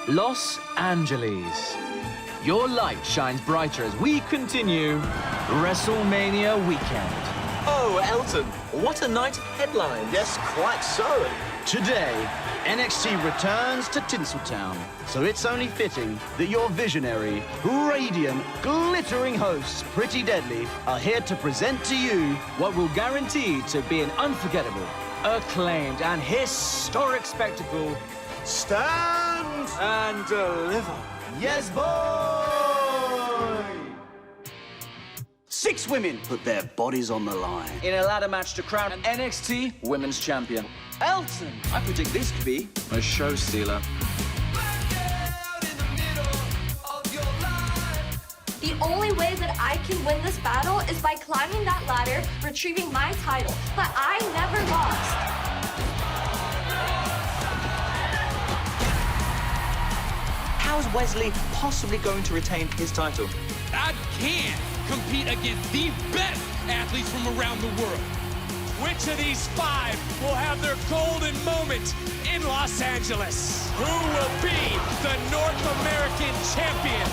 Los Angeles. Your light shines brighter as we continue WrestleMania weekend. Oh, Elton, what a night of headlines. Yes, quite so. Today, NXT returns to Tinseltown, so it's only fitting that your visionary, radiant, glittering hosts, Pretty Deadly, are here to present to you What will guarantee to be an unforgettable, acclaimed, and historic spectacle. Stand And deliver. Yes, boy! 6 women put their bodies on the line In a ladder match to crown an NXT Women's Champion. Elton, I predict this could be a show stealer. The only way that I can win this battle is by climbing that ladder, retrieving my title. But I never lost. How is Wesley possibly going to retain his title? I can compete against the best athletes from around the world. Which of these 5 will have their golden moment in Los Angeles? Who will be the North American champion?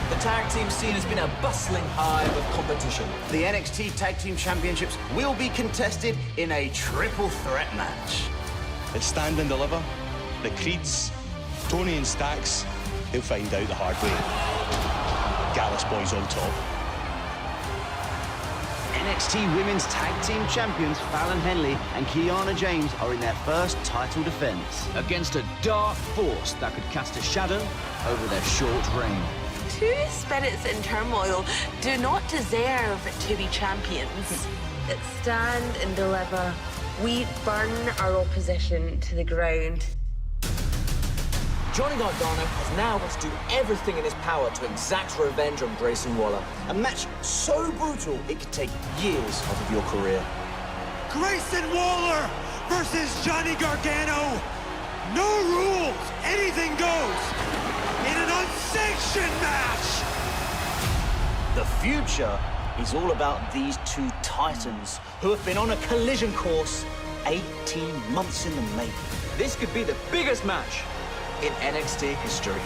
The tag team scene has been a bustling hive of competition. The NXT Tag Team Championships will be contested in a triple threat match. It's Stand and Deliver, the Creeds, Tony and Stax, they'll find out the hard way. Gallus Boys on top. NXT Women's Tag Team Champions Fallon Henley and Kiana James are in their first title defense. Against a dark force that could cast a shadow over their short reign. 2 spirits in turmoil do not deserve to be champions. Stand and deliver. We burn our opposition to the ground. Johnny Gargano has now got to do everything in his power to exact revenge on Grayson Waller. A match so brutal, it could take years off of your career. Grayson Waller versus Johnny Gargano. No rules, anything goes. In an unsanctioned match. The future is all about these 2 titans who have been on a collision course 18 months in the making. This could be the biggest match in NXT history.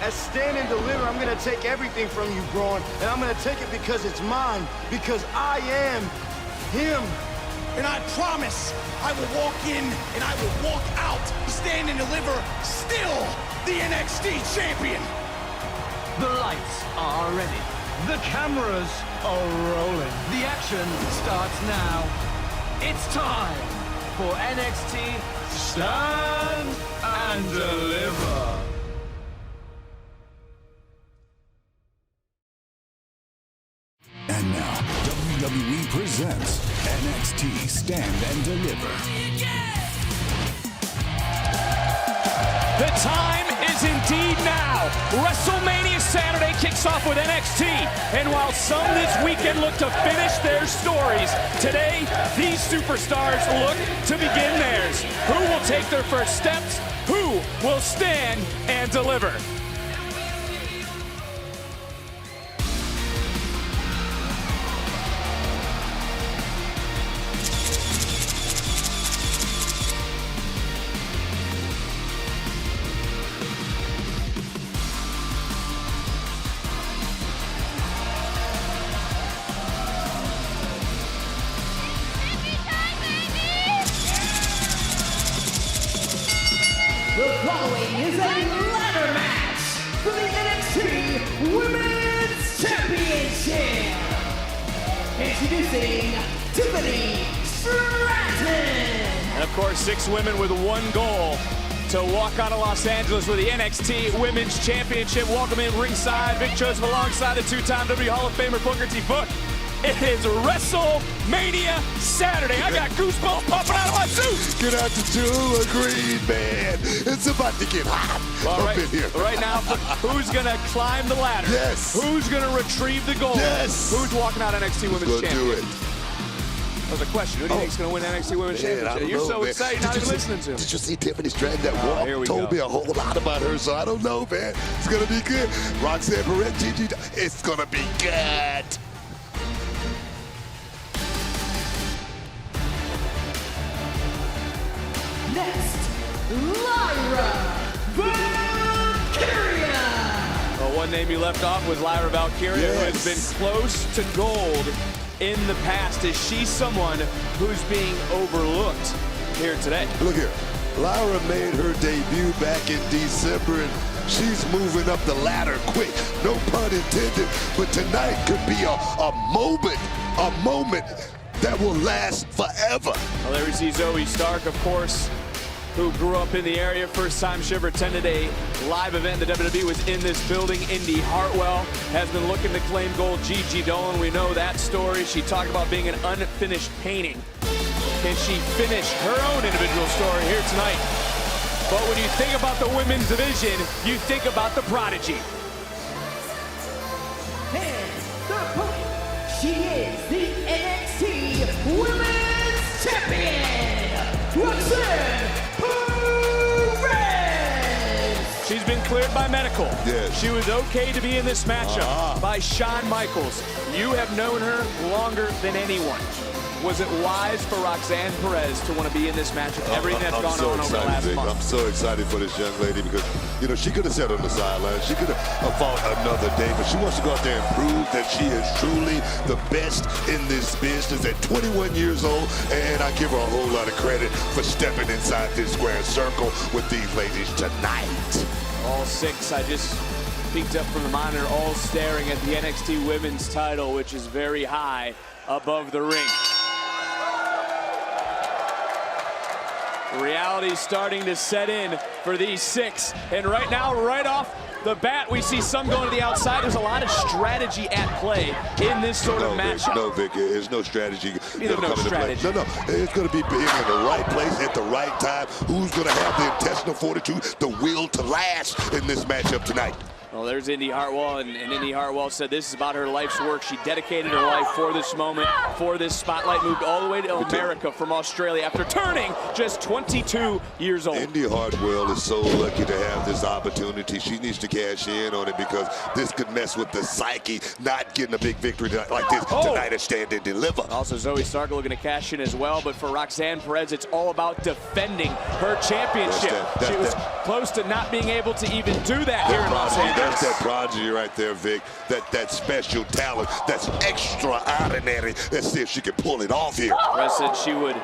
As Stand and Deliver, I'm gonna take everything from you, Braun, and I'm gonna take it because it's mine, because I am him. And I promise I will walk in and I will walk out. Stand and Deliver, still the NXT champion. The lights are ready. The cameras are rolling. The action starts now. It's time for NXT Stand and Deliver. And now, WWE presents NXT Stand and Deliver. The time is indeed now. WrestleMania Saturday kicks off with NXT. And while some this weekend look to finish their stories, today, these superstars look to begin theirs. Who will take their first steps? Who will stand and deliver? The following is a ladder match for the NXT Women's Championship. Introducing Tiffany Stratton. And of course, 6 women with one goal: to walk out of Los Angeles with the NXT Women's Championship. Welcome in ringside, Vic Joseph alongside the 2-time WWE Hall of Famer Booker T. Book. It is WrestleMania Saturday. I got goosebumps popping out of my suit. Get out the two, agreed, man. It's about to get hot up in here. Right now, who's going to climb the ladder? Yes. Who's going to retrieve the gold? Yes. Who's walking out NXT Women's Who's gonna Champion? do it? That was a question. Who do you think's going to win NXT Women's Man, I Championship? don't You're know, so man. excited, you're not even listening to me. Did you see Tiffany Stratton that walk? here we Told go. me a whole lot about her, so I don't know, man. It's going to be good. Roxanne Perez, Gigi, it's going to be good. Lyra Valkyria. Well, one name you left off was Lyra Valkyria, who has been close to gold in the past. Is she someone who's being overlooked here today? Look here. Lyra made her debut back in December, and she's moving up the ladder quick. No pun intended, but tonight could be a moment that will last forever. Well, there we see Zoe Stark, of course, who grew up in the area. First time she ever attended a live event. The WWE was in this building. Indy Hartwell has been looking to claim gold. Gigi Dolan, we know that story. She talked about being an unfinished painting. Can she finish her own individual story here tonight? But when you think about the women's division, you think about the prodigy. And the opponent, she is the NXT Women's Champion, Roxanne Perez. She's been cleared by medical. Yes. She was okay to be in this matchup by Shawn Michaels. You have known her longer than anyone. Was it wise for Roxanne Perez to want to be in this matchup? Everything that's gone on over the last month. I'm so excited for this young lady because, you know, she could have sat on the sidelines. She could have fought another day, but she wants to go out there and prove that she is truly the best in this business at 21 years old, and I give her a whole lot of credit for stepping inside this square circle with these ladies tonight. All six, I just peeked up from the monitor, all staring at the NXT Women's title, which is very high above the ring. Reality's starting to set in for these six. And right now, right off the bat, we see some going to the outside. There's a lot of strategy at play in this sort of matchup. No, Vic, there's no strategy. No strategy. No, it's going to be being in the right place at the right time. Who's going to have the intestinal fortitude, the will to last in this matchup tonight? Well, there's Indy Hartwell, and Indy Hartwell said this is about her life's work. She dedicated her life for this moment, for this spotlight. Moved all the way to America from Australia after turning just 22 years old. Indy Hartwell is so lucky to have this opportunity. She needs to cash in on it because this could mess with the psyche, not getting a big victory like this tonight at Stand and Deliver. Also, Zoe Stark looking to cash in as well, but for Roxanne Perez, it's all about defending her championship. She was close to not being able to even do that here in Los Angeles. That's that prodigy right there, Vic. That special talent. That's extraordinary. Let's see if she can pull it off here. Perez said she would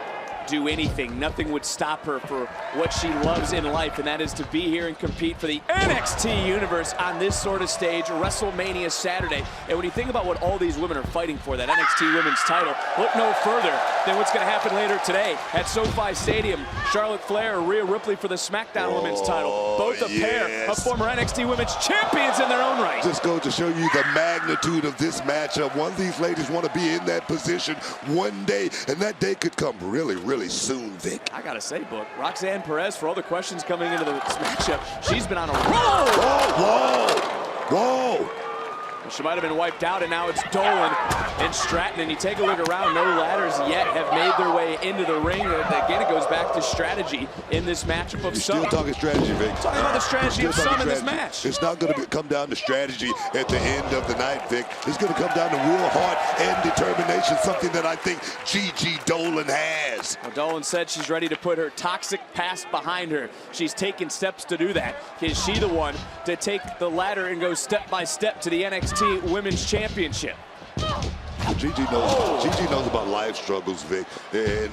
do anything. Nothing would stop her for what she loves in life, and that is to be here and compete for the NXT Universe on this sort of stage, WrestleMania Saturday. And when you think about what all these women are fighting for, that NXT Women's title, look no further than what's going to happen later today at SoFi Stadium. Charlotte Flair, Rhea Ripley for the SmackDown Women's title. Both a pair of former NXT Women's champions in their own right. Just go to show you the magnitude of this matchup. One of these ladies want to be in that position one day, and that day could come really soon, Vic. I gotta say, Book, Roxanne Perez, for all the questions coming into this matchup, she's been on a roll. Whoa. She might have been wiped out, and now it's Dolan and Stratton. And you take a look around, no ladders yet have made their way into the ring. Again, it goes back to strategy in this matchup of some. Still talking strategy, Vic. Talking about the strategy of some in this match. It's not going to come down to strategy at the end of the night, Vic. It's going to come down to will, heart, and determination, something that I think Gigi Dolan has. Well, Dolan said she's ready to put her toxic past behind her. She's taking steps to do that. Is she the one to take the ladder and go step by step to the NXT Women's Championship? Gigi knows about life struggles, Vic. And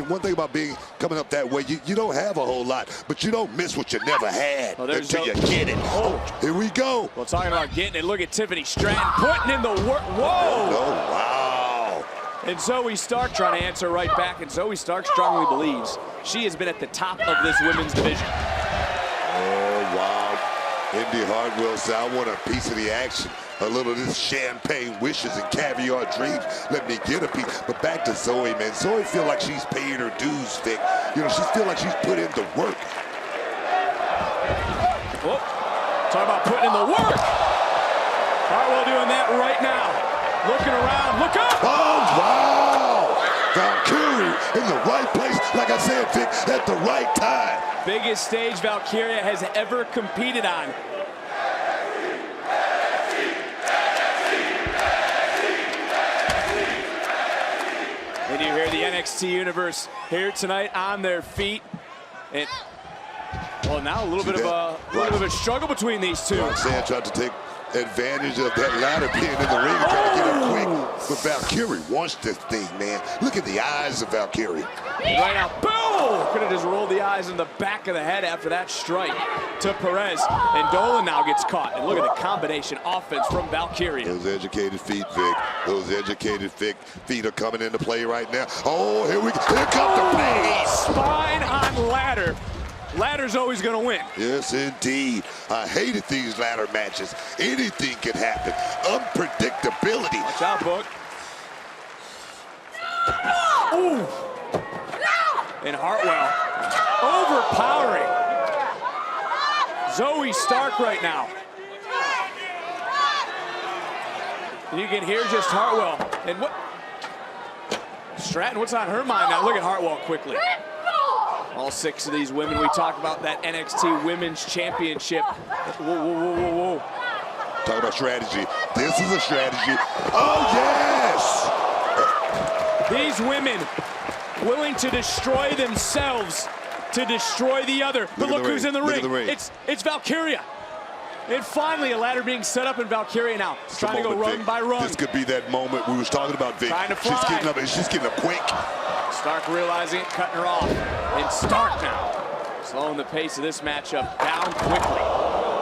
one thing about coming up that way, you don't have a whole lot, but you don't miss what you never had until you get it. Here we go. Well, talking about getting it, look at Tiffany Stratton putting in the work. Whoa! Wow. And Zoe Stark trying to answer right back, and Zoe Stark strongly believes she has been at the top of this women's division. Oh, wow. Indy Hartwell said, I want a piece of the action. A little of this champagne wishes and caviar dreams. Let me get a piece. But back to Zoe, man. Zoe feel like she's paying her dues, Vic. You know, she feel like she's put in the work. Whoa. Talk about putting in the work. Hartwell doing that right now. Looking around. Look up. Oh, wow. Valkyrie in the right place. Like I said, Vic, at the right time. Biggest stage Valkyria has ever competed on. And you hear the NXT Universe here tonight on their feet. And Well, now a little bit of a struggle between these two. Roxanne tried to take advantage of that ladder being in the ring and try to get up quick. But Valkyrie wants this thing, man. Look at the eyes of Valkyrie. Right now, boom! Could have just rolled the eyes in the back of the head after that strike to Perez. And Dolan now gets caught. And look at the combination offense from Valkyrie. Those educated feet, Vic. Those educated feet are coming into play right now. Oh, here we go. Here comes the play. Spine on ladder. Ladder's always going to win. Yes, indeed. I hated these ladder matches. Anything can happen. Unpredictability. Watch out, Book. Ooh. And Hartwell overpowering Zoe Stark right now. And you can hear just Hartwell. And what? Stratton, what's on her mind now? Look at Hartwell quickly. All 6 of these women, we talk about that NXT Women's Championship. Whoa, whoa, whoa, whoa, whoa. Talk about strategy. This is a strategy. Oh, yes! These women willing to destroy themselves to destroy the other. But look who's in the ring. It's Valkyria. And finally, a ladder being set up in Valkyria now. Trying to go run by run. This could be that moment we was talking about, Vic. Trying to fly. She's getting up quick. Stark realizing it, cutting her off. And Stark now slowing the pace of this matchup down quickly.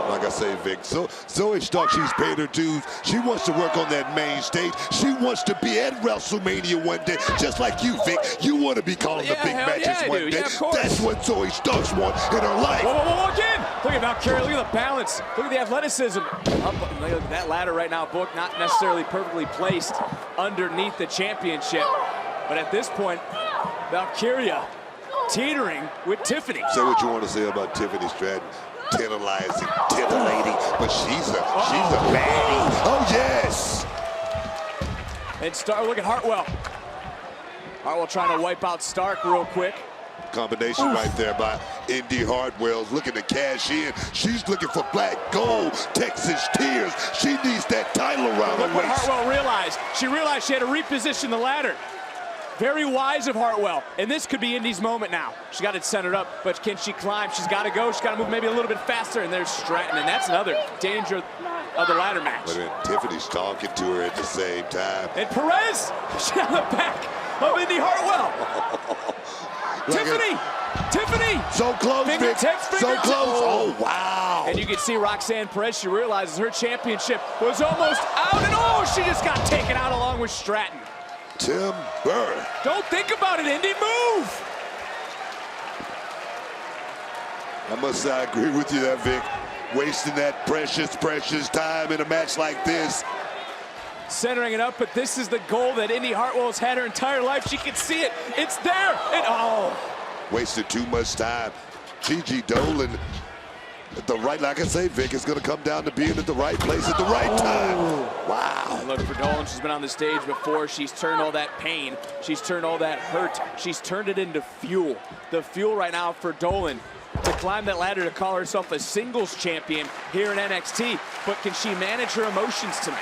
Like I say, Vic, Zoe Stark, she's paid her dues. She wants to work on that main stage. She wants to be at WrestleMania one day, just like you, Vic. You want to be calling the big matches one day. That's what Zoe Starks wants in her life. Whoa, whoa, whoa, again! Look at Valkyria, look at the balance. Look at the athleticism. Up, look at that ladder right now, Book, not necessarily perfectly placed underneath the championship. But at this point, Valkyria teetering with Tiffany. Say what you want to say about Tiffany Stratton. Tantalizing, titillating, but she's a baddie. Oh, yes! And Stark, look at Hartwell. Hartwell trying to wipe out Stark real quick. Combination right there by Indy Hartwell's looking to cash in. She's looking for black gold, Texas tears. She needs that title around her waist. Look what Hartwell realized. She realized she had to reposition the ladder. Very wise of Hartwell, and this could be Indy's moment now. She got it centered up, but can she climb? She's got to go. She's got to move maybe a little bit faster, and there's Stratton, and that's another danger of the ladder match. But then Tiffany's talking to her at the same time. And Perez, she's on the back of Indy Hartwell. Tiffany! So close, Vic. So close. Oh, wow. And you can see Roxanne Perez, she realizes her championship was almost out, and oh, she just got taken out along with Stratton. Timber. Don't think about it, Indy. Move! I must say I agree with you there, Vic. Wasting that precious, precious time in a match like this. Centering it up, but this is the goal that Indy Hartwell's had her entire life. She can see it. It's there. And oh. Wasted too much time. Gigi Dolan at the right, like I say, Vic, it's going to come down to being at the right place at the right time. Wow. Look for Dolan. She's been on the stage before. She's turned all that pain. She's turned all that hurt. She's turned it into fuel. The fuel right now for Dolan to climb that ladder to call herself a singles champion here in NXT. But can she manage her emotions tonight?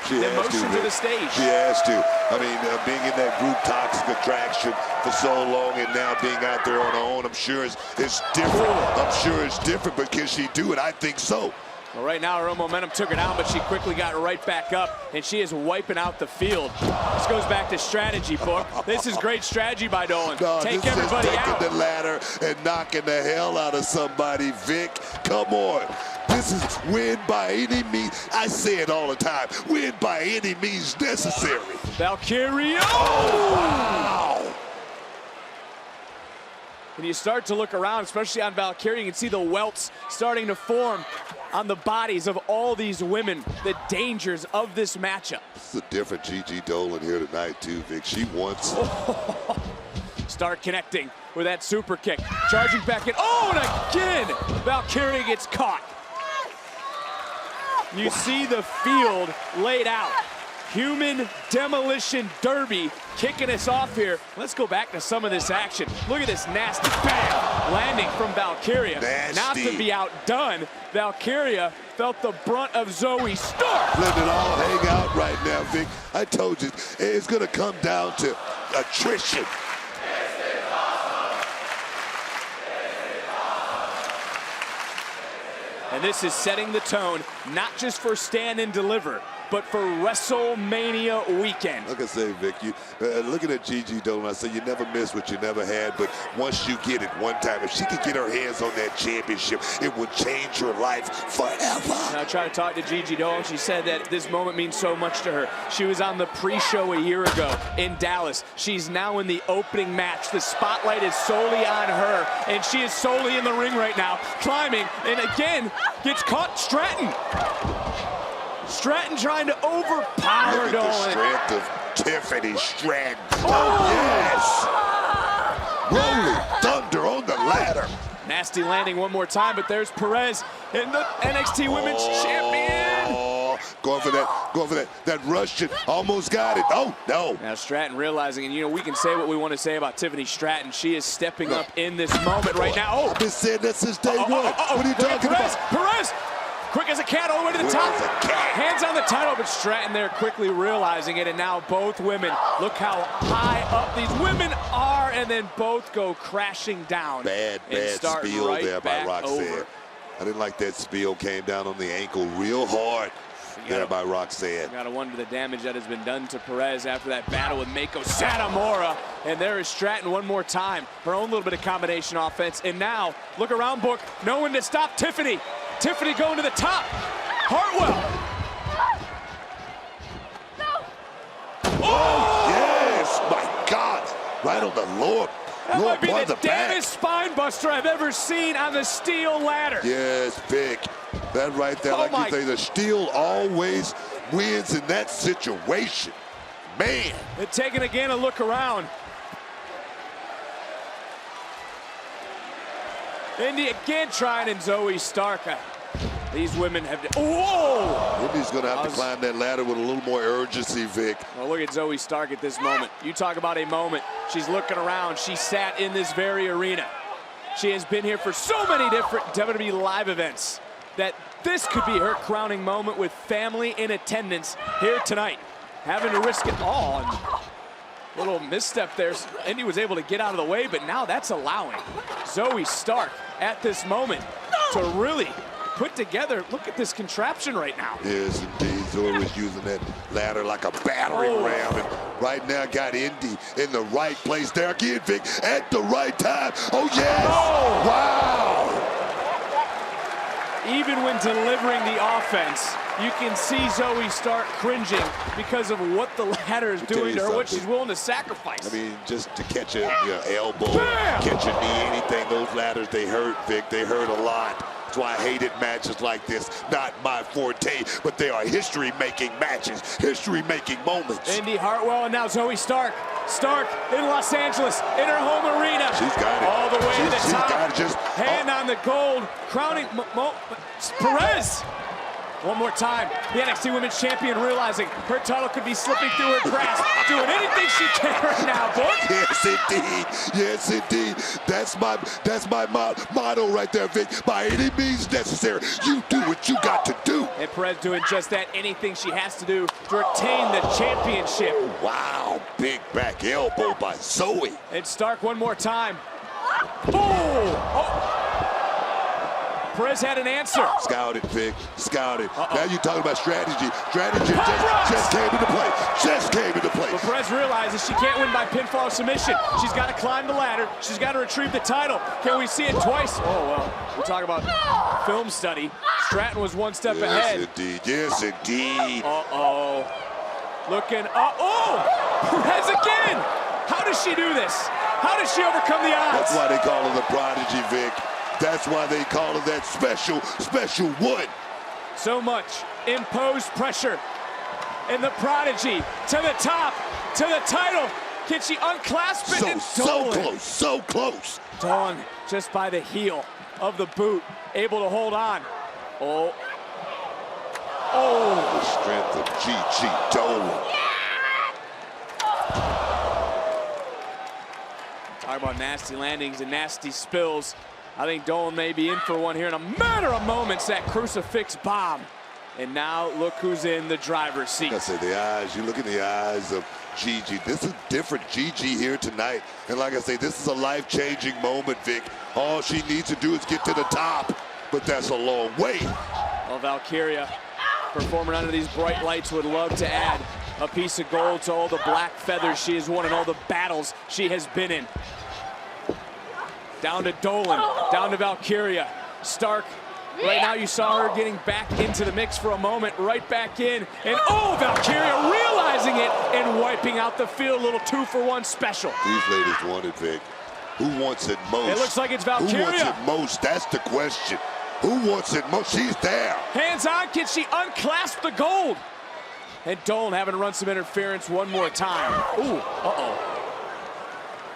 She has to, to the stage. She has to. I mean, being in that group Toxic Attraction for so long and now being out there on her own, I'm sure it's different. I'm sure it's different, but can she do it? I think so. Well, right now her own momentum took her down, but she quickly got right back up, and she is wiping out the field. This goes back to strategy, Book. This is great strategy by Dolan. Take everybody out. Taking the ladder and knocking the hell out of somebody, Vic. Come on. This is win by any means. I say it all the time. Win by any means necessary. Valkyria. Oh, wow. When you start to look around, especially on Valkyria, you can see the welts starting to form on the bodies of all these women, the dangers of this matchup. It's a different Gigi Dolan here tonight, too, Vic. She wants. Start connecting with that super kick. Charging back in. Oh, and again, Valkyria gets caught. You see the field laid out. Human Demolition Derby kicking us off here. Let's go back to some of this action. Look at this nasty bang landing from Valkyria. Nasty. Not to be outdone, Valkyria felt the brunt of Zoe Stark. Letting it all hang out right now, Vic. I told you, it's going to come down to attrition. And this is setting the tone, not just for Stand and Deliver, but for WrestleMania weekend. Like I say, Vic, you looking at Gigi Dolan, I say you never miss what you never had, but once you get it one time, if she could get her hands on that championship, it would change her life forever. I tried to talk to Gigi Dolan. She said that this moment means so much to her. She was on the pre-show a year ago in Dallas. She's now in the opening match. The spotlight is solely on her, and she is solely in the ring right now, climbing, and again, gets caught. Stratton trying to overpower Look at the Dolan. strength of Tiffany Stratton. Oh, yes! Rolling thunder on the ladder. Nasty landing one more time, but there's Perez in the NXT Women's Champion. Going for that. That Russian almost got it. Oh, no. Now Stratton realizing, and you know, we can say what we want to say about Tiffany Stratton. She is stepping up in this moment right now. Oh, I've been saying that since day one. What are you talking about? Perez, quick as a cat all the way to the top. Hands on the title, but Stratton there quickly realizing it, and now both women, look how high up these women are, and then both go crashing down. Bad spiel right there by Roxanne. I didn't like that spiel. Came down on the ankle real hard there by Roxanne. Gotta wonder the damage that has been done to Perez after that battle with Meiko Satomura. And there is Stratton one more time. Her own little bit of combination offense. And now, look around, Book. No one to stop Tiffany. Tiffany going to the top. Hartwell. Oh, yes, my God. Right on the lower That might be part the of the back. damnest spine buster I've ever seen on the steel ladder. Yes, Vic. That right there, like you say, the steel always wins in that situation. Man. And taking again a look around. Indy again trying, and Zoe Stark. These women have to, whoa! Indy's gonna have to climb that ladder with a little more urgency, Vic. Well, look at Zoe Stark at this moment. You talk about a moment. She's looking around. She sat in this very arena. She has been here for so many different WWE live events that this could be her crowning moment with family in attendance here tonight. Having to risk it all. And little misstep there. Indy was able to get out of the way, but now that's allowing Zoe Stark at this moment to really put together, look at this contraption right now. Yes, indeed. Zoe was using that ladder like a battering ram, and right now got Indy in the right place there again, Vic, at the right time. Oh, yes! Oh. Wow! Even when delivering the offense, you can see Zoe Stark cringing because of what the ladder is doing to her, what she's willing to sacrifice. I mean, just to catch a elbow, catch a knee, anything, those ladders, they hurt, Vic. They hurt a lot. That's why I hated matches like this. Not my forte, but they are history-making matches, history-making moments. Indy Hartwell, and now Zoe Stark. Stark in Los Angeles, in her home arena. She's got it. All the way to the top. Got it. Just, hand on the gold, crowning Perez. One more time, the NXT Women's Champion realizing her title could be slipping through her grasp, doing anything she can right now, boy. Yes, indeed. Yes, indeed. That's my motto right there, Vic. By any means necessary, you do what you got to do. And Perez doing just that, anything she has to do to retain the championship. Wow, big back elbow by Zoe. And Stark one more time. Oh! Perez had an answer. Scouted, Vic. Scouted. Now you're talking about strategy. Strategy just came into play. Just came into play. But Perez realizes she can't win by pinfall submission. She's got to climb the ladder. She's got to retrieve the title. Can we see it twice? Oh, well, we're talking about film study. Stratton was one step ahead. Yes, indeed. Yes, indeed. Uh-oh. Looking, Perez again. How does she do this? How does she overcome the odds? That's why they call her the prodigy, Vic. That's why they call her that special one. So much imposed pressure. And the prodigy to the top, to the title. Can she unclasp it? So close, so close. Dawn just by the heel of the boot, able to hold on. Oh. The strength of Gigi Dolan. Talk about nasty landings and nasty spills. I think Dolan may be in for one here in a matter of moments, that crucifix bomb. And now look who's in the driver's seat. I said the eyes, you look in the eyes of Gigi. This is different Gigi here tonight. And like I say, this is a life-changing moment, Vic. All she needs to do is get to the top. but that's a long way. Well, Valkyria, performing under these bright lights, would love to add a piece of gold to all the black feathers she has won and all the battles she has been in. Down to Dolan, down to Valkyria. Stark, right now you saw her getting back into the mix for a moment, right back in. And oh, Valkyria realizing it and wiping out the field. A little 2-for-1 special. These ladies want it, Vic. Who wants it most? It looks like it's Valkyria. Who wants it most? That's the question. Who wants it most? She's there. Hands on, can she unclasp the gold? And Dolan having to run some interference one more time. Ooh, uh-oh.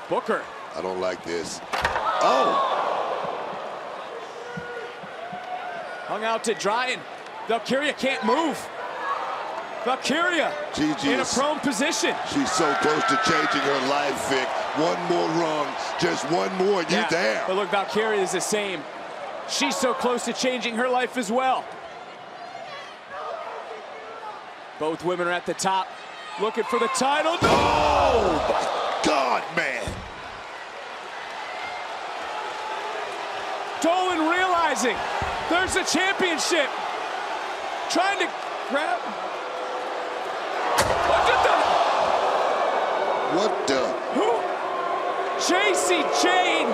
Booker. I don't like this. Oh! Hung out to dry, and Valkyria can't move. Valkyria in a prone position. She's so close to changing her life, Vic. One more rung, just one more, and you're there. But look, Valkyria is the same. She's so close to changing her life as well. Both women are at the top, looking for the title. No! Oh, my God, man. Dolan realizing there's a championship. Trying to grab. What the? Who? Jacy Jayne.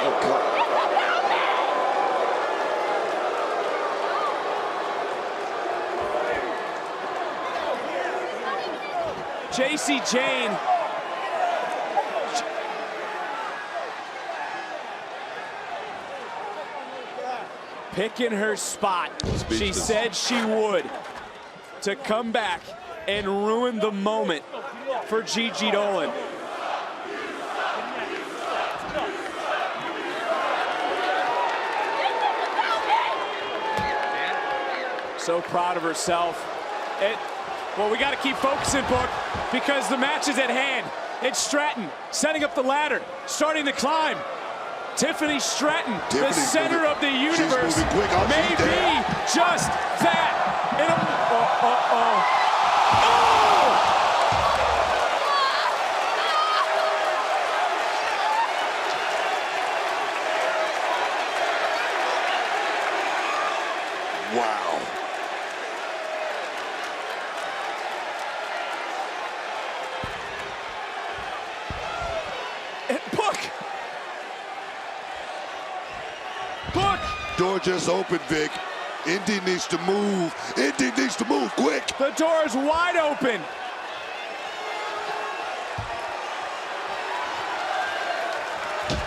Oh, God. Jacy Jayne. Picking her spot. She said she would, to come back and ruin the moment for Gigi Dolan. So proud of herself. Well, we got to keep focusing, Book, because the match is at hand. It's Stratton setting up the ladder, starting to climb. Tiffany Stratton, the center of the universe, may be just that. And Wow. Book! Door just opened, Vic. Indy needs to move. Indy needs to move quick. The door is wide open.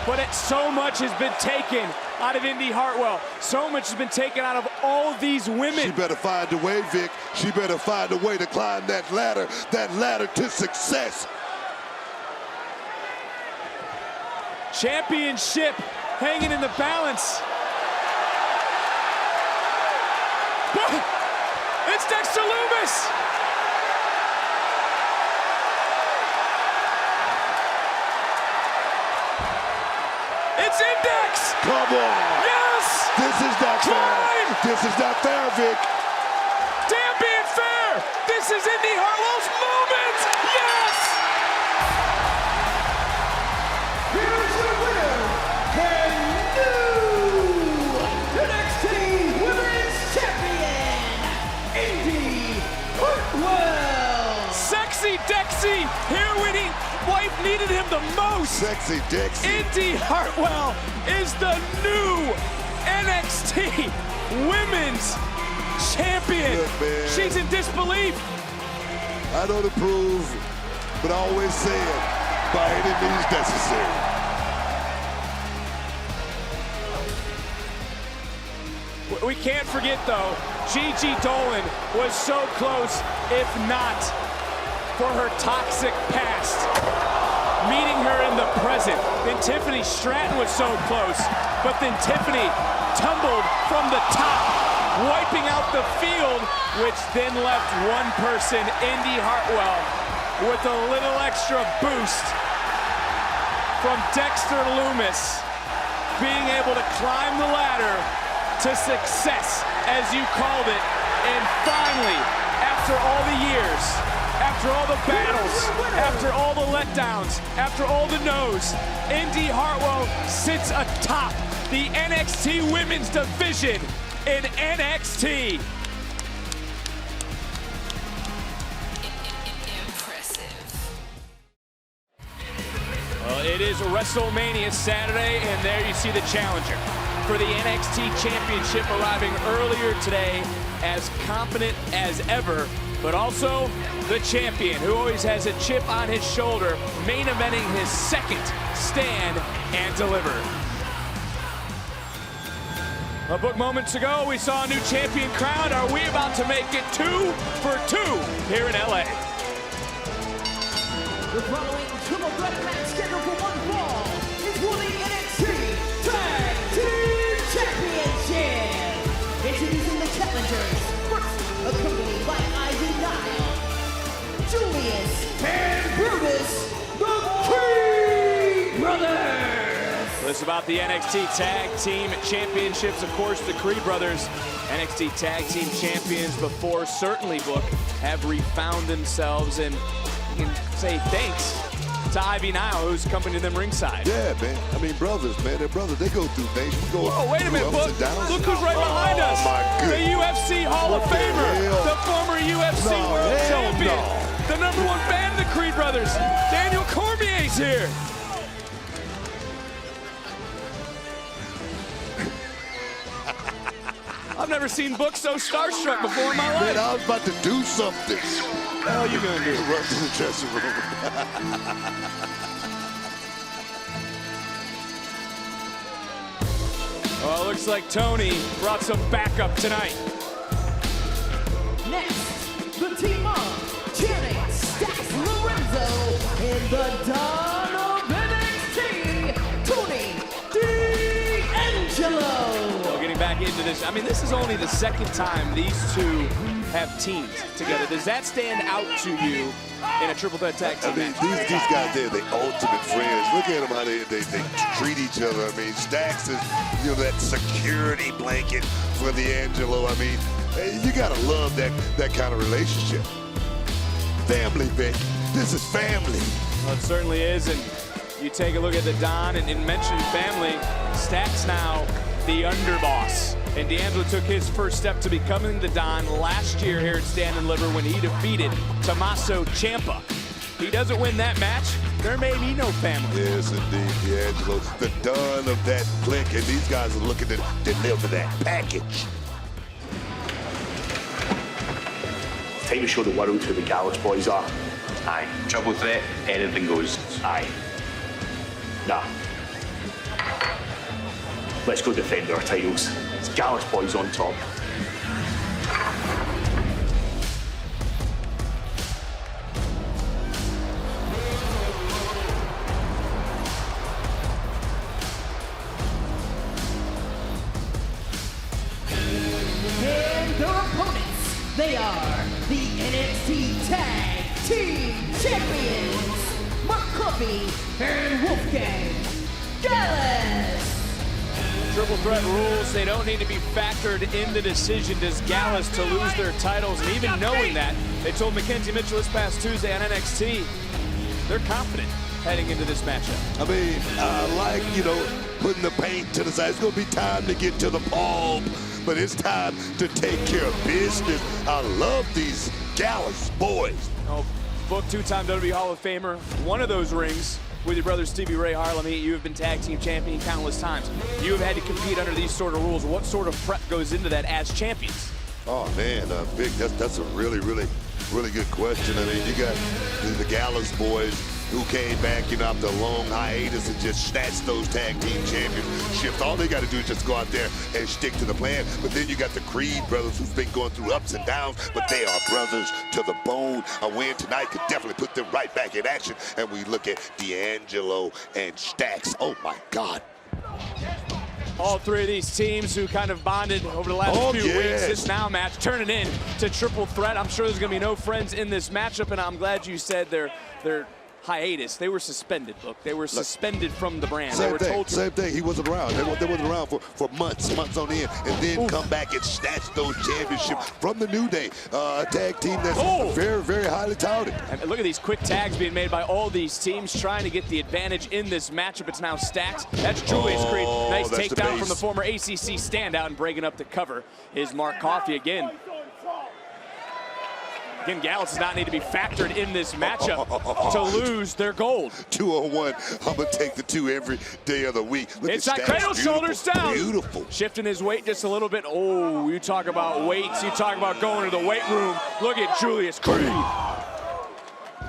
But so much has been taken out of Indy Hartwell. So much has been taken out of all of these women. She better find a way, Vic. She better find a way to climb that ladder to success. Championship hanging in the balance. It's Dexter Lumis. It's Index. Come on. Yes. This is not fair. This is not fair, Vic. Damn being fair. This is Indy Hartwell's moment. Yes. Here's your winner, and new NXT Women's Champion, Indy Hartwell. Sexy Dexy, here when he wife needed him the most. Sexy Dexy. Indy Hartwell is the new NXT Women's Champion. Look, she's in disbelief. I don't approve, but I always say it by any means necessary. We can't forget, though, Gigi Dolan was so close, if not for her toxic past, meeting her in the present. Then Tiffany Stratton was so close, but then Tiffany tumbled from the top, wiping out the field, which then left one person, Indy Hartwell, with a little extra boost from Dexter Lumis, being able to climb the ladder to success, as you called it. And finally, after all the years, after After all the battles, after all the letdowns, after all the no's, Indy Hartwell sits atop the NXT Women's Division in NXT. Well, it is WrestleMania Saturday, and there you see the challenger for the NXT Championship arriving earlier today, as confident as ever, but also the champion who always has a chip on his shoulder, main eventing his second Stand and Deliver. A book moments ago, we saw a new champion crowned. Are we about to make it 2 for 2 here in LA? The following triple threat match scheduled for one fall is for the NXT Tag Team Championship. Introducing the challengers, first accompanied by Isaac Nile, Julius and Brutus, the Creed Brothers. This is about the NXT Tag Team Championships. Of course, the Creed Brothers, NXT Tag Team Champions before certainly Book, have refound themselves, and you can say thanks to Ivy Nile, who's accompanying them ringside. Yeah, man. I mean, brothers, man. They're brothers. They go through things. We go Oh, wait a minute, through Book. ups and downs. Look who's right behind us. Oh, my The goodness. UFC Hall of What the Famer, hell? the former UFC No, World hell Champion, no. the #1 fan of the Creed Brothers, Daniel Cormier's here. I've never seen Book so starstruck before in my life. Man, I was about to do something. What the hell are you gonna do? Run to the dressing room. Well, it looks like Tony brought some backup tonight. Next, the team of Channing Stacks Lorenzo and the Don of NXT, Tony D'Angelo. Well, getting back into this, I mean, this is only the second time these two have teamed together. Does that stand out to you in a triple threat tag team I mean, match? these guys, they're the ultimate friends. Look at them how they treat each other. I mean, Stacks is, you know, that security blanket for D'Angelo. I mean, you gotta love that kind of relationship. Family, Vic. This is family. Well, it certainly is, and you take a look at the Don and mention family. Stacks now the underboss, and D'Angelo took his first step to becoming the Don last year here at Stand and Deliver when he defeated Tommaso Ciampa. He doesn't win that match, there may be no family. Yes, indeed, D'Angelo, the Don of that clique, and these guys are looking to deliver that package. Time to show the world who the Gallus boys are. Aye. Triple threat, anything goes. Aye. Nah. Let's go defend our titles. It's Gallus boys on top. And their opponents, they are the NXT Tag Team Champions, Mark Coffey and Wolfgang Gallus. Triple threat rules, they don't need to be factored in the decision. Does Gallus to lose their titles? And even knowing that, they told Mackenzie Mitchell this past Tuesday on NXT, they're confident heading into this matchup. I mean, I like, you know, putting the paint to the side. It's going to be time to get to the palm, but it's time to take care of business. I love these Gallus boys. Oh, Book, two-time WWE Hall of Famer, one of those rings with your brother Stevie Ray Harlem. You have been tag team champion countless times. You have had to compete under these sort of rules. What sort of prep goes into that as champions? Oh man, Vic, that's a really good question. I mean, you got the Gallus boys who came back, you know, after a long hiatus and just snatched those tag team championships. All they got to do is just go out there and stick to the plan. But then you got the Creed brothers who've been going through ups and downs, but they are brothers to the bone. A win tonight could definitely put them right back in action. And we look at D'Angelo and Stacks. Oh my God. All three of these teams who kind of bonded over the last few weeks. This now match turning in to triple threat. I'm sure there's going to be no friends in this matchup, and I'm glad you said they're hiatus. They were suspended, look. They were suspended from the brand. Same They were thing, told to. same thing. He wasn't around. They wasn't around for months on end, and then come back and snatch those championships from the New Day, a tag team that's very, very highly touted. And look at these quick tags being made by all these teams trying to get the advantage in this matchup. It's now Stacks. That's Julius Creed. Nice that's the takedown base. from the former ACC standout, and breaking up the cover is Mark Coffey again. Again, Gallus does not need to be factored in this matchup to lose their gold. 2-on-1. I'm going to take the 2 every day of the week. Look It's at that Stacks. cradle, shoulders down. Beautiful. Shifting his weight just a little bit. Oh, you talk about weights. You talk about going to the weight room. Look at Julius Creed.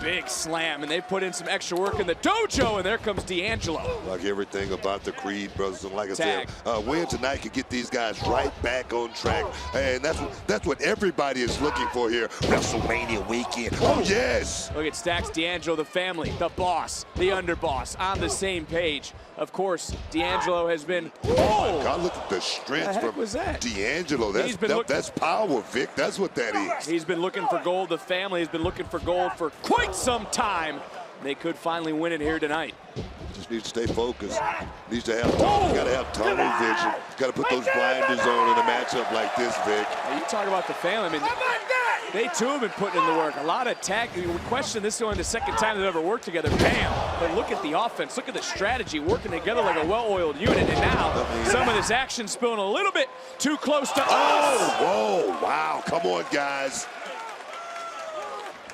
Big slam, and they put in some extra work in the dojo, and there comes D'Angelo. Like everything about the Creed brothers, and like I Tag. said, win tonight could get these guys right back on track, and that's what everybody is looking for here. WrestleMania weekend. Oh yes! Look at Stacks, D'Angelo, the family, the boss, the underboss, on the same page. Of course, D'Angelo has been. Oh my God! Look at the strength The heck from was that? D'Angelo. That's power, Vic. That's what that is. He's been looking for gold. The family has been looking for gold for quite some time. They could finally win it here tonight. Just needs to stay focused. Needs to have got to have tunnel vision. Got to put those blinders on in a matchup like this, Vic. You talk about the family. I mean, they too have been putting in the work. A lot of tag. We question this is only the second time they've ever worked together. Bam! But look at the offense. Look at the strategy, working together like a well-oiled unit. And now some of this action spilling a little bit too close to us. Whoa! Wow! Come on, guys.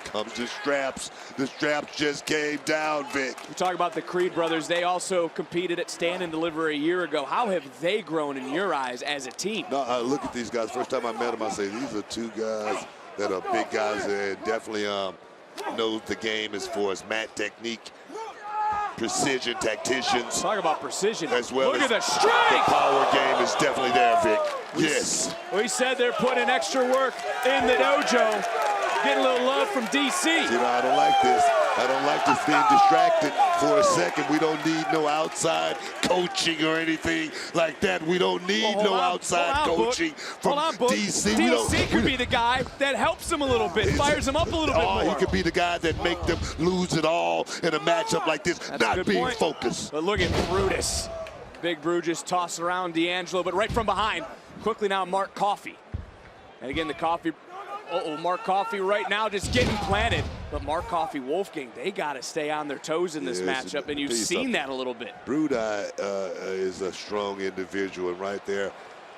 Comes the straps. The straps just came down, Vic. We talk about the Creed brothers. They also competed at Stand and Deliver a year ago. How have they grown in your eyes as a team? No, look at these guys. First time I met them, I say these are 2 guys that are big guys and definitely knows the game as far as mat technique, precision, tacticians. Talk about precision. As well Look as at the strength. The power game is definitely there, Vic. Yes. We said they're putting extra work in the dojo. Getting a little love from DC. You know, I don't like this. I don't like this being distracted for a second. We don't need no outside coaching or anything like that. We don't need no outside coaching from DC. DC could be the guy that helps him a little bit, fires him up a little bit more. He could be the guy that make them lose it all in a matchup like this, not being focused. But look at Brutus. Big Brutus toss around D'Angelo, but right from behind, quickly now Mark Coffey. And again, the Coffey. Mark Coffey right now just getting planted. But Mark Coffey, Wolfgang, they got to stay on their toes in this matchup, and you've seen that a little bit. Brutus is a strong individual, and right there,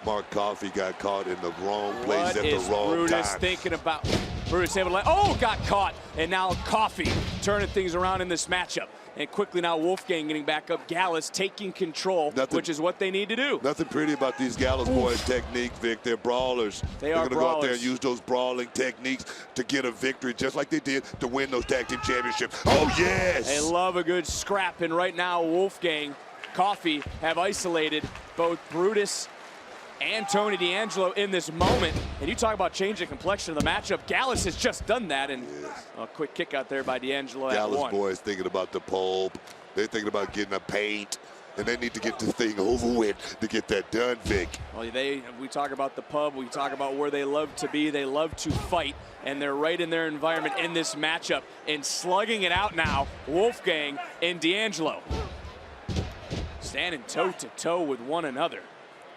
Mark Coffey got caught in the wrong place at the wrong Brutus time. thinking about? Brutus able to got caught, and now Coffey turning things around in this matchup. And quickly now Wolfgang getting back up. Gallus taking control, which is what they need to do. Nothing pretty about these Gallus boys' technique, Vic. They're brawlers. They're are going to go out there and brawlers. use those brawling techniques to get a victory, just like they did to win those tag team championships. Oh, yes! They love a good scrap, and right now Wolfgang, Coffey have isolated both Brutus and Tony D'Angelo in this moment. And you talk about changing the complexion of the matchup. Gallus has just done that, and a quick kick out there by D'Angelo at Gallus 1. boys thinking about the pulp. They're thinking about getting a paint, and they need to get this thing over with to get that done, Vic. Well, we talk about the pub, we talk about where they love to be, they love to fight, and they're right in their environment in this matchup. And slugging it out now, Wolfgang and D'Angelo. Standing toe-to-toe with one another.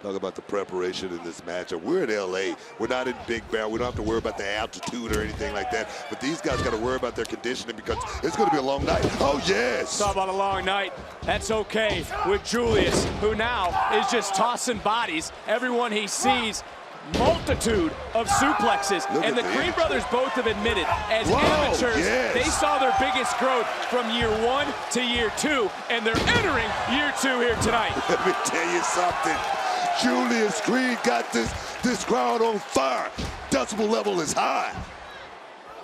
Talk about the preparation in this matchup. We're in LA. We're not in Big Bear. We don't have to worry about the altitude or anything like that. But these guys got to worry about their conditioning because it's going to be a long night. Oh, yes. Talk about a long night. That's okay with Julius, who now is just tossing bodies. Everyone he sees, multitude of suplexes. And the Creed brothers both have admitted, as amateurs, they saw their biggest growth from year 1 to year 2, and they're entering year 2 here tonight. Let me tell you something. Julius Creed got this crowd on fire. Decibel level is high.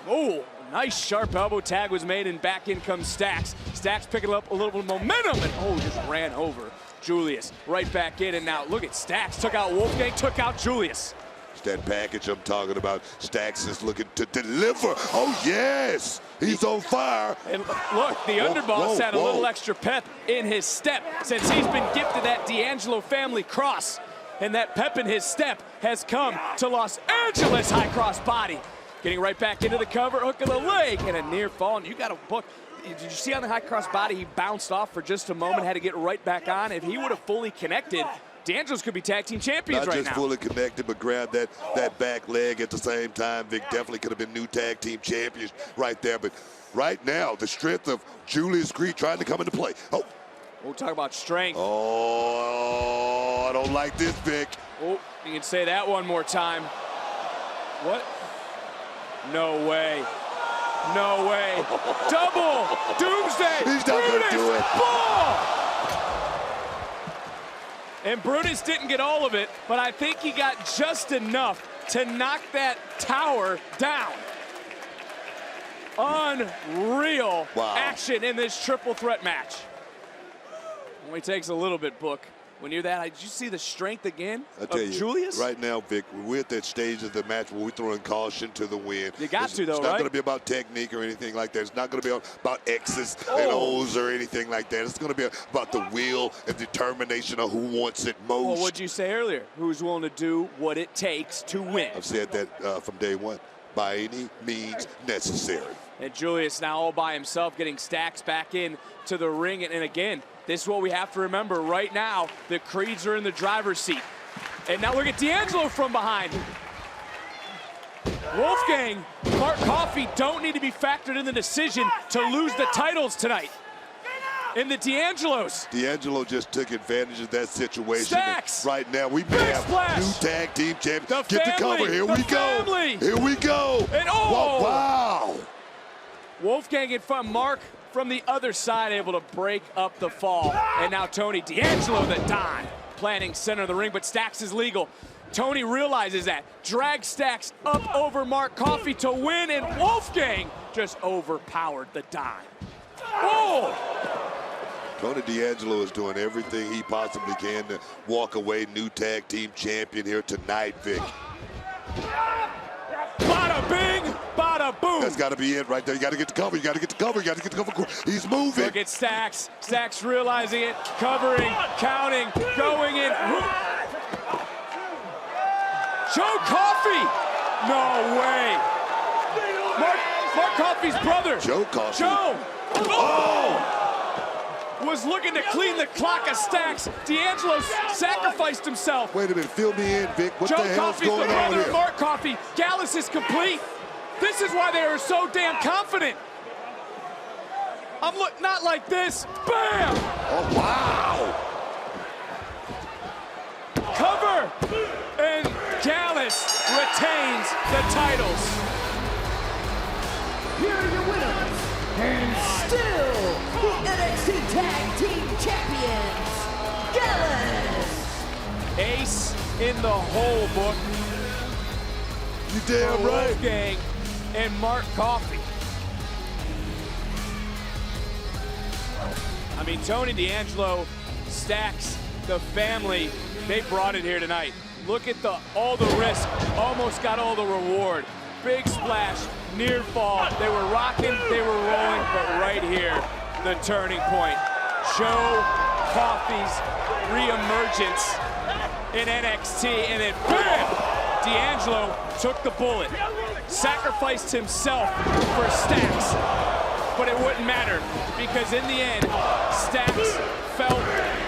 Oh, nice sharp elbow tag was made, and back in comes Stacks. Stacks picking up a little bit of momentum, and just ran over Julius. Right back in, and now look at Stacks. Took out Wolfgang, took out Julius. It's that package I'm talking about. Stacks is looking to deliver. Oh, yes. He's on fire. And look, the underboss had a little extra pep in his step since he's been gifted that D'Angelo family cross. And that pep in his step has come to Los Angeles High Cross Body. getting right back into the cover, hook of the leg, and a near fall. And you got a book. Did you see on the high cross body, he bounced off for just a moment, had to get right back on. If he would have fully connected, D'Angelo's could be tag team champions right now. Not just fully connected, but grabbed that back leg at the same time. Vic definitely could have been new tag team champions right there. But right now, the strength of Julius Creed trying to come into play. Oh. We'll talk about strength. Oh, I don't like this, Vic. Oh, you can say that one more time. What? No way. No way. Double Doomsday. He's not going to do it. Ball. And Brutus didn't get all of it, but I think he got just enough to knock that tower down. Unreal action in this triple threat match. Only takes a little bit, Book. When you're that, did you see the strength again of Julius? Right now, Vic, we're at that stage of the match where we're throwing caution to the wind. You got to, though, right? It's not going to be about technique or anything like that. It's not going to be about X's and O's or anything like that. It's going to be about the will and determination of who wants it most. Well, what'd you say earlier? Who's willing to do what it takes to win? I've said that from day one. By any means necessary. And Julius now all by himself, getting Stacks back in to the ring. And again, this is what we have to remember right now. The Creeds are in the driver's seat. And now look at D'Angelo from behind. Wolfgang, Mark Coffey don't need to be factored in the decision to lose the titles tonight. In the D'Angelos. D'Angelo just took advantage of that situation. Stacks. Right now, we may have new tag team champions. Get the cover. Here we go. Here we go. And wow. Wolfgang in front. Mark from the other side able to break up the fall. And now Tony D'Angelo, the Don, planning center of the ring, but Stacks is legal. Tony realizes that. Drags Stacks up over Mark Coffey to win, and Wolfgang just overpowered the Don. Oh! Tony D'Angelo is doing everything he possibly can to walk away new tag team champion here tonight, Vic. Bada bing, bada boom. That's got to be it right there. You got to get the cover. You got to get the cover. You got to get the cover. He's moving. Look at Stacks. Stacks realizing it, covering, counting, going in. Joe Coffey. No way. Mark Coffey's brother. Joe Coffey. Joe. Oh! Was looking to clean the clock of Stacks. D'Angelo sacrificed himself. Wait a minute, fill me in, Vic. What Joe the hell's Coffey's going the on brother here? of Mark Coffey. Gallus is complete. This is why they are so damn confident. I'm not like this. Bam! Oh, wow! Cover! And Gallus retains the titles. Here are your winners, and still the NXT Tag Team Champions, Gallus. Ace in the hole, Book. You damn right. Wolfgang and Mark Coffey. I mean, Tony D'Angelo, Stacks, the family, they brought it here tonight. Look at all the risk, almost got all the reward. Big splash, near fall. They were rocking, they were rolling, but right here, the turning point. Joe Coffey's reemergence in NXT, and then bam! D'Angelo took the bullet, sacrificed himself for Stacks, but it wouldn't matter because in the end, Stacks felt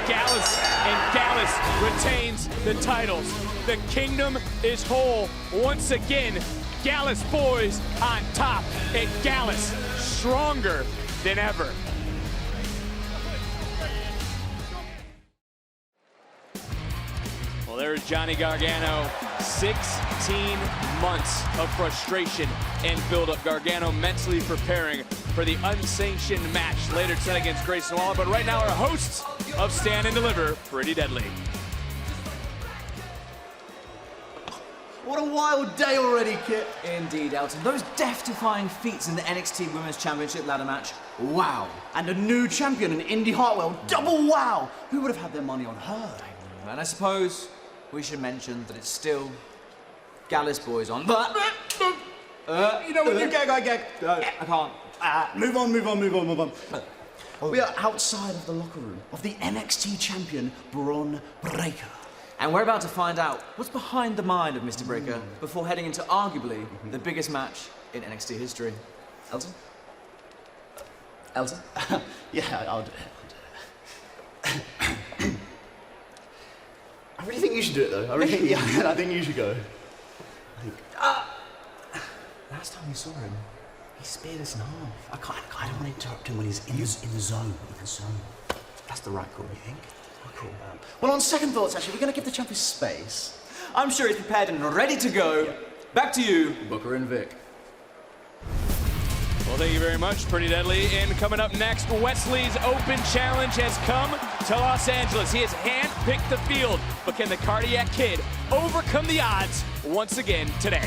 Gallus, and Gallus retains the titles. The kingdom is whole once again. Gallus boys on top, and Gallus stronger than ever. Well, there's Johnny Gargano. 16 months of frustration and build-up. Gargano mentally preparing for the unsanctioned match later tonight against Grayson Waller. But right now, our hosts of Stand and Deliver, Pretty Deadly. What a wild day already, Kit. Indeed, Elton. Those death-defying feats in the NXT Women's Championship ladder match, wow. And a new champion in Indy Hartwell, double wow. Who would have had their money on her? And I suppose we should mention that it's still Gallus boys on. But you know what? I can't. Move on. We are outside of the locker room of the NXT champion, Braun Breaker. And we're about to find out what's behind the mind of Mr. Breaker before heading into arguably the biggest match in NXT history. Elton? Elton? Yeah, I'll do it. I really think you should do it, though. I think you should go. Last time we saw him, he speared us in half. I don't want to interrupt him when he's in the zone. In the zone. That's the right call, you think? Cool. Well, on second thoughts, actually, we're going to give the champ his space. I'm sure he's prepared and ready to go. Back to you, Booker and Vic. Well, thank you very much, Pretty Deadly. And coming up next, Wesley's Open Challenge has come to Los Angeles. He has handpicked the field, but can the Cardiac Kid overcome the odds once again today?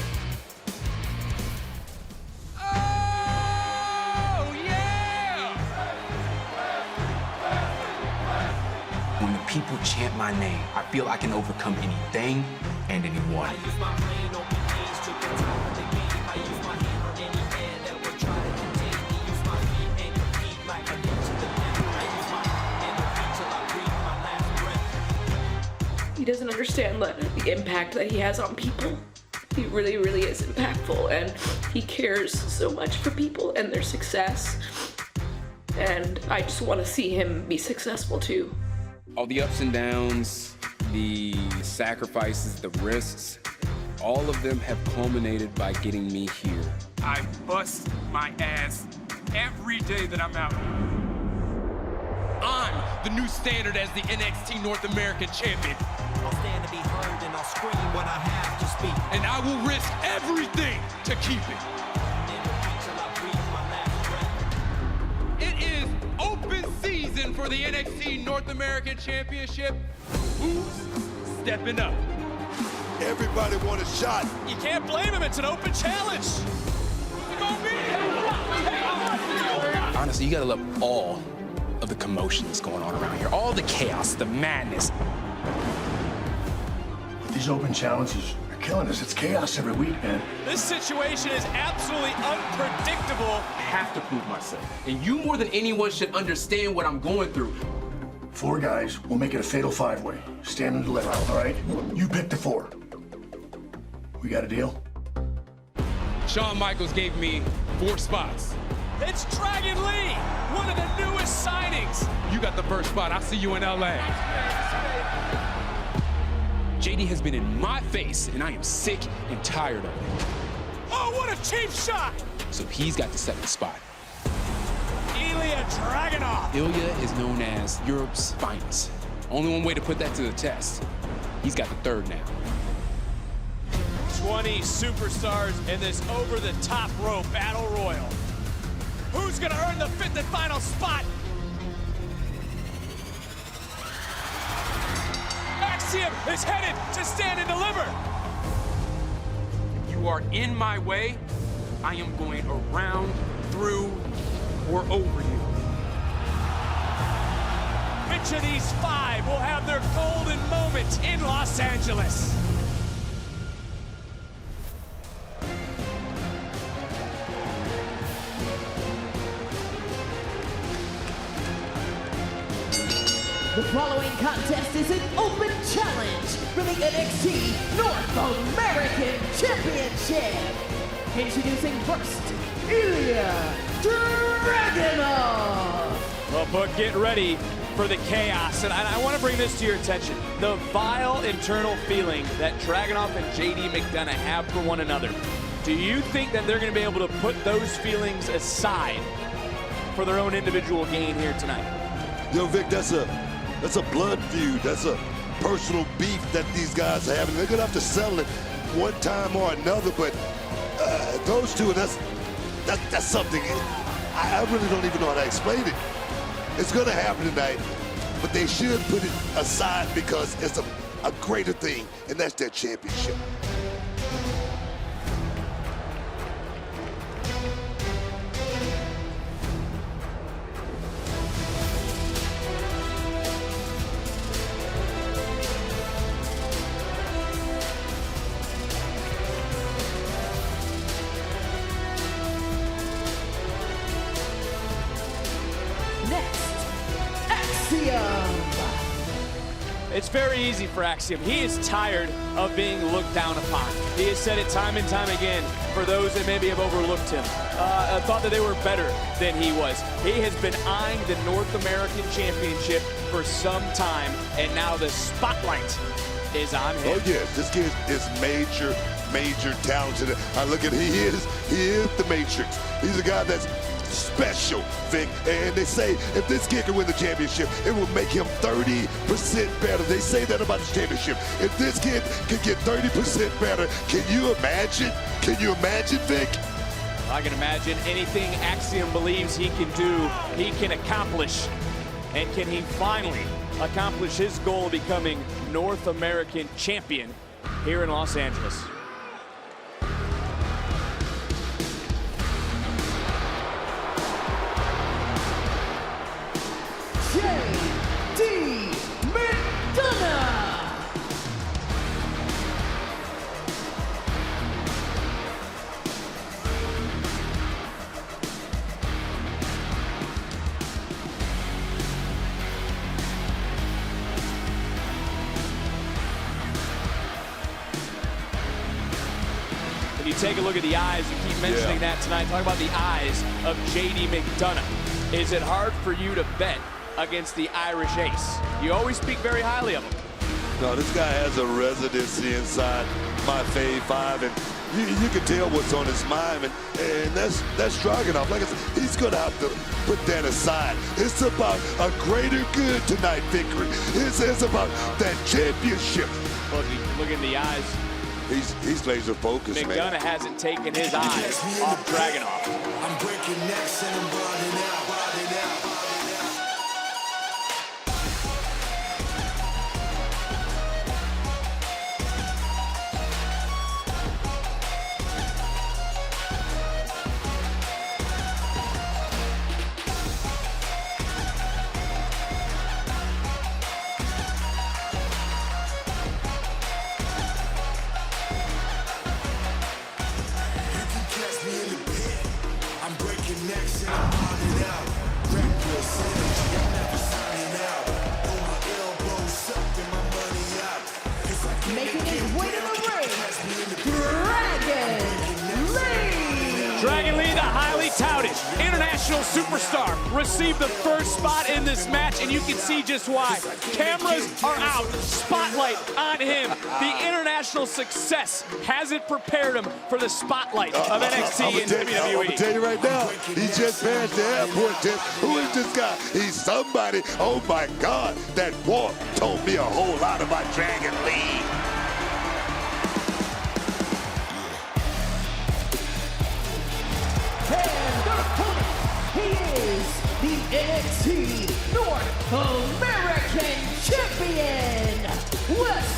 When the people chant my name, I feel I can overcome anything and anyone. He doesn't understand the impact that he has on people. He really, really is impactful, and he cares so much for people and their success. And I just want to see him be successful too. All the ups and downs, the sacrifices, the risks, all of them have culminated by getting me here. I bust my ass every day that I'm out. I'm the new standard as the NXT North American champion. I'll stand to be heard and I'll scream when I have to speak. And I will risk everything to keep it. It is open season for the NXT North American Championship. Who's stepping up? Everybody want a shot. You can't blame him, it's an open challenge. Who's it gonna be? Honestly, you gotta love all of the commotion that's going on around here. All the chaos, the madness. These open challenges are killing us. It's chaos every week, man. This situation is absolutely unpredictable. I have to prove myself. And you more than anyone should understand what I'm going through. 4 guys, we'll make it a fatal 5-way. Stand and deliver, all right? You pick the 4. We got a deal? Shawn Michaels gave me 4 spots. It's Dragon Lee, one of the newest signings. You got the first spot. I'll see you in LA. JD has been in my face, and I am sick and tired of it. Oh, what a cheap shot! So he's got the 7th spot. Ilya Dragunov. Ilya is known as Europe's finest. Only one way to put that to the test. He's got the 3rd now. 20 superstars in this over-the-top rope battle royal. Who's gonna earn the 5th and final spot? Axiom is headed to stand and deliver. If you are in my way, I am going around, through, or over you. Which of these 5 will have their golden moment in Los Angeles? The following contest is an open challenge for the NXT North American Championship. Introducing first, Ilya Dragunov. Well, Book, get ready for the chaos. And I want to bring this to your attention. The vile internal feeling that Dragunov and JD McDonough have for one another. Do you think that they're going to be able to put those feelings aside for their own individual gain here tonight? Yo, Vic, that's a blood feud. That's a personal beef that these guys are having. They're gonna have to settle it one time or another. But those two, that's something. I really don't even know how to explain it. It's gonna happen tonight, but they should put it aside because it's a greater thing, and that's their championship. It's very easy for Axiom. He is tired of being looked down upon. He has said it time and time again for those that maybe have overlooked him, thought that they were better than he was. He has been eyeing the North American Championship for some time, and now the spotlight is on him. Oh yeah, this kid is major talented. I look at he is the Matrix. He's a guy that's special, Vic. And they say if this kid can win the championship, it will make him 30% better. They say that about the championship. If this kid can get 30% better, can you imagine? Can you imagine, Vic? I can imagine anything Axiom believes he can do, he can accomplish. And can he finally accomplish his goal of becoming North American champion here in Los Angeles? J.D. McDonough. If you take a look at the eyes, you keep mentioning that tonight. Talk about the eyes of J.D. McDonough. Is it hard for you to bet against the Irish ace? You always speak very highly of him. No, this guy has a residency inside my Fave 5, and you can tell what's on his mind, and that's Dragunov. Like I said, he's going to have to put that aside. It's about a greater good tonight, victory. It's about that championship. Look in the eyes. He's laser focused, man. McDonough hasn't taken his eyes off Dragunov. I'm breaking necks and I'm balling out. Making his way to the ring, Dragon Lee! Dragon Lee, the highly touted international superstar, received the first spot in this match, and you can see just why. Cameras are out, spotlight on him. The international success hasn't prepared him for the spotlight of NXT and WWE. I'm gonna tell you right now, he just passed the airport test. Who is this guy? He's somebody. Oh my God, that walk told me a whole lot about Dragon Lee. He is the NXT North American Champion, Wes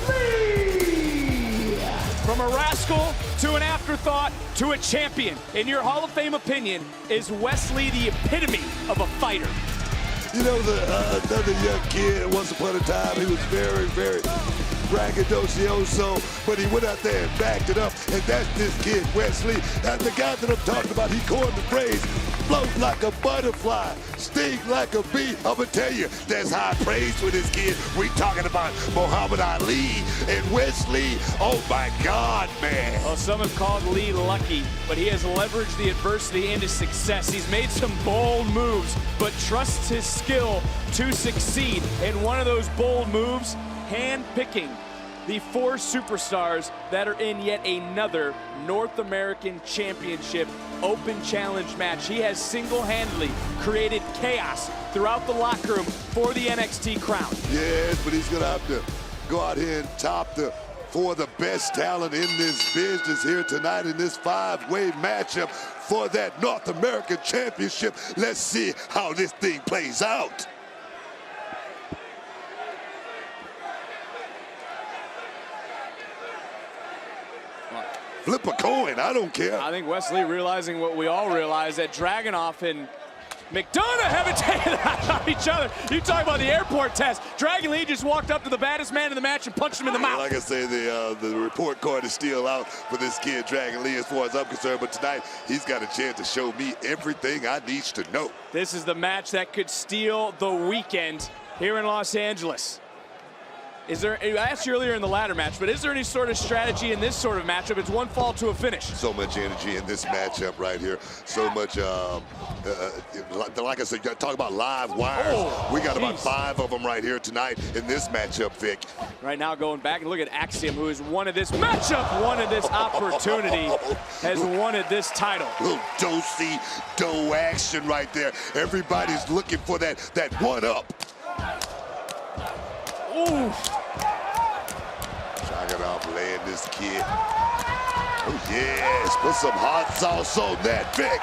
Lee! From a rascal to an afterthought to a champion, in your Hall of Fame opinion, is Wes Lee the epitome of a fighter? You know, another young kid, once upon a time, he was very braggadocioso, but he went out there and backed it up, and that's this kid, Wes Lee. And the guy that I'm talking about, he coined the phrase, float like a butterfly, sting like a bee. I'm gonna tell you, there's high praise for this kid. We talking about Muhammad Ali and Wes Lee. Oh my God, man. Well, some have called Lee lucky, but he has leveraged the adversity into success. He's made some bold moves, but trusts his skill to succeed. And one of those bold moves, hand-picking the 4 superstars that are in yet another North American Championship Open Challenge match. He has single-handedly created chaos throughout the locker room for the NXT crown. Yes, but he's gonna have to go out here and top the 4 of the best talent in this business here tonight in this 5-way matchup for that North American Championship. Let's see how this thing plays out. Flip a coin, I don't care. I think Wes Lee realizing what we all realize, that Dragunov and McDonough haven't taken that on each other. You talk about the airport test. Dragon Lee just walked up to the baddest man in the match and punched him in the mouth. Like I say, the report card is still out for this kid, Dragon Lee, as far as I'm concerned. But tonight, he's got a chance to show me everything I need to know. This is the match that could steal the weekend here in Los Angeles. Is there, I asked you earlier in the ladder match, but is there any sort of strategy in this sort of matchup? It's one fall to a finish. So much energy in this matchup right here. So much, like I said, you gotta talk about live wires. Oh, we got about 5 of them right here tonight in this matchup, Vic. Right now going back and look at Axiom, who has wanted this matchup, wanted this opportunity, has wanted this title. Little do-si-do action right there. Everybody's looking for that one-up. Ooh. Dragunov laying this kid. Oh, yes. Put some hot sauce on that, Vic.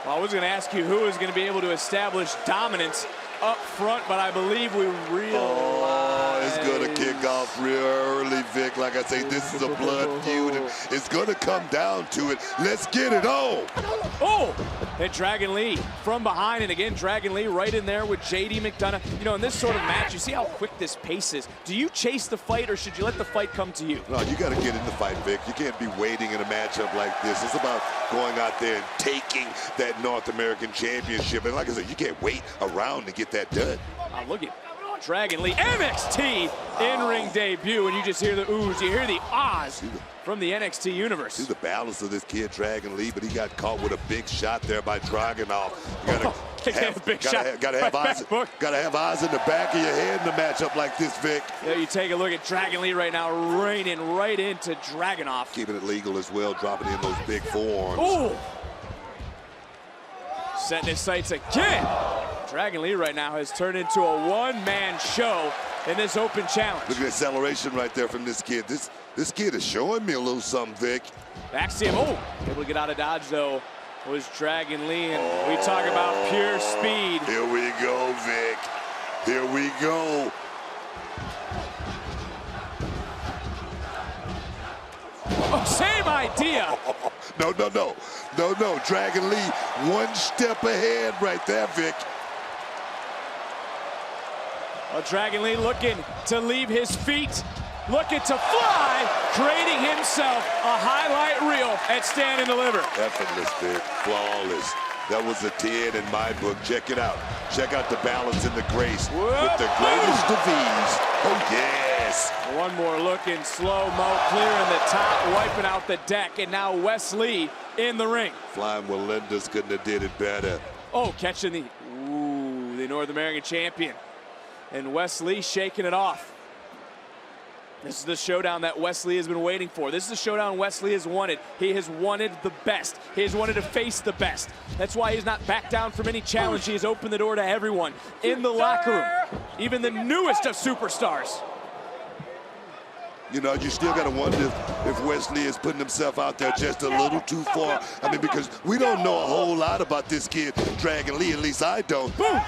Well, I was going to ask you who is going to be able to establish dominance up front, but I believe we realize... Oh, it's going to kick off real early, Vic. Like I say, this is a blood feud, and it's going to come down to it. Let's get it on. Oh, and Dragon Lee from behind, and again, Dragon Lee right in there with JD McDonagh. You know, in this sort of match, you see how quick this pace is. Do you chase the fight, or should you let the fight come to you? No, you got to get in the fight, Vic. You can't be waiting in a matchup like this. It's about going out there and taking that North American Championship. And like I said, you can't wait around to get that done. Oh, look at Dragon Lee, NXT in-ring debut, and you just hear the oohs, you hear the ahs from the NXT universe. See the balance of this kid, Dragon Lee, but he got caught with a big shot there by Dragunov. You gotta have eyes in the back of your head in a matchup like this, Vic. Yeah, you take a look at Dragon Lee right now, raining right into Dragunov. Keeping it legal as well, dropping in those big forearms. Ooh! Setting his sights again. Dragon Lee right now has turned into a one-man show in this open challenge. Look at the acceleration right there from this kid. This kid is showing me a little something, Vic. Axiom, able to get out of dodge though, was Dragon Lee, and we talk about pure speed. Here we go, Vic. Here we go. Oh, same idea. No. Dragon Lee, one step ahead right there, Vic. Well, Dragon Lee looking to leave his feet, looking to fly, creating himself a highlight reel at Stand and Deliver. Effortless, Vic. Flawless. That was a 10 in my book. Check it out. Check out the balance and the grace with the greatest of ease. Oh, yes. One more look in slow-mo, clearing the top, wiping out the deck, and now Wes Lee in the ring. Flying Melendez couldn't have did it better. Oh, catching the North American champion. And Wes Lee shaking it off. This is the showdown that Wes Lee has been waiting for. This is the showdown Wes Lee has wanted. He has wanted the best. He has wanted to face the best. That's why he's not backed down from any challenge. He has opened the door to everyone in the locker room, even the newest of superstars. You know, you still got to wonder if Wes Lee is putting himself out there just a little too far. I mean, because we don't know a whole lot about this kid, Dragon Lee, at least I don't. Boom!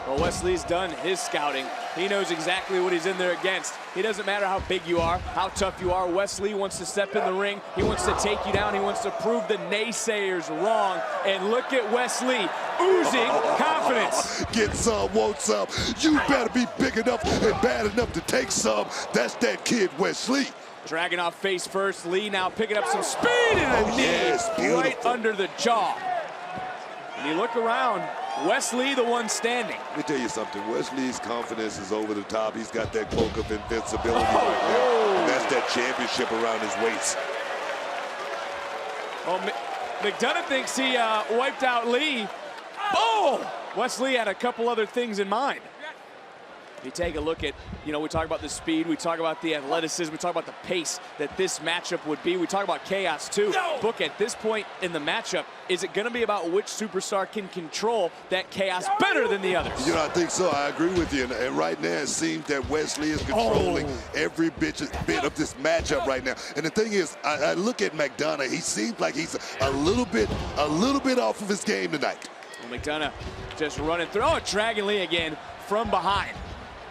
Well, Wes Lee's done his scouting. He knows exactly what he's in there against. It doesn't matter how big you are, how tough you are. Wes Lee wants to step in the ring. He wants to take you down. He wants to prove the naysayers wrong. And look at Wes Lee, oozing confidence. Get some, want some. You better be big enough and bad enough to take some. That's that kid, Wes Lee. Dragunov face first. Lee now picking up some speed and a knee right under the jaw. And you look around, Wes Lee the one standing. Let me tell you something. Wes Lee's confidence is over the top. He's got that cloak of invincibility right there. And that's that championship around his waist. Oh, McDonagh thinks he wiped out Lee. Oh! Wes Lee had a couple other things in mind. You take a look at, you know, we talk about the speed, we talk about the athleticism, we talk about the pace that this matchup would be. We talk about chaos too. Book, at this point in the matchup, is it going to be about which superstar can control that chaos better than the others? You know, I think so. I agree with you. And right now, it seems that Wes Lee is controlling every bit of this matchup right now. And the thing is, I look at McDonagh. He seems like he's a little bit off of his game tonight. Well, McDonagh just running through. Oh, Dragon Lee again from behind.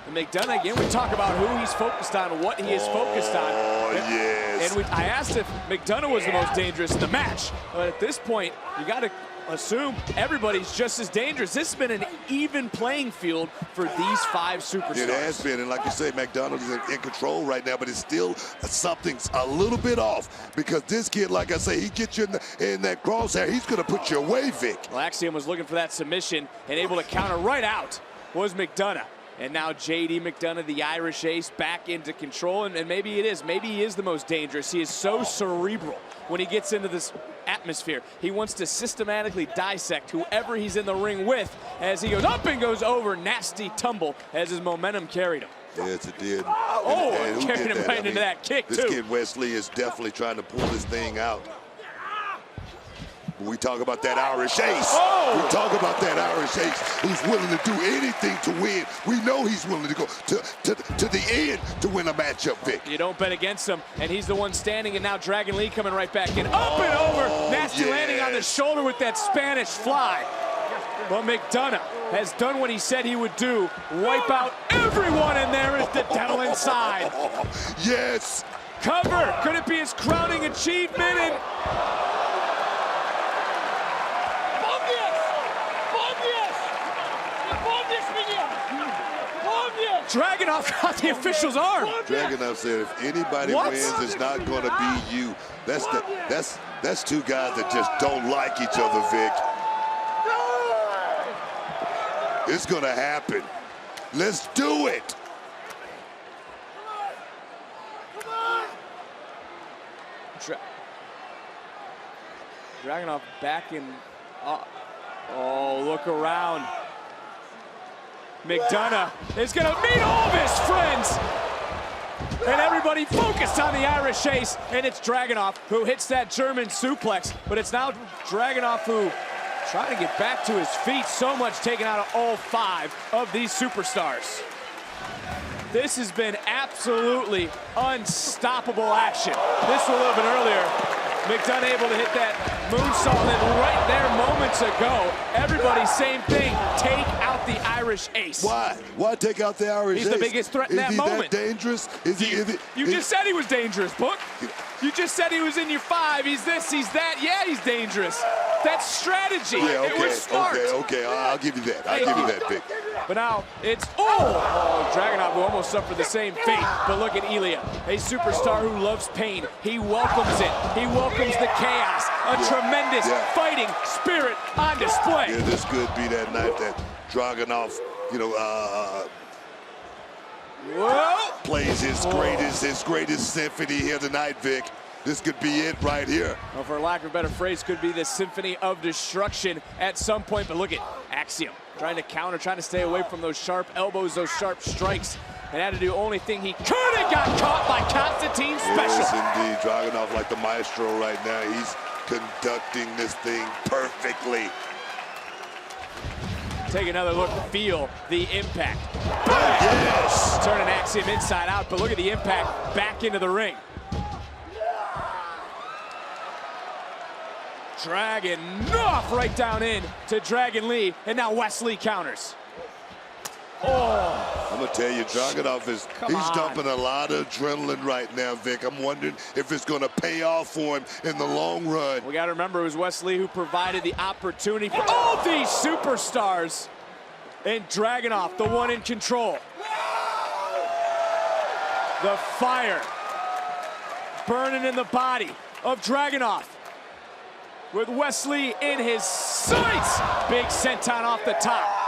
And McDonagh, again, we talk about who he's focused on, what he is focused on. Oh, yes. And I asked if McDonagh was the most dangerous in the match. But at this point, you got to assume everybody's just as dangerous. This has been an even playing field for these 5 superstars. It has been, and like you say, McDonagh is in control right now, but it's still something's a little bit off because this kid, like I say, he gets you in that crosshair. He's going to put you away, Vic. Well, Axiom was looking for that submission and able to counter right out was McDonagh. And now J.D. McDonough, the Irish ace, back into control. And maybe it is. Maybe he is the most dangerous. He is so cerebral when he gets into this atmosphere. He wants to systematically dissect whoever he's in the ring with as he goes up and goes over. Nasty tumble as his momentum carried him. Yes, it did. And who carried him right into that kick, this too. This kid Wesley is definitely trying to pull this thing out. We talk about that Irish ace. We talk about that Irish ace who's willing to do anything to win. We know he's willing to go to the end to win a matchup, Vic. You don't bet against him, and he's the one standing, and now Dragon Lee coming right back in. Up and over, nasty landing on the shoulder with that Spanish fly. But McDonough has done what he said he would do, wipe out everyone, and there is the devil inside. Yes. Cover, could it be his crowning achievement? And Dragunov got the official's arm. Dragunov said, if anybody wins, it's not going to be you. That's two guys that just don't like each other, Vic. It's going to happen. Let's do it. Dragunov back in. Oh, look around. McDonough is going to meet all of his friends. And everybody focused on the Irish ace. And it's Dragunov who hits that German suplex. But it's now Dragunov who trying to get back to his feet. So much taken out of all 5 of these superstars. This has been absolutely unstoppable action. This was a little bit earlier. McDonough able to hit that moonsault, and then right there moments ago, everybody same thing, take out the Irish ace. Why? Why take out the Irish ace? He's the biggest threat in that moment. Is he that dangerous? You just said he was dangerous, Book. You just said he was in your 5. He's this, he's that. Yeah, he's dangerous. That's strategy. Yeah, okay, it was smart. Okay, I'll give you that. I'll give you that, Vic. But now it's, Dragunov who almost suffered the same fate. But look at Ilya, a superstar who loves pain. He welcomes it. He welcomes the chaos. A tremendous fighting spirit on display. Yeah, this could be that night that Dragunov, plays his greatest symphony here tonight, Vic. This could be it right here. Well, for lack of a better phrase, could be the symphony of destruction at some point. But look at Axiom trying to counter, trying to stay away from those sharp elbows, those sharp strikes, and had to do the only thing he could have got caught by Constantine Special. Yes, indeed. Dragunov like the maestro right now. He's conducting this thing perfectly. Take another look, feel the impact. Yes! Turning Axiom inside out, but look at the impact back into the ring. Dragunov right down in to Dragon Lee, and now Wesley counters. I'm gonna tell you, Dragunov he's dumping a lot of adrenaline right now, Vic. I'm wondering if it's gonna pay off for him in the long run. We gotta remember it was Wesley who provided the opportunity for all these superstars. And Dragunov, the one in control. The fire burning in the body of Dragunov. With Wesley in his sights. Big senton off the top.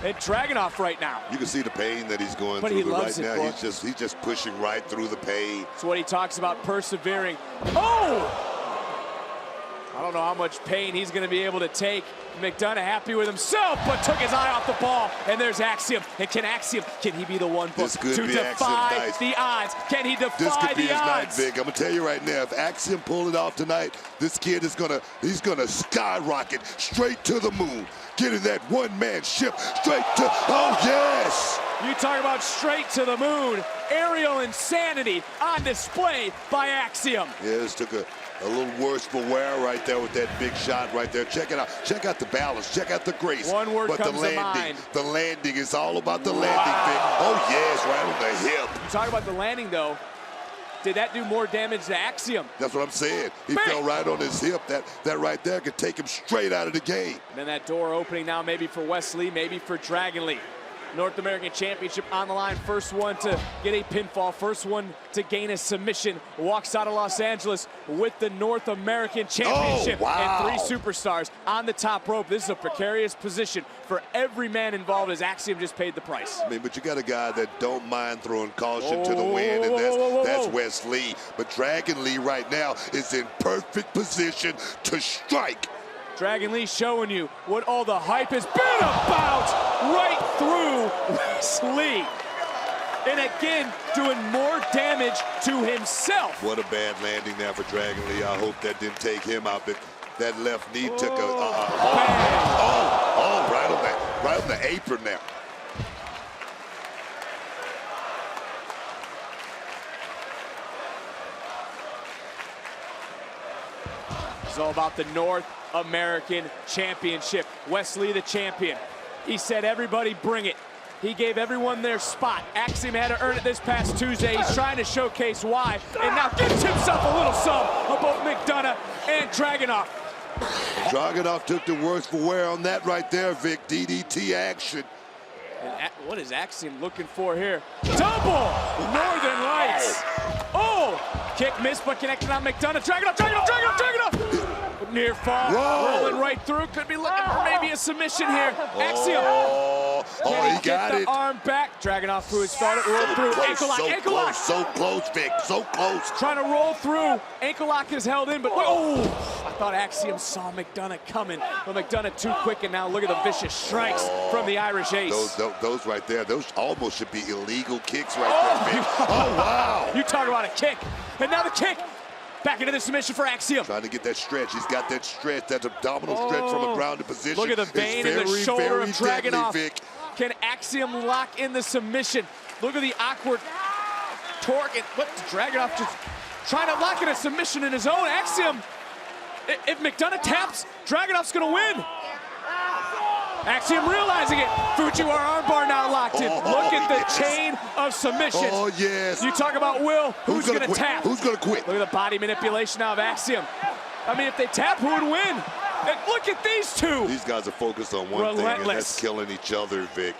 And Dragunov right now. You can see the pain that he's going but through he loves right it, now. Book. He's just pushing right through the pain. It's what he talks about, persevering. Oh! I don't know how much pain he's going to be able to take. McDonough happy with himself, but took his eye off the ball. And there's Axiom. And can he be the one, Book, to defy the odds? Can he defy this could be the his odds? night, Vic. I'm gonna tell you right now, if Axiom pull it off tonight, this kid is gonna skyrocket straight to the moon, getting that one-man ship straight to, oh yes! You talk about straight to the moon. Aerial insanity on display by Axiom. Yeah, this took a little worse for wear right there with that big shot right there. Check it out. Check out the balance. Check out the grace. One word but comes the landing, to mind. The landing is all about the landing, Vic. Oh yes, right on the hip. You talk about the landing though. Did that do more damage to Axiom? That's what I'm saying. He fell right on his hip. That right there could take him straight out of the game. And then that door opening now maybe for Wesley, maybe for Dragon Lee. North American Championship on the line. First one to get a pinfall, first one to gain a submission. Walks out of Los Angeles with the North American Championship. Oh, wow. And 3 superstars on the top rope. This is a precarious position for every man involved as Axiom just paid the price. I mean, but you got a guy that don't mind throwing caution to the wind, and that's Wes Lee. But Dragon Lee right now is in perfect position to strike. Dragon Lee showing you what all the hype has been about, right through Wes Lee. And again, doing more damage to himself. What a bad landing there for Dragon Lee. I hope that didn't take him out, but that left knee took a right on the apron there. It's all about the North American Championship. Wes Lee, the champion. He said, everybody bring it. He gave everyone their spot. Axiom had to earn it this past Tuesday. He's trying to showcase why, and now gives himself a little sub of both McDonough and Dragunov. Dragunov took the worst for wear on that right there, Vic. DDT action. And what is Axiom looking for here? Double Northern Lights. Oh, kick missed, but connected on McDonough. Dragunov. Near fall, rolling right through. Could be looking for maybe a submission here. Axiom. Can he got get it. the arm back? Dragunov through his started, roll through. Ankle lock. So close, Vic. So close. Trying to roll through. Ankle lock is held in, but I thought Axiom saw McDonough coming, but McDonough too quick, and now look at the vicious strikes from the Irish Ace. Those right there, those almost should be illegal kicks right there, Vic. Oh, wow. You talk about a kick. And now the kick. Back into the submission for Axiom. Trying to get that stretch. He's got that stretch, that abdominal stretch from a grounded position. Look at the vein in the shoulder of Dragunov. Can Axiom lock in the submission? Look at the awkward torque. And what Dragunov just trying to lock in a submission in his own. Axiom, if McDonough taps, Dragunov's going to win. Axiom realizing it. Fujiwara armbar now locked in. Look at the chain of submissions. Oh, yes. You talk about will. Who's going to tap? Who's going to quit? Look at the body manipulation now of Axiom. I mean, if they tap, who would win? And look at these two. These guys are focused on one thing, and that's killing each other, Vic.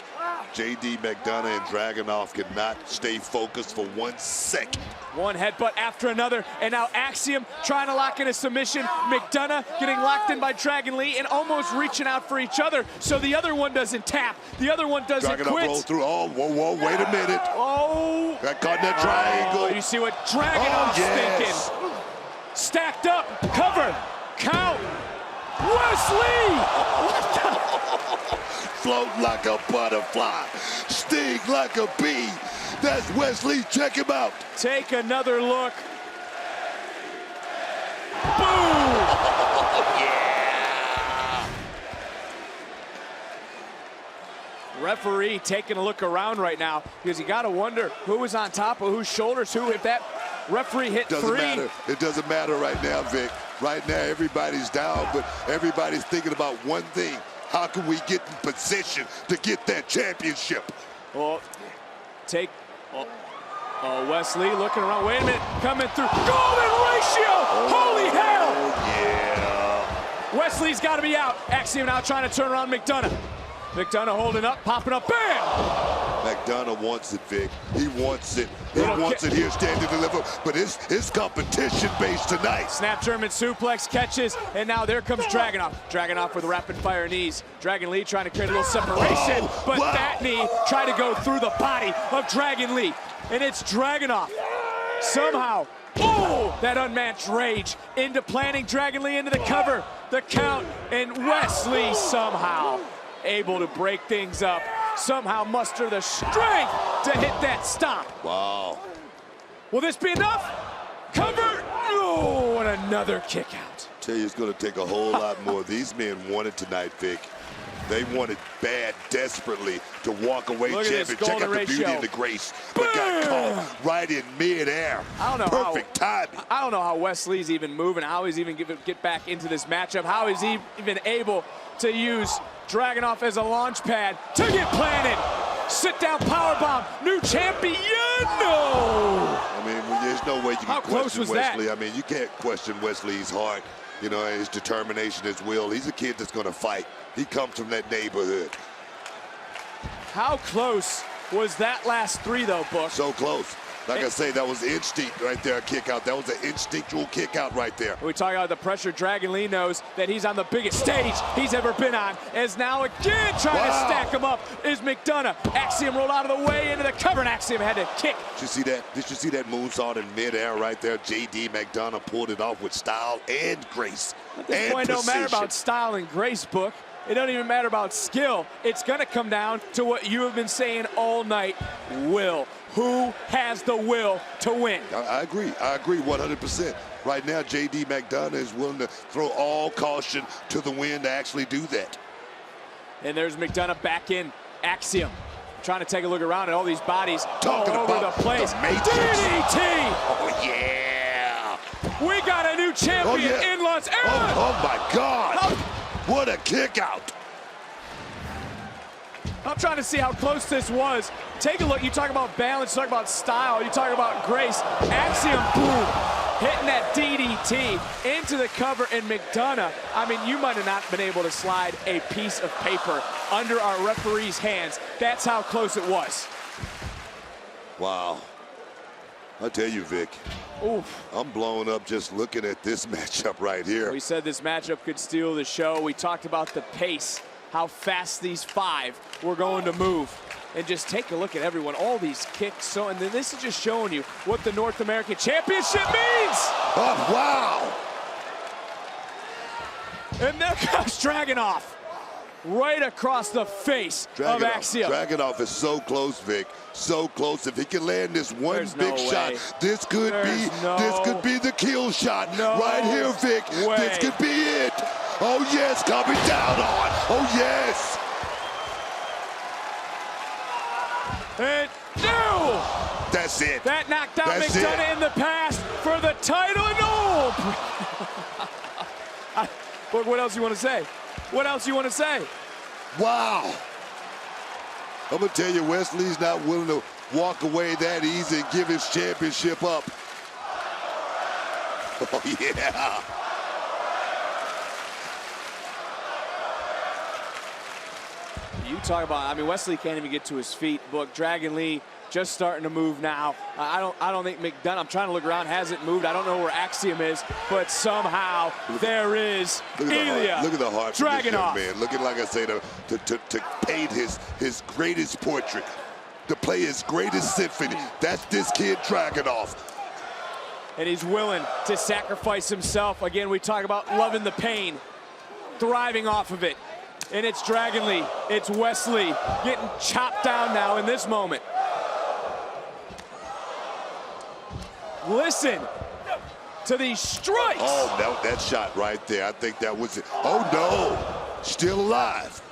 J.D. McDonough and Dragunov cannot stay focused for 1 second. One headbutt after another, and now Axiom trying to lock in a submission. McDonough getting locked in by Dragon Lee and almost reaching out for each other, so the other one doesn't tap. The other one doesn't Dragunov quit. roll through. Oh, whoa, wait a minute. Oh. Got caught in that triangle. You see what Dragunov's thinking. Stacked up, cover, count. Wes Lee! Float like a butterfly, sting like a bee. That's Wes Lee. Check him out. Take another look. Boom! Yeah. Referee taking a look around right now because you got to wonder who was on top of whose shoulders, who, if that referee hit Doesn't three. matter. It doesn't matter right now, Vic. Right now, everybody's down, but everybody's thinking about one thing. How can we get in position to get that championship? Well, Wes Lee looking around. Wait a minute, coming through. Golden ratio! Holy hell! Yeah. Wes Lee's got to be out. Axiom now trying to turn around McDonough. McDonough holding up, popping up, bam! McDonough wants it, Vic. He wants it. He wants it here, stand to deliver. But it's competition based tonight. Snap German suplex catches, and now there comes Dragunov. Dragunov with rapid fire knees. Dragon Lee trying to create a little separation, but that knee tried to go through the body of Dragon Lee. And it's Dragunov. Somehow, that unmatched rage into planting Dragon Lee into the cover, the count, and Wes Lee somehow able to break things up. Somehow muster the strength to hit that stop. Wow. Will this be enough? Cover. Oh, and another kick out. Tell you, it's going to take a whole lot more. These men wanted tonight, Vic. They wanted bad, desperately to walk away champion. Check out the beauty and the grace, but got caught right in midair. I don't know Perfect timing. I don't know how Wes Lee's even moving, how he's even get back into this matchup, how he's even able to use Dragunov as a launch pad to get planted. Sit down powerbomb, new champion. No. I mean, there's no way you can How close question was Wes that? Lee. I mean, you can't question Wes Lee's heart, you know, his determination, his will. He's a kid that's going to fight. He comes from that neighborhood. How close was that last three, though, Book? So close. Like I say, that was instinct right there, a kick out. That was an instinctual kick out right there. We talk about the pressure. Dragon Lee knows that he's on the biggest stage he's ever been on. As now again trying to stack him up is McDonough. Axiom rolled out of the way into the cover, and Axiom had to kick. Did you see that? Did you see that moonsault in midair right there? J.D. McDonough pulled it off with style and grace. At this point, it don't matter about style and grace, Book. It don't even matter about skill. It's going to come down to what you have been saying all night, will. Who has the will to win? I agree 100%. Right now, J.D. McDonough is willing to throw all caution to the wind to actually do that. And there's McDonough back in. Axiom trying to take a look around at all these bodies Talking all over the place. DDT! Oh, yeah! We got a new champion in Los Angeles! Oh, my God! What a kick out! I'm trying to see how close this was. Take a look. You talk about balance, you talk about style, you talk about grace. Axiom, boom, hitting that DDT into the cover, and McDonough, I mean, you might have not been able to slide a piece of paper under our referee's hands. That's how close it was. Wow. I tell you, Vic, oof. I'm blown up just looking at this matchup right here. We said this matchup could steal the show. We talked about the pace, how fast these five were going to move. And just take a look at everyone, all these kicks. So, and then this is just showing you what the North American Championship means. Oh, wow. And there comes Dragunov, right across the face of Axiom. Dragunov is so close, Vic. So close. If he can land this one big shot, this could be the kill shot right here, Vic. This could be it. Oh yes, coming down on. Oh yes. And no! That's it. That knocked out McDonough in the past for the title. No! Look, what else you want to say? What else you want to say? Wow. I'm going to tell you, Wesley's not willing to walk away that easy and give his championship up. Oh, yeah. You talk about, I mean, Wesley can't even get to his feet. Book, Dragon Lee just starting to move now. I don't think McDonough, I'm trying to look around, hasn't moved. I don't know where Axiom is, but somehow there is Ilya. Look at the heart from this young Dragunov. man. Looking, like I say, to paint his greatest portrait, to play his greatest symphony. That's this kid Dragunov. And he's willing to sacrifice himself. Again, we talk about loving the pain, thriving off of it. And it's Dragon Lee, it's Wesley getting chopped down now in this moment. Listen to these strikes. Oh, that shot right there. I think that was it. Oh, no. Still alive.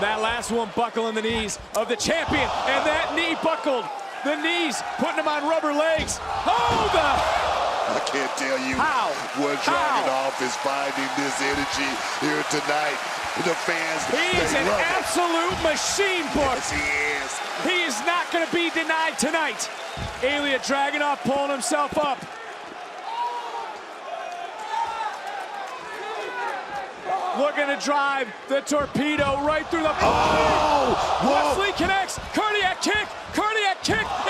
That last one buckling the knees of the champion. And that knee buckled. The knees putting him on rubber legs. Oh, I can't tell you what Dragunov is finding this energy here tonight. The fans, he's an absolute machine, Book. Yes, he is. He is not going to be denied tonight. Ilya Dragunov pulling himself up. Looking to drive the torpedo right through the body. Oh! Wesley connects. Cardiac kick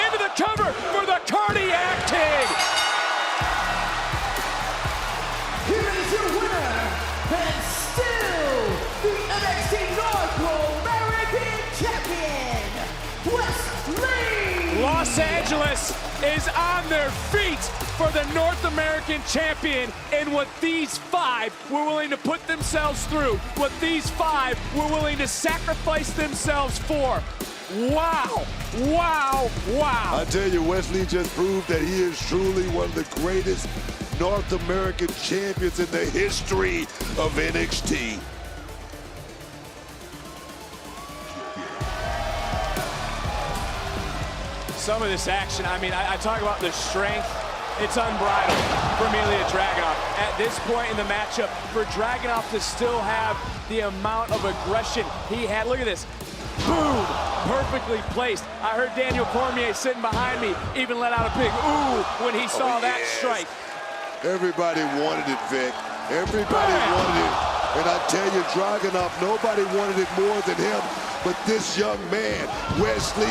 into the cover for the cardiac kick. Here is your winner, and still the NXT North American Champion, Wesley! Los Angeles is on their feet for the North American Champion, and what these five were willing to put themselves through, what these five were willing to sacrifice themselves for. Wow, wow, wow. I tell you, Wesley just proved that he is truly one of the greatest North American champions in the history of NXT. Some of this action, I mean, I talk about the strength. It's unbridled from Ilya Dragunov. At this point in the matchup, for Dragunov to still have the amount of aggression he had, look at this. Boom, perfectly placed. I heard Daniel Cormier sitting behind me even let out a big ooh when he saw that strike. Everybody wanted it, Vic. Everybody wanted it. And I tell you, Dragunov, nobody wanted it more than him. But this young man, Wesley,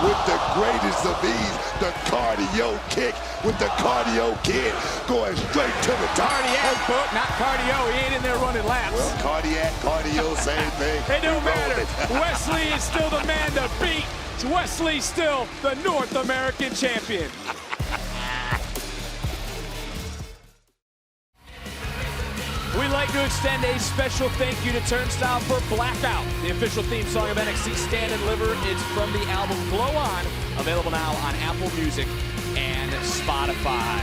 with the greatest of ease, the cardio kick with the cardio kid going straight to the top. Cardiac, book, not cardio. He ain't in there running laps. Well, cardiac, cardio, same thing. It don't matter. Wesley is still the man to beat. Wesley's still the North American champion. We'd like to extend a special thank you to Turnstile for Blackout, the official theme song of NXT Stand and Deliver. It's from the album Glow On, available now on Apple Music and Spotify.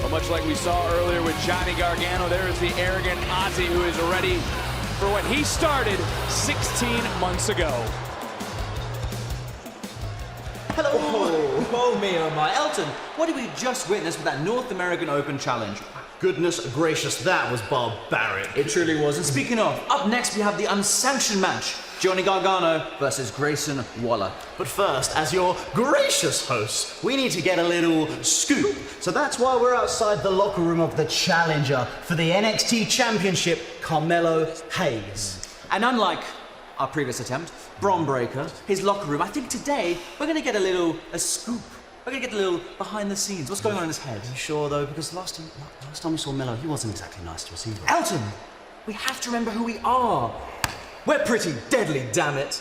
Well, much like we saw earlier with Johnny Gargano, there is the arrogant Ozzy who is ready for what he started 16 months ago. Hello. Oh me, oh my. Elton, what did we just witness with that North American Open Challenge? Goodness gracious, that was barbaric. It truly was. And speaking of, up next we have the unsanctioned match. Johnny Gargano versus Grayson Waller. But first, as your gracious host, we need to get a little scoop. So that's why we're outside the locker room of the challenger for the NXT Championship, Carmelo Hayes. And unlike our previous attempt, Bron Breakker, his locker room, I think today we're going to get a scoop. We're going to get a little behind the scenes. What's going on in his head? Are you sure, though? Because last time we saw Melo, he wasn't exactly nice to us either. Elton, we have to remember who we are. We're pretty deadly, damn it.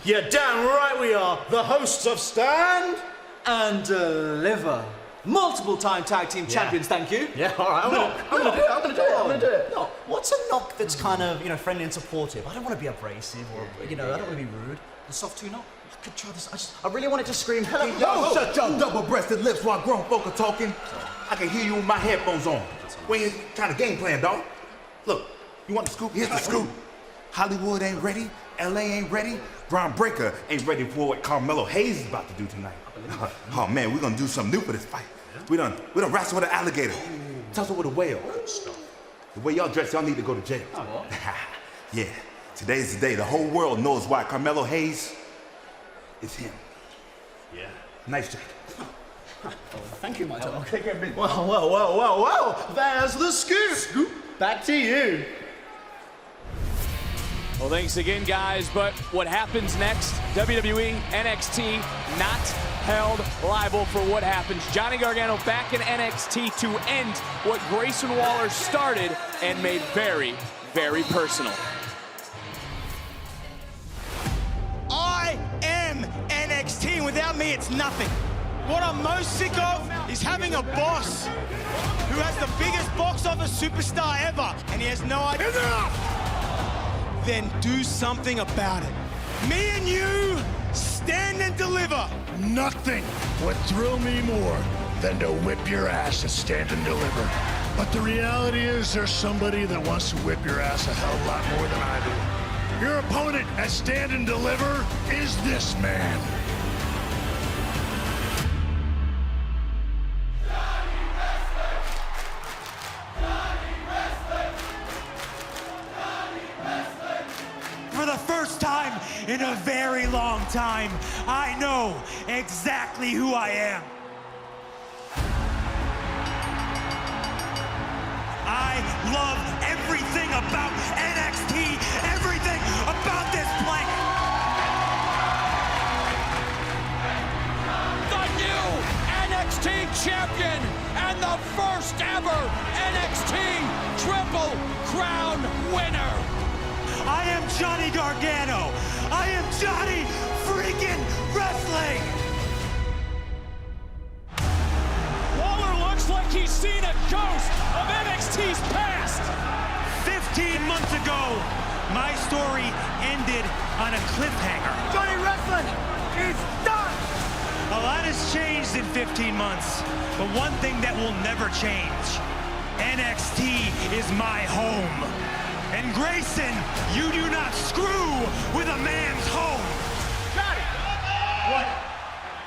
You're damn right we are. The hosts of Stand and Deliver. Multiple-time tag team champions, thank you. Yeah, all right. I'm gonna do it. No, what's a knock that's kind of, friendly and supportive? I don't want to be abrasive or, I don't want to be rude. A soft two-knock? I could try this. I really wanted to scream, hello. Yo, shut your double-breasted lips while grown folk are talking. I can hear you with my headphones on. We ain't trying to game plan, dog. Look, you want the scoop? Here's the scoop. Hollywood ain't ready. LA ain't ready. Bron Breakker ain't ready for what Carmelo Hayes is about to do tonight. Oh man, we're gonna do something new for this fight. We done wrestled with an alligator. Tussle with a whale. The way y'all dress, y'all need to go to jail. Yeah, today's the day. The whole world knows why Carmelo Hayes is him. Yeah. Nice jacket. Thank you, my dog. Well, there's the scoop. Back to you. Well, thanks again, guys. But what happens next? WWE, NXT, not held liable for what happens. Johnny Gargano back in NXT to end what Grayson Waller started and made very, very personal. I am NXT, and without me, it's nothing. What I'm most sick of is having a boss who has the biggest box office superstar ever, and he has no idea. Enough! Then do something about it. Me and you, stand and deliver. Nothing would thrill me more than to whip your ass and Stand and Deliver. But the reality is there's somebody that wants to whip your ass a hell of a lot more than I do. Your opponent at Stand and Deliver is this man. For the first time in a very long time, I know exactly who I am. I love everything about NXT, everything about this planet. The new NXT champion and the first ever NXT Triple Crown winner. I am Johnny Gargano. I am Johnny freaking Wrestling. Waller looks like he's seen a ghost of NXT's past. 15 months ago, my story ended on a cliffhanger. Johnny Wrestling is done. A lot has changed in 15 months, but one thing that will never change. NXT is my home. And Grayson, you do not screw with a man's home. Johnny! What?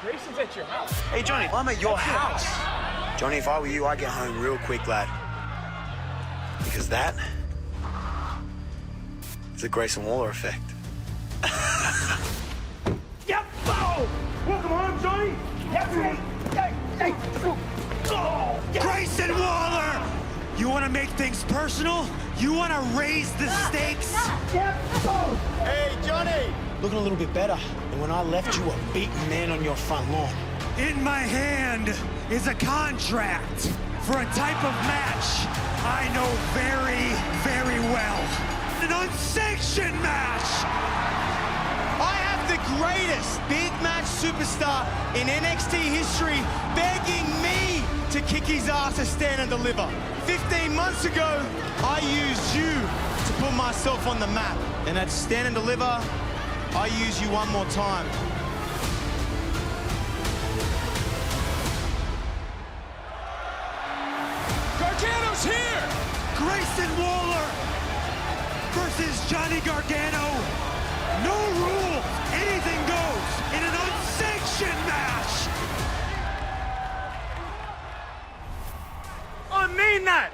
Grayson's at your house. Hey, Johnny, I'm at your house. Johnny, if I were you, I'd get home real quick, lad. Because that is the Grayson Waller effect. Yep! Oh! Welcome home, Johnny! Hey! Grayson Waller You want to make things personal? You want to raise the stakes? Hey, Johnny! Looking a little bit better than when I left you a beaten man on your front lawn. In my hand is a contract for a type of match I know very, very well. An unsanctioned match! I have the greatest big match superstar in NXT history begging me to kick his ass and stand and deliver. 15 months ago, I used you to put myself on the map. And at stand and deliver, I use you one more time. Gargano's here! Grayson Waller versus Johnny Gargano. No rules, anything goes in an unsanctioned match. I mean that!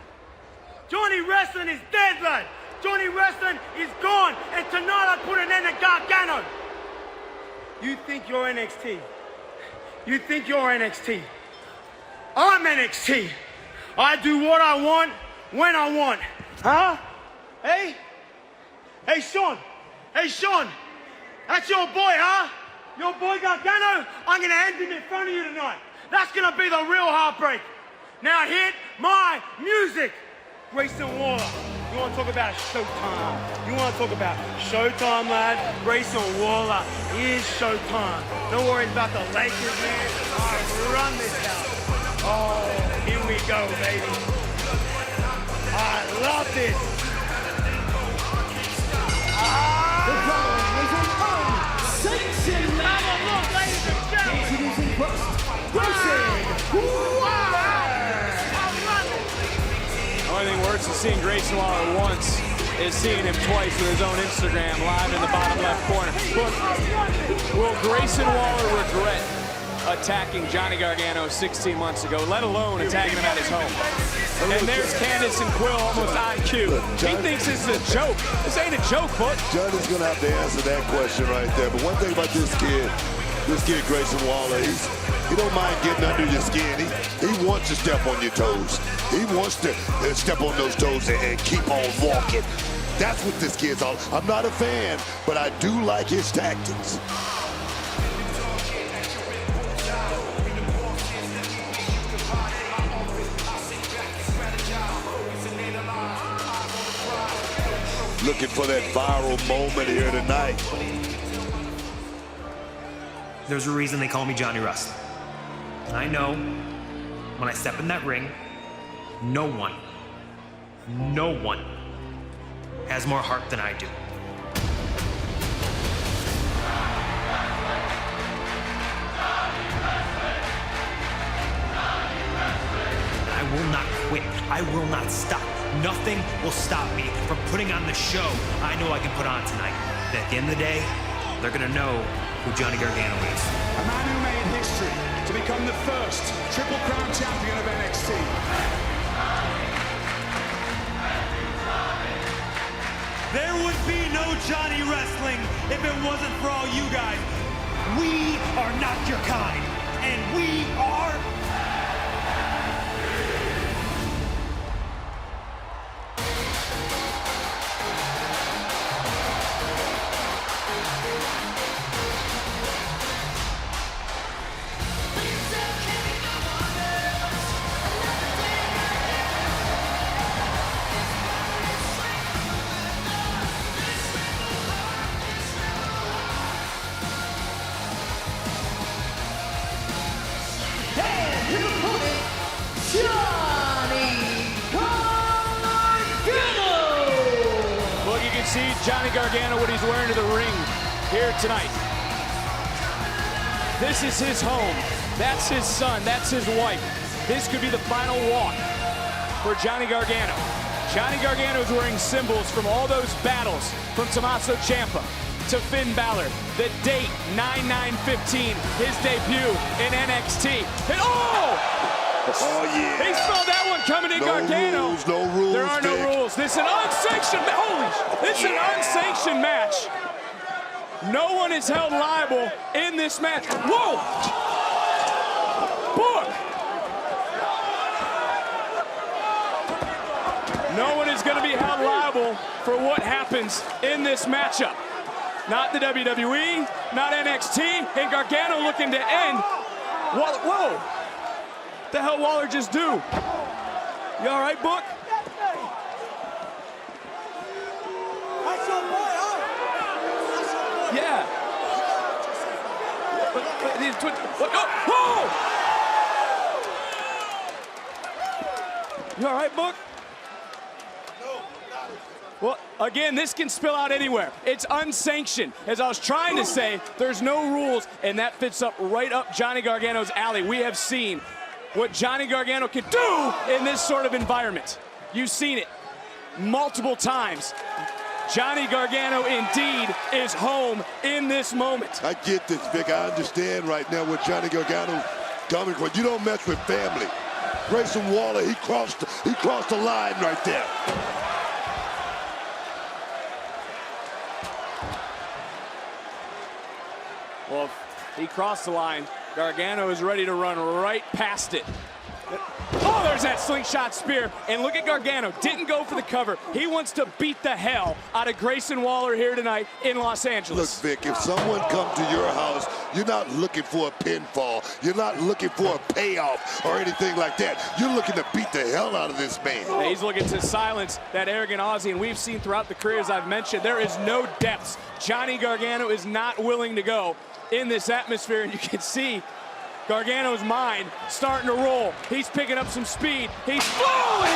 Johnny Wrestling is dead, lad! Johnny Wrestling is gone, and tonight I put an end to Gargano! You think you're NXT? You think you're NXT? I'm NXT! I do what I want, when I want. Huh? Hey? Hey, Sean! Hey, Sean! That's your boy, huh? Your boy Gargano? I'm gonna end him in front of you tonight. That's gonna be the real heartbreak. Now hit my music! Grayson Waller. You wanna talk about Showtime? You wanna talk about Showtime, lad? Grayson Waller is Showtime. Don't worry about the Lakers, man. I run this house. Oh, here we go, baby. I love this. The following is an unsanctioned match. Introducing first, Grayson Waller. The only thing worse than seeing Grayson Waller once is seeing him twice with his own Instagram live in the bottom left corner. Look, will Grayson Waller regret attacking Johnny Gargano 16 months ago, let alone attacking him at his home? And there's Candice and Quill almost on cue. He thinks this is a joke. This ain't a joke, but Johnny's gonna have to answer that question right there. But one thing about this kid Grayson Waller, he don't mind getting under your skin. He wants to step on your toes. He wants to step on those toes and keep on walking. That's what this kid's all. I'm not a fan, but I do like his tactics. Looking for that viral moment here tonight. There's a reason they call me Johnny Wrestling. I know when I step in that ring, no one has more heart than I do. I will not quit. I will not stop. Nothing will stop me from putting on the show I know I can put on tonight. And at the end of the day, they're gonna know who Johnny Gargano is. A man who made history to become the first Triple Crown champion of NXT. There would be no Johnny Wrestling if it wasn't for all you guys. We are not your kind, and we are... Johnny Gargano, what he's wearing to the ring here tonight. This is his home. That's his son. That's his wife. This could be the final walk for Johnny Gargano. Johnny Gargano is wearing symbols from all those battles, from Tommaso Ciampa to Finn Balor. The date, 9/9/15, his debut in NXT. And oh yeah! He spelled that one coming in. Gargano. Rules, no rules. There are no rules. This is an unsanctioned match. This is an unsanctioned match. No one is held liable in this match. Whoa! Book! No one is going to be held liable for what happens in this matchup. Not the WWE, not NXT, and Gargano looking to end. Whoa! What the hell Waller just do? You all right, Book? Yeah. You all right, Book? Well, again, this can spill out anywhere. It's unsanctioned. As I was trying to say, there's no rules, and that fits up right up Johnny Gargano's alley. We have seen what Johnny Gargano can do in this sort of environment. You've seen it multiple times. Johnny Gargano indeed is home in this moment. I get this, Vic. I understand right now what Johnny Gargano's coming from. You don't mess with family. Grayson Waller, he crossed the line right there. Well, he crossed the line. Gargano is ready to run right past it. Oh, there's that slingshot spear. And look at Gargano. Didn't go for the cover. He wants to beat the hell out of Grayson Waller here tonight in Los Angeles. Look, Vic, if someone comes to your house, you're not looking for a pinfall. You're not looking for a payoff or anything like that. You're looking to beat the hell out of this man. And he's looking to silence that arrogant Aussie. And we've seen throughout the career, as I've mentioned, there is no depths. Johnny Gargano is not willing to go in this atmosphere. And you can see Gargano's mind starting to roll. He's picking up some speed. He's falling.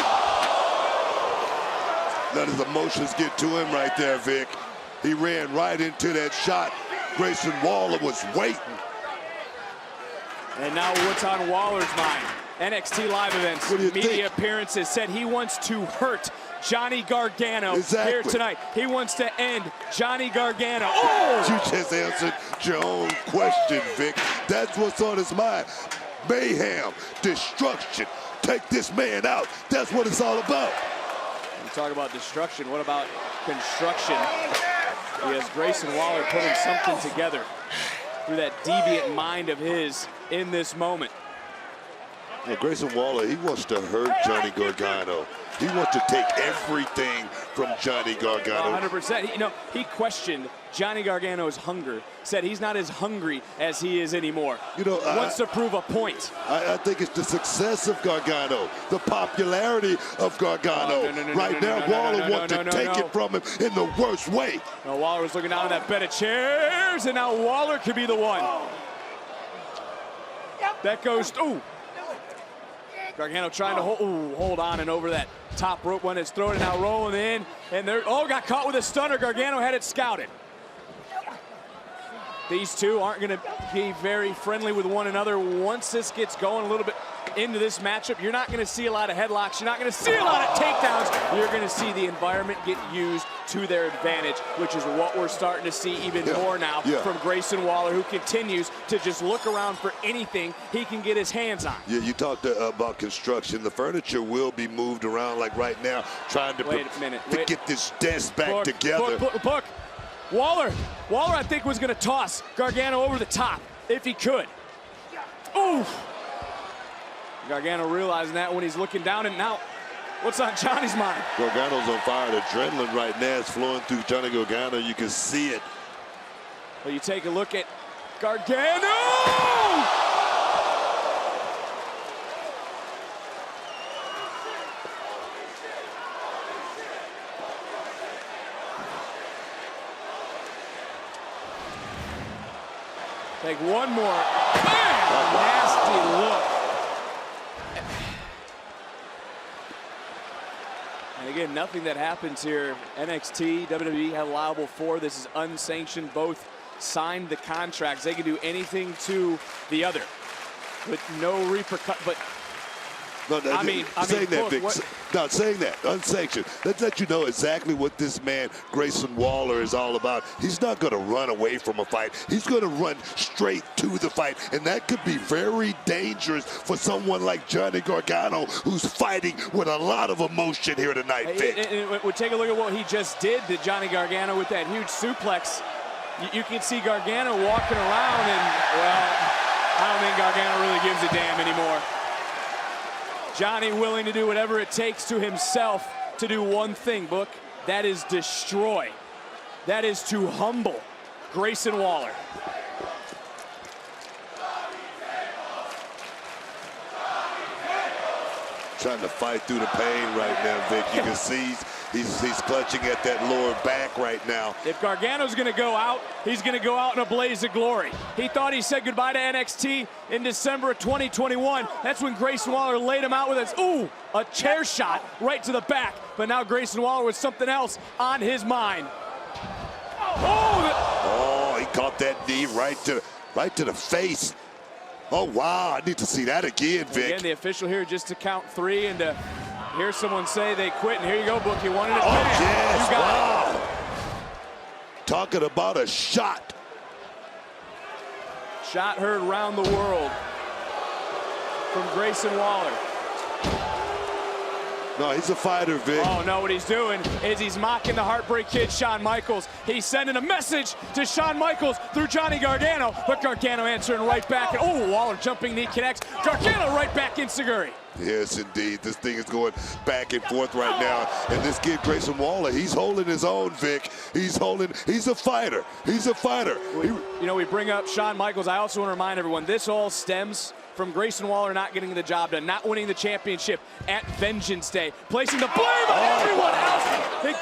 Let his emotions get to him right there, Vic. He ran right into that shot. Grayson Waller was waiting. And now what's on Waller's mind? NXT live events, media appearances, said he wants to hurt Johnny Gargano here tonight. He wants to end Johnny Gargano. Oh! You just answered your own question, Vic. That's what's on his mind. Mayhem, destruction. Take this man out. That's what it's all about. You talk about destruction. What about construction? He has Grayson Waller putting something together through that deviant mind of his in this moment. Well, Grayson Waller, he wants to hurt Johnny Gargano. He wants to take everything from Johnny Gargano. 100%. He questioned Johnny Gargano's hunger, said he's not as hungry as he is anymore. Wants to prove a point. I think it's the success of Gargano, the popularity of Gargano. Right now, Waller wants to take it from him in the worst way. Now, Waller was looking down at that bed of chairs, and now Waller could be the one. That goes, ooh. Gargano trying to hold on and over that top rope when it's thrown, and now rolling in. And there, got caught with a stunner. Gargano had it scouted. These two aren't going to be very friendly with one another. Once this gets going a little bit into this matchup, you're not going to see a lot of headlocks. You're not going to see a lot of takedowns. You're going to see the environment get used to their advantage, which is what we're starting to see even more now from Grayson Waller, who continues to just look around for anything he can get his hands on. Yeah, you talked about construction. The furniture will be moved around like right now, trying to get this desk back together. Book. Waller, I think, was going to toss Gargano over the top if he could. Oof. Gargano realizing that when he's looking down, and now what's on Johnny's mind? Gargano's on fire. The adrenaline right now is flowing through Johnny Gargano. You can see it. Well, you take a look at Gargano! Take one more. Bam! Nasty look. And again, nothing that happens here. NXT, WWE held liable for. This is unsanctioned. Both signed the contracts. They can do anything to the other with no repercussion. But saying that, unsanctioned. Let's let you know exactly what this man, Grayson Waller, is all about. He's not going to run away from a fight. He's going to run straight to the fight, and that could be very dangerous for someone like Johnny Gargano, who's fighting with a lot of emotion here tonight, Vic. We'll take a look at what he just did to Johnny Gargano with that huge suplex. You can see Gargano walking around, and, well, I don't think Gargano really gives a damn anymore. Johnny willing to do whatever it takes to himself to do one thing, Book. That is destroy. That is to humble Grayson Waller. Trying to fight through the pain right now, Vic. You can see he's clutching at that lower back right now. If Gargano's going to go out, he's going to go out in a blaze of glory. He thought he said goodbye to NXT in December of 2021. That's when Grayson Waller laid him out with a chair shot right to the back. But now Grayson Waller with something else on his mind. Oh, he caught that knee right to the face. Oh, wow, I need to see that again, Vic. Again, the official here just to count 3 and to hear someone say they quit. And here you go, Book. You wanted it. Oh, yes, you got wow. it. Talking about a shot. Shot heard around the world from Grayson Waller. No, he's a fighter, Vic. Oh, no, what he's doing is he's mocking the Heartbreak Kid, Shawn Michaels. He's sending a message to Shawn Michaels through Johnny Gargano, but Gargano answering right back. And, oh, Waller jumping knee connects. Gargano right back in Seguri. Yes, indeed. This thing is going back and forth right now. And this kid, Grayson Waller, he's holding his own, Vic. He's a fighter. He's a fighter. We bring up Shawn Michaels. I also want to remind everyone, this all stems from Grayson Waller not getting the job done, not winning the championship at Vengeance Day, placing the blame on everyone else.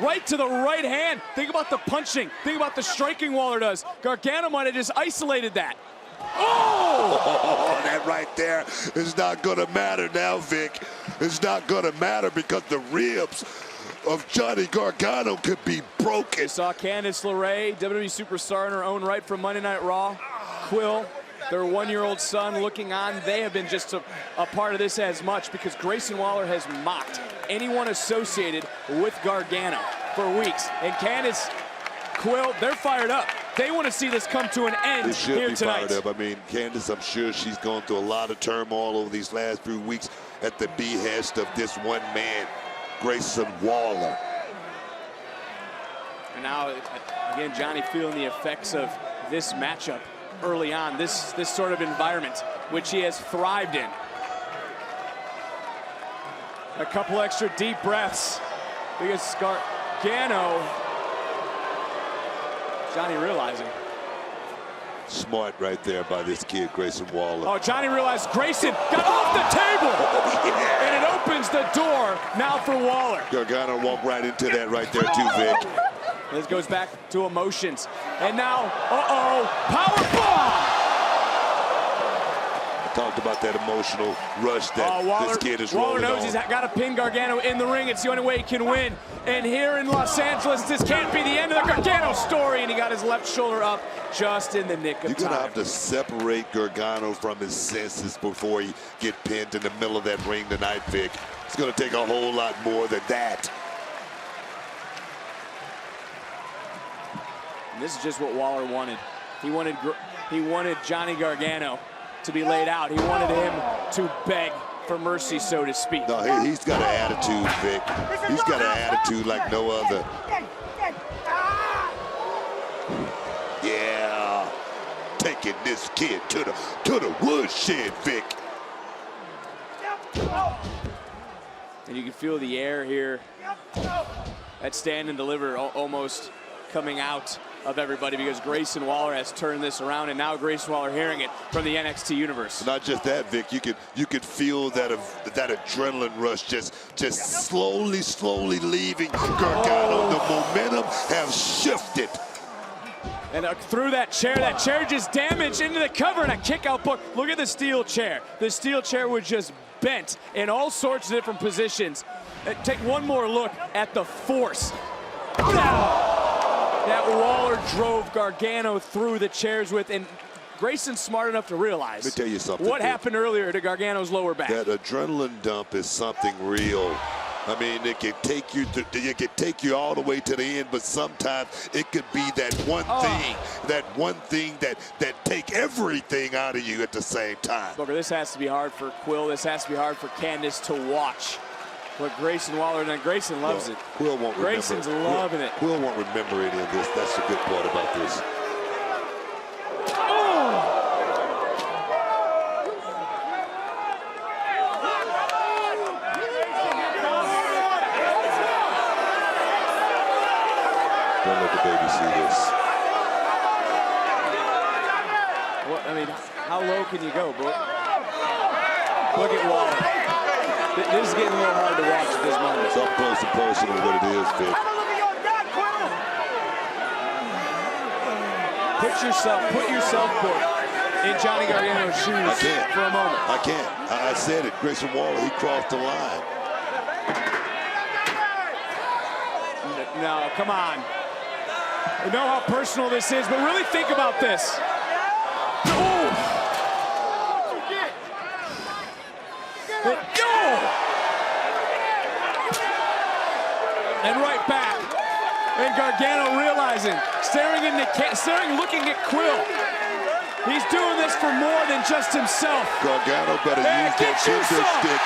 Right to the right hand. Think about the punching. Think about the striking Waller does. Gargano might have just isolated that. Oh, that right there is not going to matter now, Vic. It's not going to matter because the ribs of Johnny Gargano could be broken. We saw Candice LeRae, WWE superstar in her own right from Monday Night Raw. Quill, their 1-year-old son, looking on. They have been just a part of this as much because Grayson Waller has mocked anyone associated with Gargano for weeks. And Candice, Quill, they're fired up. They want to see this come to an end They should here be tonight. fired up. I mean, Candice, I'm sure she's gone through a lot of turmoil over these last few weeks at the behest of this one man, Grayson Waller. And now, again, Johnny feeling the effects of this matchup early on, this sort of environment, which he has thrived in. A couple extra deep breaths because Gargano, Johnny realizing. Smart right there by this kid, Grayson Waller. Oh, Johnny realized Grayson got off the table. Yeah. And it opens the door now for Waller. Gargano walked right into that right there too, Vic. This goes back to emotions. And now, powerbomb! I talked about that emotional rush that this kid is Waller rolling knows on. he's got to pin Gargano in the ring. It's the only way he can win. And here in Los Angeles, this can't be the end of the Gargano story. And he got his left shoulder up just in the nick of time. You're going to have to separate Gargano from his senses before he get pinned in the middle of that ring tonight, Vic. It's going to take a whole lot more than that. And this is just what Waller wanted. He wanted Johnny Gargano to be laid out. He wanted him to beg for mercy, so to speak. No, he's got an attitude, Vic. He's got an attitude like no other. Yeah, taking this kid to the woodshed, Vic. And you can feel the air here. That stand and deliver almost coming out of everybody because Grayson Waller has turned this around, and now Grayson Waller hearing it from the NXT universe. Not just that, Vic. You could feel that adrenaline rush just slowly leaving Gargano. The momentum has shifted. And through that chair just damaged into the cover, and a kick out Book. Look at the steel chair. The steel chair was just bent in all sorts of different positions. Take one more look at the force that Waller drove Gargano through the chairs with, and Grayson's smart enough to realize. Let me tell you something. What happened earlier to Gargano's lower back. That adrenaline dump is something real. I mean, it can take you all the way to the end, but sometimes it could be that one thing that take everything out of you at the same time. Booker, this has to be hard for Quill. This has to be hard for Candice to watch. But Grayson Waller, and Grayson loves it. Quill won't Grayson's loving it. Quill won't remember any of this. That's the good part about this. Don't let the baby see this. What, I mean, how low can you go, Book? Look at Waller. This is getting a little hard to watch at this moment. It's up close and personal what it is, Vic. Put yourself, Book, in Johnny Gargano's shoes for a moment. I can't. I said it. Grayson Waller, he crossed the line. No, come on. I know how personal this is, but really think about this. And right back. And Gargano realizing, looking at Quill. He's doing this for more than just himself. Gargano better use that ginger stick.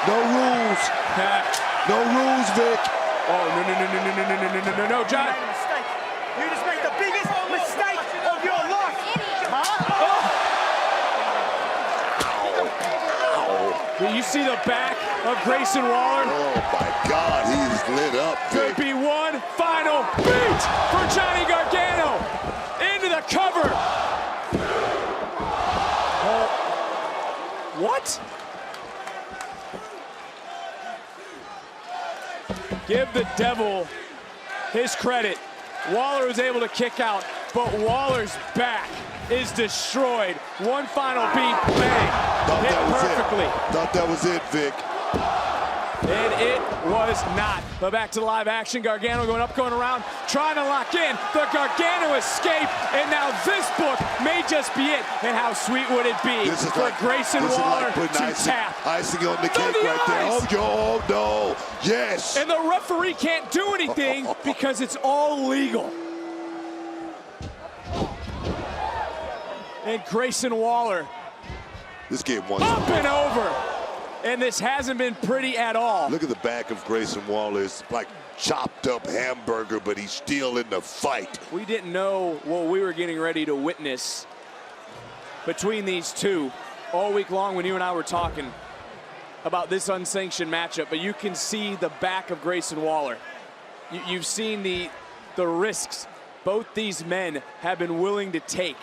No rules. No rules, Vic. Oh, no, John. You just made the biggest mistake of your life. Do you see the back of Grayson Waller? Oh, my God, he's lit up, Vic. Could be one final beat for Johnny Gargano. Into the cover. Oh. What? Give the devil his credit. Waller was able to kick out, but Waller's back is destroyed. One final beat, bang. Hit perfectly. Thought that was it, Vic. And it was not. But back to the live action. Gargano going up, going around, trying to lock in. The Gargano escape, and now this book may just be it. And how sweet would it be for Grayson Waller to tap? Icing on the cake right there. Oh, no. Yes. And the referee can't do anything because it's all legal. And Grayson Waller. This game won. Up and over. And this hasn't been pretty at all. Look at the back of Grayson Waller. It's like chopped up hamburger, but he's still in the fight. We didn't know what we were getting ready to witness between these two all week long when you and I were talking about this unsanctioned matchup, but you can see the back of Grayson Waller. You've seen the risks both these men have been willing to take.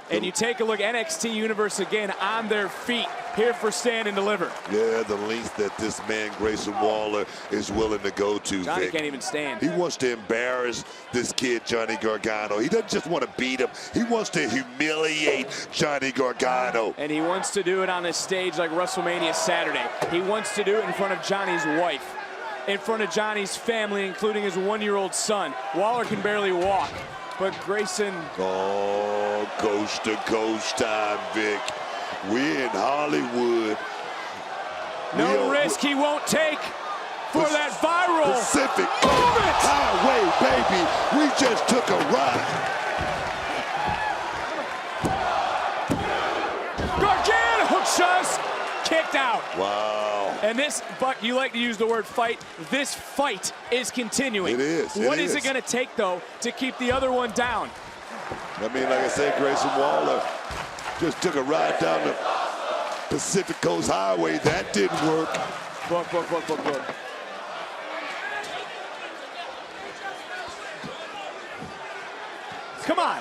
And you take a look, NXT Universe again on their feet, here for Stand and Deliver. Yeah, the length that this man, Grayson Waller, is willing to go to, Johnny Vic. can't even stand. He wants to embarrass this kid, Johnny Gargano. He doesn't just want to beat him. He wants to humiliate Johnny Gargano. And he wants to do it on a stage like WrestleMania Saturday. He wants to do it in front of Johnny's wife, in front of Johnny's family, including his one-year-old son. Waller can barely walk, but Grayson... Oh, coast to coast time, Vic. We're in Hollywood. No risk he won't take for that viral Pacific moment. Highway, baby. We just took a ride. Gargano just kicked out. Wow. And this, Buck, you like to use the word fight. This fight is continuing. It is. What is it going to take, though, to keep the other one down? I mean, like I said, Grayson Waller just took a ride down the Pacific Coast Highway. That didn't work. Book. Come on.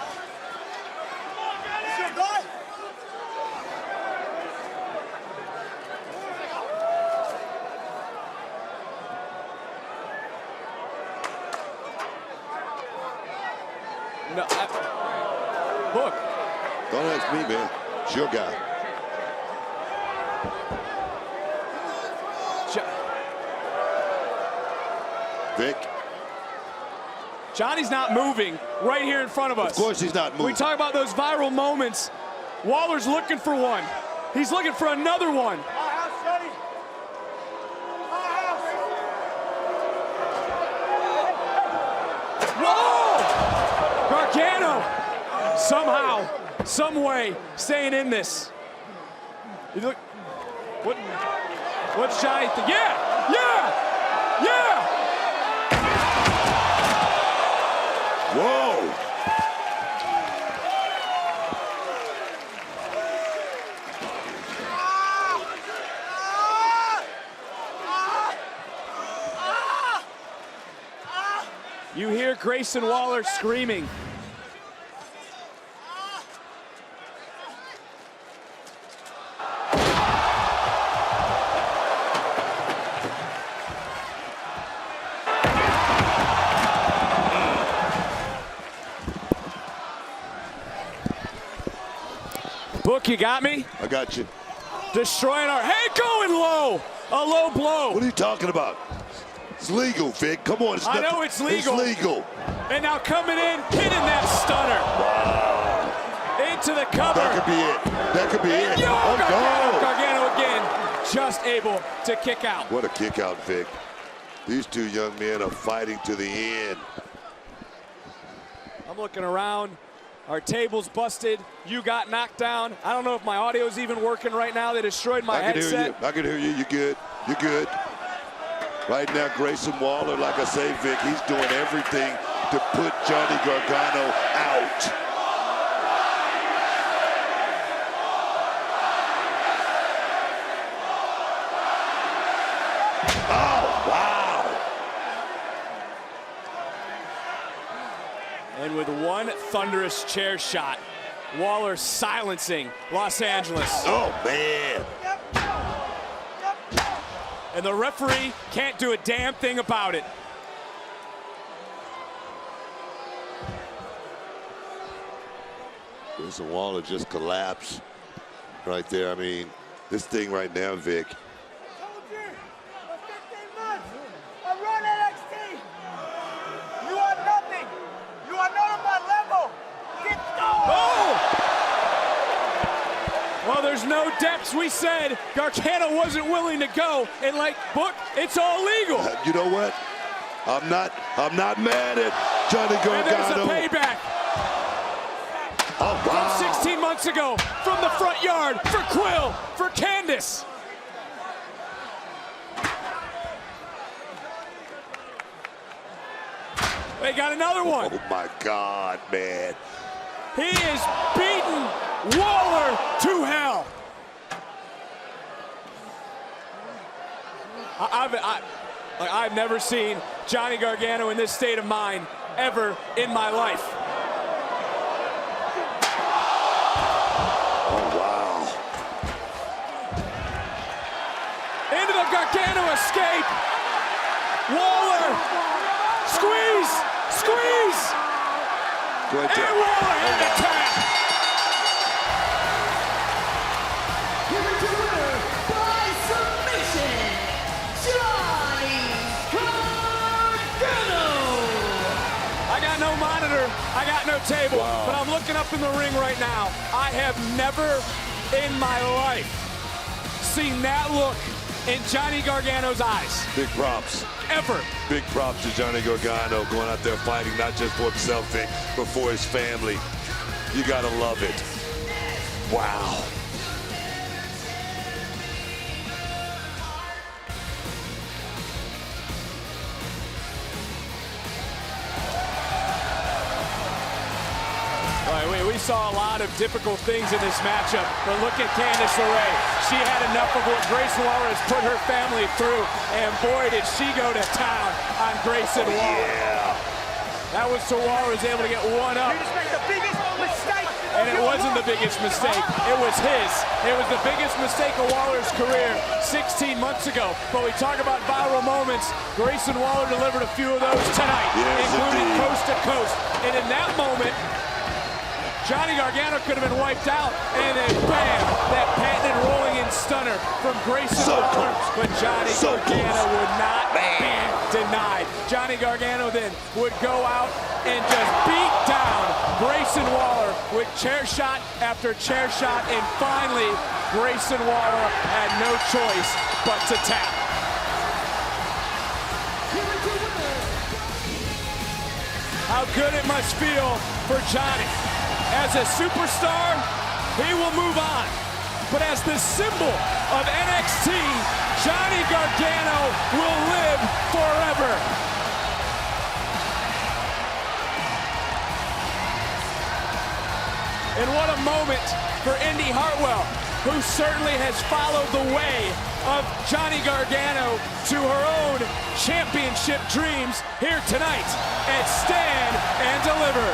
No, Book. Don't ask me, man. It's your guy. Vic. Johnny's not moving right here in front of us. Of course he's not moving. We talk about those viral moments. Waller's looking for one. He's looking for another one. Whoa! Gargano somehow, some way, staying in this. You look, what's Johnny think? Yeah! Whoa! Grayson Waller screaming. Book, you got me? I got you. Destroying our head, going low. A low blow. What are you talking about? It's legal, Vic. Come on. It's I know it's legal. It's legal. And now coming in, hitting that stunner. Wow. Into the cover. That could be it. That could be it. Yo, Oh, Gargano again, just able to kick out. What a kick out, Vic. These two young men are fighting to the end. I'm looking around. Our table's busted. You got knocked down. I don't know if my audio's even working right now. They destroyed my headset. I can hear you. You're good. You're good. Right now, Grayson Waller, like I say, Vic, he's doing everything to put Johnny Gargano out. Oh, wow. And with one thunderous chair shot, Waller silencing Los Angeles. Oh, man. And the referee can't do a damn thing about it. Grayson Waller just collapsed right there. I mean, this thing right now, Vic. I run NXT. You are nothing. You are not on my level. Get going. Oh! Well, there's no depths. We said Gargano wasn't willing to go, and like Book, it's all legal. You know what? I'm not mad at Johnny Gargano. And there's a payback. Oh, wow. From 16 months ago, from the front yard, for Quill, for Candice. They got another one. Oh, my God, man. He is beaten Waller to hell. I've never seen Johnny Gargano in this state of mind ever in my life. Oh, wow. Into the Gargano escape. Waller. Squeeze. Squeeze. And Waller in the tap. Here is your winner by submission, Johnny Gargano. I got no monitor, I got no table, but I'm looking up in the ring right now. I have never in my life seen that look in Johnny Gargano's eyes. Big props. Ever. Big props to Johnny Gargano going out there fighting not just for himself, Vic, but for his family. You gotta love it. Wow. We saw a lot of difficult things in this matchup, but look at Candice LeRae. She had enough of what Grayson Waller has put her family through, and boy, did she go to town on Grayson Waller. Yeah. That was so Waller was able to get one up. You just made the biggest mistake. And it wasn't the biggest mistake, it was his. It was the biggest mistake of Waller's career 16 months ago. But we talk about viral moments. Grayson Waller delivered a few of those tonight, including Coast to Coast. And in that moment, Johnny Gargano could have been wiped out, and then bam, that patented rolling in stunner from Grayson Waller. But Johnny Gargano would not be denied. Johnny Gargano then would go out and just beat down Grayson Waller with chair shot after chair shot, and finally, Grayson Waller had no choice but to tap. How good it must feel for Johnny. As a superstar, he will move on. But as the symbol of NXT, Johnny Gargano will live forever. And what a moment for Indy Hartwell. who certainly has followed the way of Johnny Gargano to her own championship dreams here tonight at Stand and Deliver.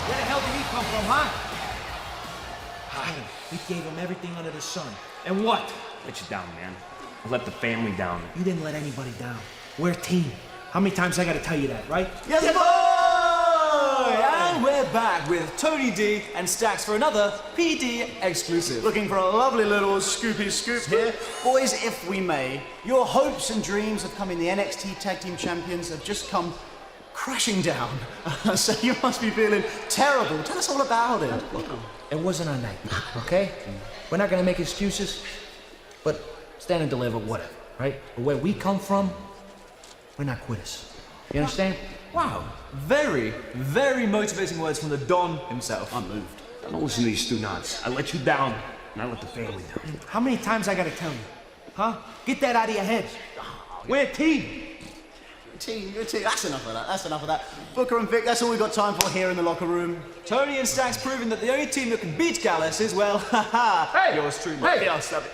Where the hell did he come from, huh? We gave him everything under the sun. And what? Let you down, man. I let the family down. You didn't let anybody down. We're a team. How many times I gotta tell you that, right? Yes, boy! And we're back with Tony D and Stacks for another PD exclusive. Looking for a lovely little scoopy scoop here. Boys, if we may, your hopes and dreams of becoming the NXT Tag Team Champions have just come crashing down. So you must be feeling terrible. Tell us all about it. It wasn't our night, okay? We're not gonna make excuses, but stand and deliver, whatever, right? But where we come from, we're not quitters. You understand? Wow, very, very motivating words from the Don himself. I'm moved. Don't listen to these stu-nuts. I let you down, and I let the family down. How many times I gotta tell you? Huh? Get that out of your head. We're a team. You're a team. That's enough of that. That's enough of that. Booker and Vic, that's all we've got time for here in the locker room. Tony and Stacks proving that the only team that can beat Gallus is, well, haha, Hey! yours truly. Hey! Yeah, stop it.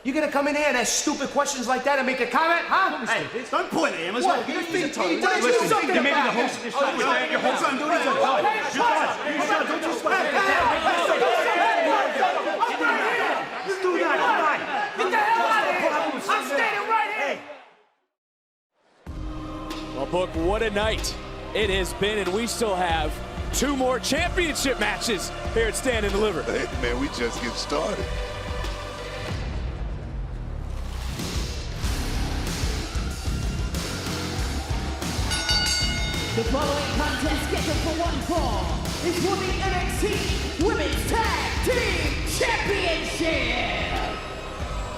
You gonna come in here and ask stupid questions like that and make a comment, huh? Hey, don't point at him as What? well. Give us He- the tone. he does Listen, do something you may be the about host it. of this Oh, show. yeah. Your whole time, don't do that. Don't you sweat. You do that, all right. Get the hell out of here! I'm standing right here! Well, Book, what a night it has been, and we still have 2 more championship matches here at Stand and Deliver. Hey, man, we just get started. The following contest scheduled for one fall is for the NXT Women's Tag Team Championship.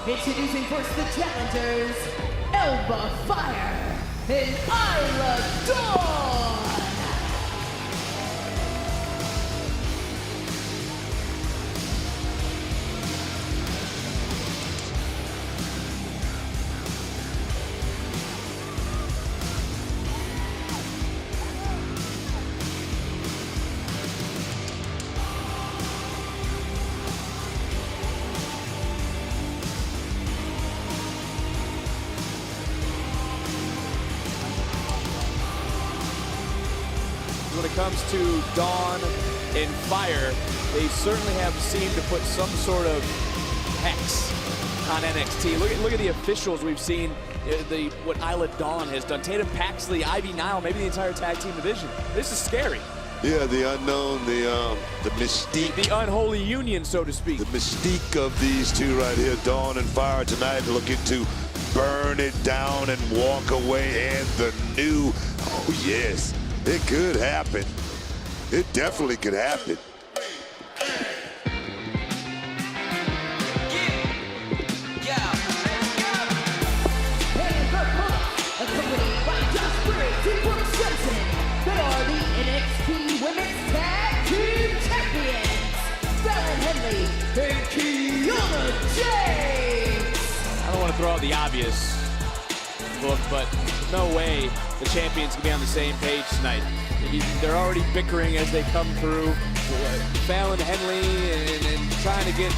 Introducing first the challengers, Elba Fire and Isla Dawn. When it comes to Dawn and Fire, they certainly have seemed to put some sort of hex on NXT. Look at the officials we've seen, what Isla Dawn has done. Tatum Paxley, Ivy Nile, maybe the entire tag team division. This is scary. Yeah, the unknown, the mystique. The unholy union, so to speak. The mystique of these two right here, Dawn and Fire tonight, looking to burn it down and walk away. And the new, oh yes, it could happen. It definitely could happen. Accompanied by Josh Briggs and Brooks Jensen, they are the NXT Women's Tag Team Champions, Fallon Henley and Kiana James. I don't want to throw out the obvious, Book, but no way the champions can be on the same page tonight. They're already bickering as they come through. Fallon Henley and trying to get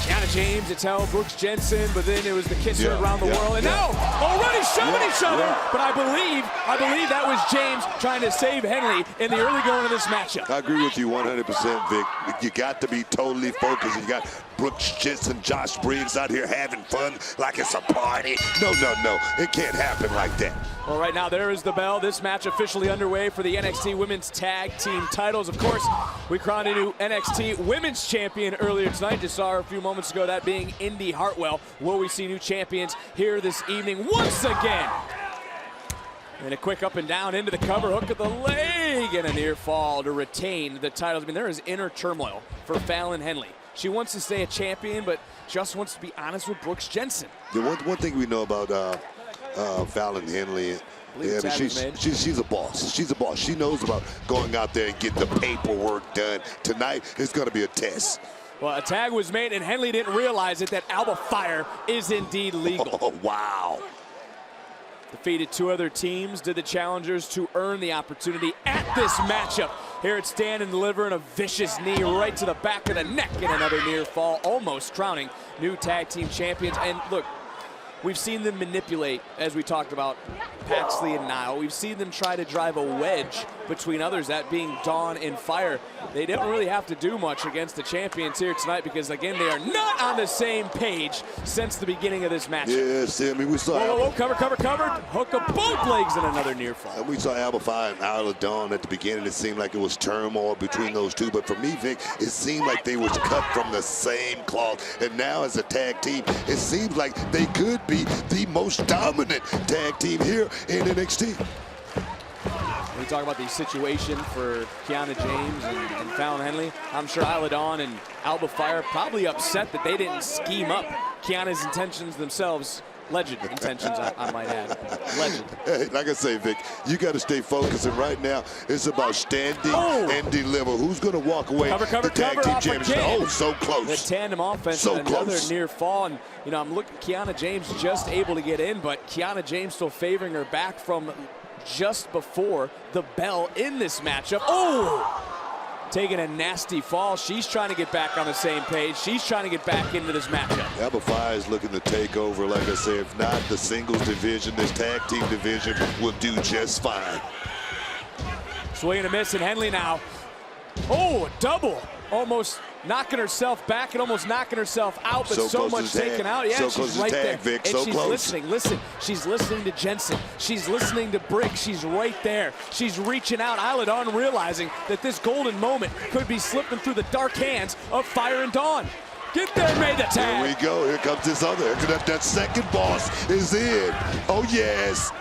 Kiana James to tell Brooks Jensen, but then it was the kisser around the world, and now already shoving each other. But I believe that was James trying to save Henley in the early going of this matchup. I agree with you 100%, Vic. You got to be totally focused. You got Brooks Jensen, Josh Briggs out here having fun like it's a party. No, it can't happen like that. Well, right now there is the bell. This match officially underway for the NXT Women's Tag Team titles. Of course, we crowned a new NXT Women's Champion earlier tonight. Just saw her a few moments ago, that being Indy Hartwell. Will we see new champions here this evening once again? And a quick up and down into the cover, hook of the leg, and a near fall to retain the titles. I mean, there is inner turmoil for Fallon Henley. She wants to stay a champion, but just wants to be honest with Brooks Jensen. The one thing we know about Fallon Henley, she's a boss. She's a boss. She knows about going out there and getting the paperwork done. Tonight is going to be a test. Well, a tag was made, and Henley didn't realize it, that Alba Fire is indeed legal. Oh, wow. Defeated 2 other teams, did the challengers to earn the opportunity at this matchup. Here it's Stand and Deliver, and a vicious knee right to the back of the neck, and another near fall, almost crowning new tag team champions. And look, we've seen them manipulate, as we talked about, Paxley and Nile. We've seen them try to drive a wedge between others, that being Dawn and Fire. They don't really have to do much against the champions here tonight because, again, they are not on the same page since the beginning of this match. Yeah, Sammy, we saw... Whoa, cover. Hook of both legs and another near fall. And we saw Alba Fire and Isla Dawn at the beginning. It seemed like it was turmoil between those two. But for me, Vic, it seemed like they was cut from the same cloth. And now as a tag team, it seems like they could be the most dominant tag team here in NXT. We talk about the situation for Kiana James and Fallon Henley. I'm sure Isla Dawn and Alba Fire probably upset that they didn't scheme up Kiana's intentions themselves. Legend intentions, I might add. Legend. Hey, like I say, Vic, you got to stay focused. And right now, it's about standing and deliver. Who's going to walk away the tag team championship? Oh, so close. The tandem offense, so another close. near fall. And, you know, I'm looking at Kiana James just able to get in, but Kiana James still favoring her back from just before the bell in this matchup. Oh! Taking a nasty fall. She's trying to get back on the same page. She's trying to get back into this matchup. Alba Fire is looking to take over. Like I said, if not the singles division, this tag team division will do just fine. Swing and a miss, and Henley now. Oh, a double. Almost knocking herself back and almost knocking herself out, but so much taken out. Yeah, she's right there. Vic, and so she's close. listening. Listen, she's listening to Jensen. She's listening to Briggs. She's right there. She's reaching out. Isla Dawn realizing that this golden moment could be slipping through the dark hands of Fire and Dawn. Get there, made the tag. Here we go. Here comes this other. That second boss is in. Oh, yes.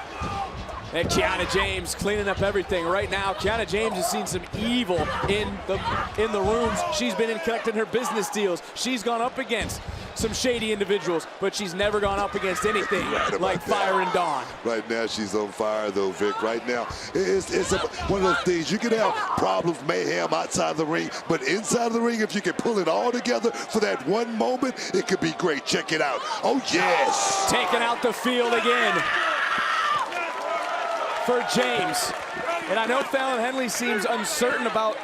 And Kiana James cleaning up everything right now. Kiana James has seen some evil in the rooms. She's been in connecting her business deals. She's gone up against some shady individuals, but she's never gone up against anything like Fire and Dawn. Right now, she's on fire, though, Vic. Right now, it's one of those things. You can have problems, mayhem outside the ring, but inside the ring, if you can pull it all together for that one moment, it could be great. Check it out. Oh, yes. Taking out the field again for James. And I know Fallon Henley seems uncertain about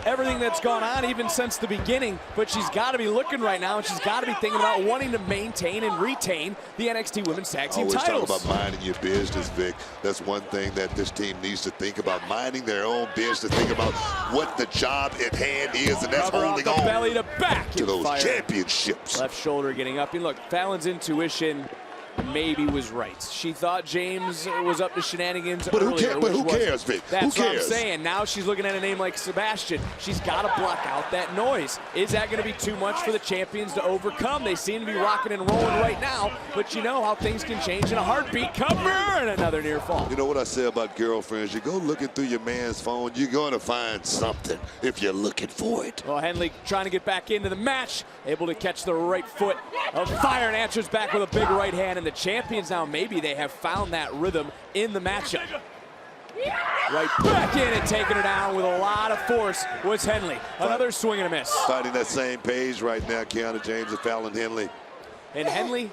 everything that's gone on even since the beginning, but she's got to be looking right now, and she's got to be thinking about wanting to maintain and retain the NXT Women's Tag Team titles. Always talk about minding your business, Vic. That's one thing that this team needs to think about, minding their own business, think about what the job at hand is, and that's holding on belly to back to those Fire. Championships. Left shoulder getting up. And look, Fallon's intuition maybe was right. She thought James was up to shenanigans earlier. But who cares, Vic? That's who what cares? I'm saying. Now she's looking at a name like Sebastian. She's got to block out that noise. Is that going to be too much for the champions to overcome? They seem to be rocking and rolling right now, but you know how things can change in a heartbeat. Cover and another near fall. You know what I say about girlfriends? You go looking through your man's phone, you're going to find something if you're looking for it. Well, Henley trying to get back into the match, able to catch the right foot of Fire and answers back with a big right hand, and the champions now maybe they have found that rhythm in the matchup. Right back in and taking her down with a lot of force was Henley. Another swing and a miss. Fighting that same page right now, Kiana James and Fallon Henley. And Henley,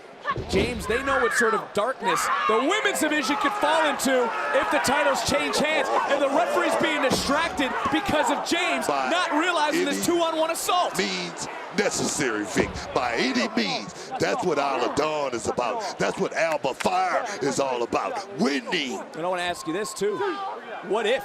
James, they know what sort of darkness the women's division could fall into if the titles change hands. And the referee's being distracted because of James not realizing this 2-on-1 assault. Means necessary, Vic. By any means. That's what Isla Dawn is about. That's what Alba Fire is all about. Winning. And I want to ask you this too. What if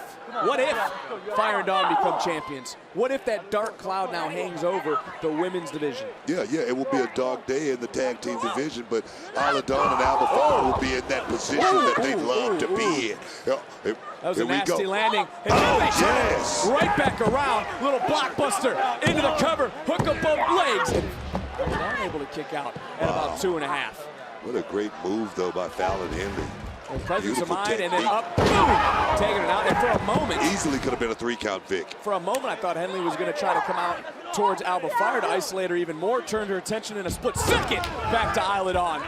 Fire and Dawn become champions? What if that dark cloud now hangs over the women's division? Yeah, it will be a dark day in the tag team division, but Isla Dawn and Alba Fire will be in that position that they love to be in. That was a nasty landing. And yes! Right back around. Little blockbuster into the cover. Hook up both legs. And Dawn able to kick out at about 2.5. What a great move, though, by Fallon Henley. And presence of mind, and then up, boom, taking it out. And for a moment, easily could have been a 3-count, Vic. For a moment, I thought Henley was going to try to come out towards Alba Fire to isolate her even more. Turned her attention in a split second back to Isla Dawn.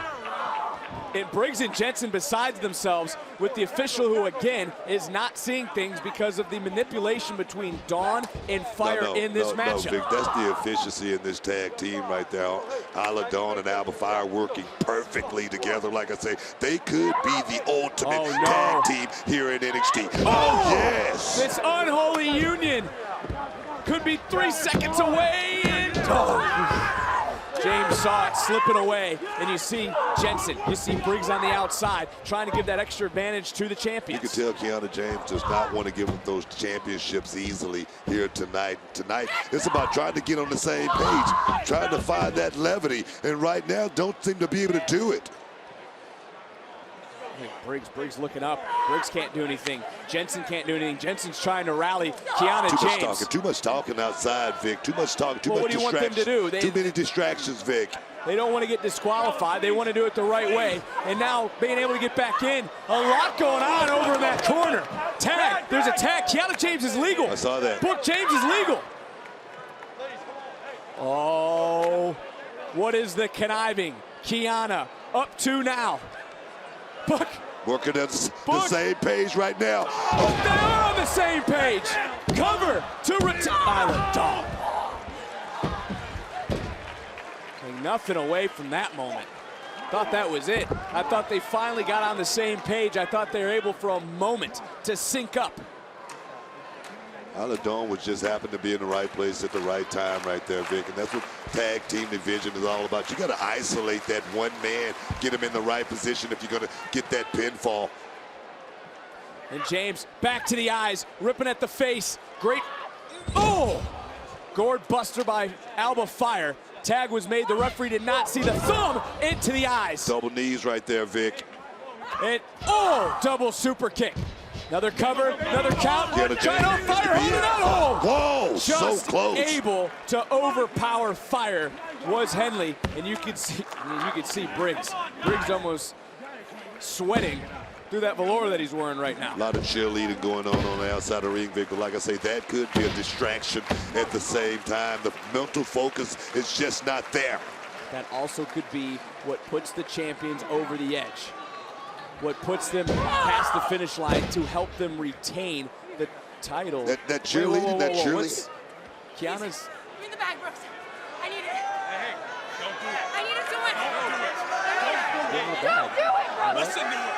And Briggs and Jensen besides themselves with the official who, again, is not seeing things because of the manipulation between Dawn and Fire in this matchup. No, Vic, that's the efficiency in this tag team right there. Isla Dawn and Alba Fire working perfectly together. Like I say, they could be the ultimate tag team here in NXT. Oh, yes! This unholy union could be 3 seconds away. And James saw it slipping away, and you see Jensen, you see Briggs on the outside, trying to give that extra advantage to the champions. You can tell Kiana James does not want to give up those championships easily here tonight. Tonight, it's about trying to get on the same page, trying to find that levity, and right now don't seem to be able to do it. Briggs looking up. Briggs can't do anything. Jensen can't do anything. Jensen's trying to rally Kiana James. Too much talking outside, Vic. Too much talking, too much what do you want them to do? Too many distractions, Vic. They don't want to get disqualified. They want to do it the right way. And now being able to get back in, a lot going on over in that corner. Tag, there's a tag. Kiana James is legal. I saw that. Book James is legal. Oh, what is the conniving? Kiana up 2 now. Book. Working at the same page right now. Oh, they are on the same page. Cover to Isla Dawn. Take nothing away from that moment. Thought that was it. I thought they finally got on the same page. I thought they were able for a moment to sync up. Isla Dawn was just happened to be in the right place at the right time right there, Vic. And that's what tag team division is all about. You got to isolate that one man, get him in the right position if you're going to get that pinfall. And James back to the eyes, ripping at the face. Great. Oh! Gourd buster by Alba Fire. Tag was made. The referee did not see the thumb into the eyes. Double knees right there, Vic. And double super kick. Another cover, another count. Fire holding out. Whoa, just so close. Able to overpower Fire was Henley, and you could see Briggs. Briggs almost sweating through that velour that he's wearing right now. A lot of cheerleading going on the outside of the ring, Vic. But like I say, that could be a distraction at the same time. The mental focus is just not there. That also could be what puts the champions over the edge. What puts them past the finish line to help them retain the title. That cheerleading, that cheerleading. Kiana's. Give me the bag, Brooks. I need it. Hey, don't do it. I need it so much. Don't do it, Brooks. Listen to her.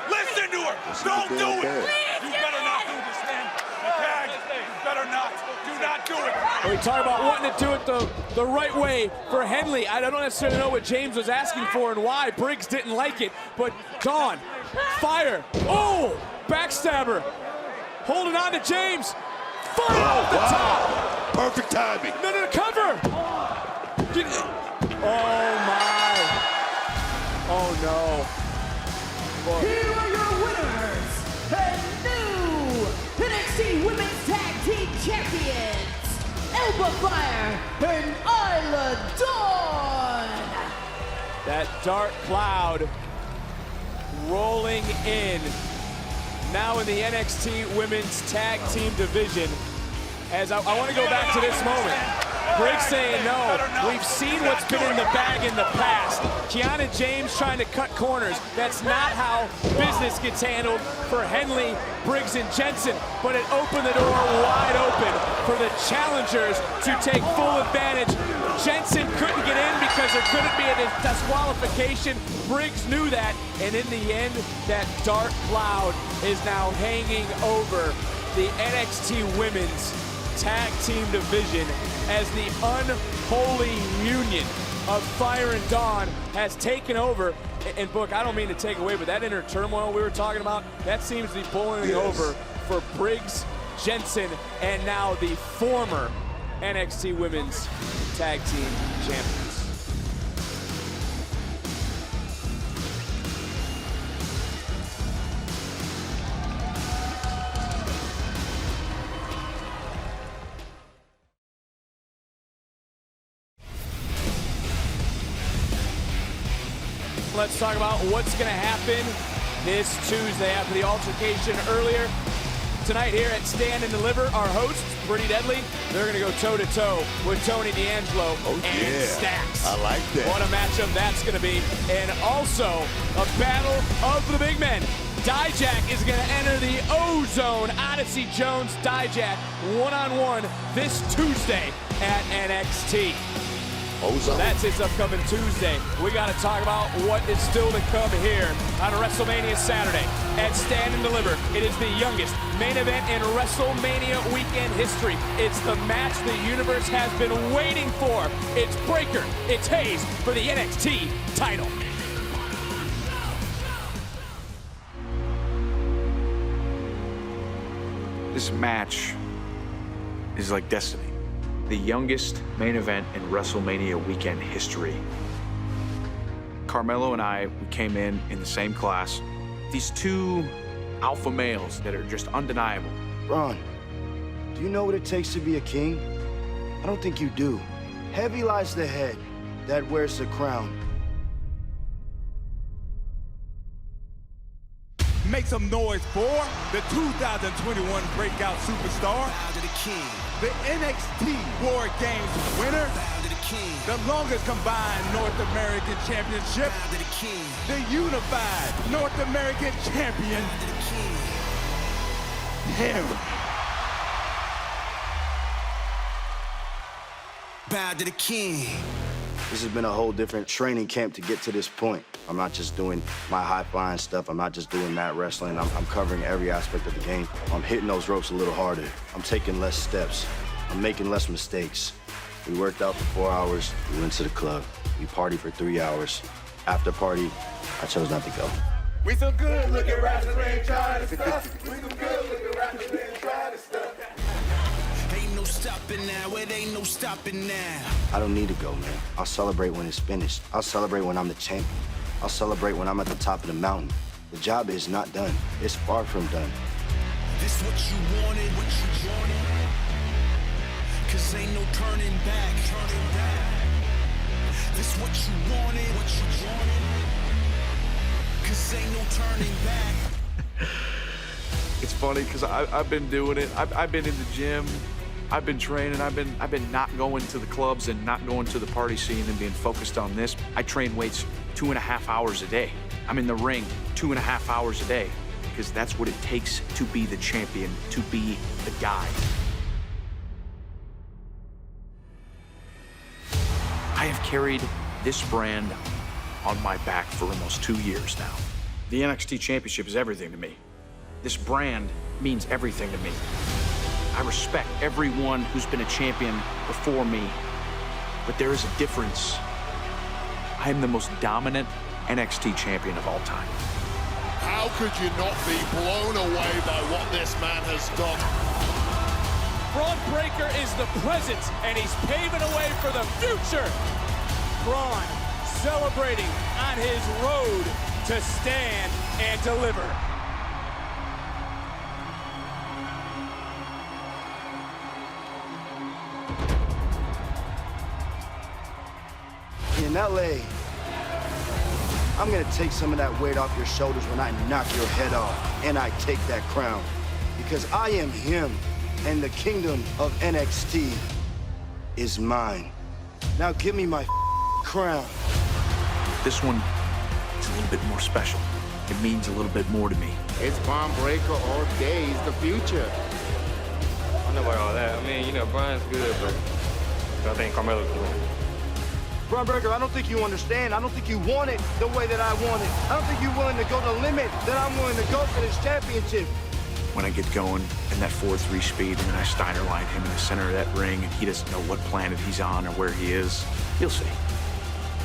Listen to her. Don't do it. Please, you better not do this, man. Tag, you better not. Do not do it. We talk about wanting to do it the right way for Henley. I don't necessarily know what James was asking for and why. Briggs didn't like it, but Dawn, Fire, backstabber, holding on to James, Fire off the top. Perfect timing. No, cover. Oh my. Oh no. Here are your winners, and new NXT Women's Tag Team Champions, Alba Fire and Isla Dawn. That dark cloud rolling in. Now in the NXT Women's Tag Team Division. As I want to go back to this moment. Briggs saying no. We've seen what's been in the bag in the past. Kiana James trying to cut corners. That's not how business gets handled for Henley, Briggs, and Jensen. But it opened the door wide open for the challengers to take full advantage. Jensen couldn't get in because there couldn't be a disqualification. Briggs knew that, and in the end, that dark cloud is now hanging over the NXT Women's Tag Team Division as the unholy union of Fire and Dawn has taken over. And Book, I don't mean to take away, but that inner turmoil we were talking about, that seems to be pulling over for Briggs, Jensen, and now the former NXT Women's Tag Team Champions. Let's talk about what's going to happen this Tuesday after the altercation earlier. Tonight here at Stand and Deliver, our hosts, Pretty Deadly, they're going to go toe-to-toe with Tony D'Angelo and Stacks. I like that. What a matchup that's going to be. And also, a battle of the big men. Dijak is going to enter the O-Zone. Odyssey Jones, Dijak, one-on-one this Tuesday at NXT. So that's his upcoming Tuesday. We got to talk about what is still to come here on WrestleMania Saturday at Stand and Deliver. It is the youngest main event in WrestleMania weekend history. It's the match the universe has been waiting for. It's Breakker, it's Hayes for the NXT title. This match is like destiny. The youngest main event in WrestleMania weekend history. Carmelo and I, we came in the same class. These two alpha males that are just undeniable. Ron, do you know what it takes to be a king? I don't think you do. Heavy lies the head that wears the crown. Make some noise for the 2021 Breakout Superstar, the NXT War Games winner, the longest combined North American Championship, the unified North American Champion, him. Bow to the king. This has been a whole different training camp to get to this point. I'm not just doing my high-flying stuff. I'm not just doing mat wrestling. I'm covering every aspect of the game. I'm hitting those ropes a little harder. I'm taking less steps. I'm making less mistakes. We worked out for 4 hours. We went to the club. We partied for 3 hours. After party, I chose not to go. We some good looking rappers ain't trying to stop. We some good looking rappers ain't trying to stop. Ain't no stopping now, it ain't no stopping now. I don't need to go, man. I'll celebrate when it's finished. I'll celebrate when I'm the champion. I'll celebrate when I'm at the top of the mountain. The job is not done. It's far from done. This what you wanted, what you wanted. Cause ain't no turning back, This what you wanted, what you wanted. Cause ain't no turning back. It's funny because I've been doing it. I've been in the gym. I've been training. I've been not going to the clubs and not going to the party scene and being focused on this. I train weights 2.5 hours a day. I'm in the ring 2.5 hours a day because that's what it takes to be the champion, to be the guy. I have carried this brand on my back for almost 2 years now. The NXT Championship is everything to me. This brand means everything to me. I respect everyone who's been a champion before me, but there is a difference. I am the most dominant NXT champion of all time. How could you not be blown away by what this man has done? Bron Breakker is the present, and he's paving the way for the future. Bron celebrating on his road to Stand and Deliver. In LA, I'm gonna take some of that weight off your shoulders when I knock your head off and I take that crown. Because I am him, and the kingdom of NXT is mine. Now give me my crown. This one is a little bit more special. It means a little bit more to me. It's Bron Breakker all day. He's the future. I don't know about all that. I mean, you know, Bron's good, but I think Carmelo's good. Bron Breakker, I don't think you understand. I don't think you want it the way that I want it. I don't think you're willing to go the limit that I'm willing to go for this championship. When I get going in that 4-3 speed and then I Steiner line him in the center of that ring and he doesn't know what planet he's on or where he is, you'll see.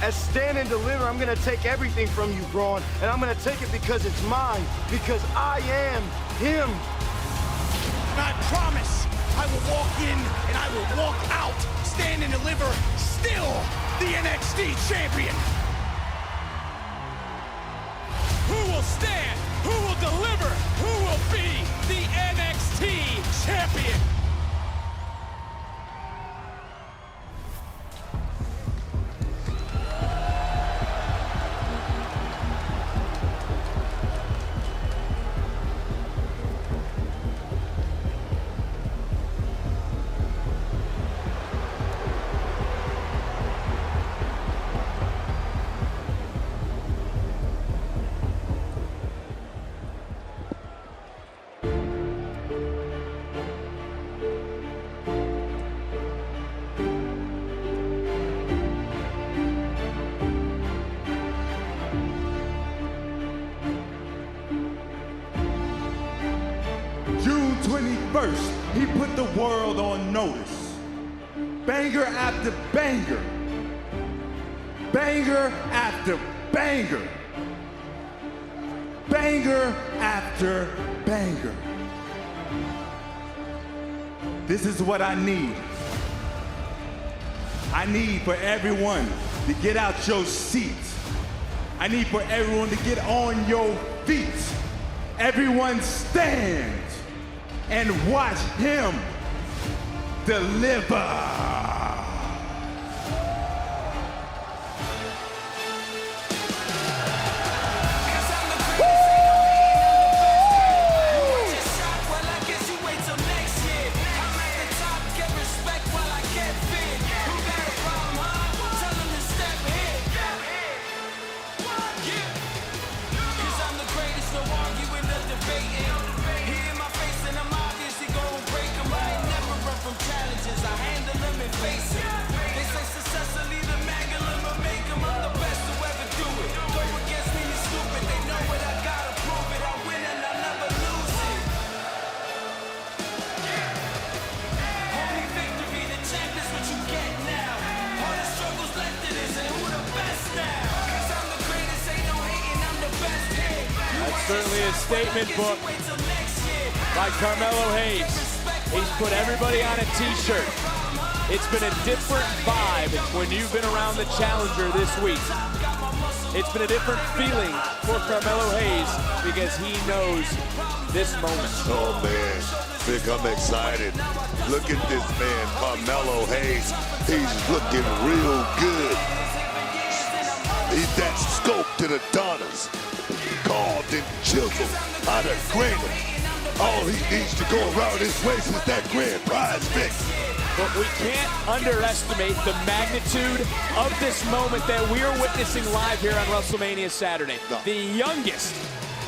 As Stand and Deliver, I'm gonna take everything from you, Braun, and I'm gonna take it because it's mine, because I am him. And I promise I will walk in and I will walk out, Stand and Deliver, still the NXT champion. Who will stand? Who will deliver? Who will be the NXT champion? first, he put the world on notice. Banger after banger. Banger after banger. Banger after banger. This is what I need. I need for everyone to get out your seats. I need for everyone to get on your feet. Everyone stand and watch him deliver. Certainly a statement book by Carmelo Hayes. He's put everybody on a t-shirt. It's been a different vibe when you've been around the challenger this week. It's been a different feeling for Carmelo Hayes because he knows this moment. Oh man, Vic, I'm excited. Look at this man, Carmelo Hayes. He's looking real good. He's that sculpted Adonis. Carved and chiseled out of granite. All he needs to go around his waist is that grand prize, Vic. But we can't underestimate the magnitude of this moment that we are witnessing live here on WrestleMania Saturday. No. The youngest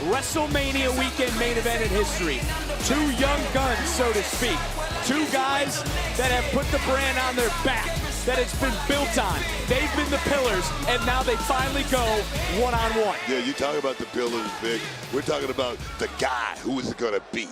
WrestleMania weekend main event in history. Two young guns, so to speak. Two guys that have put the brand on their back, that it's been built on. They've been the pillars, and now they finally go one-on-one. Yeah, you talk about the pillars, Vic. We're talking about the guy. Who is it going to be?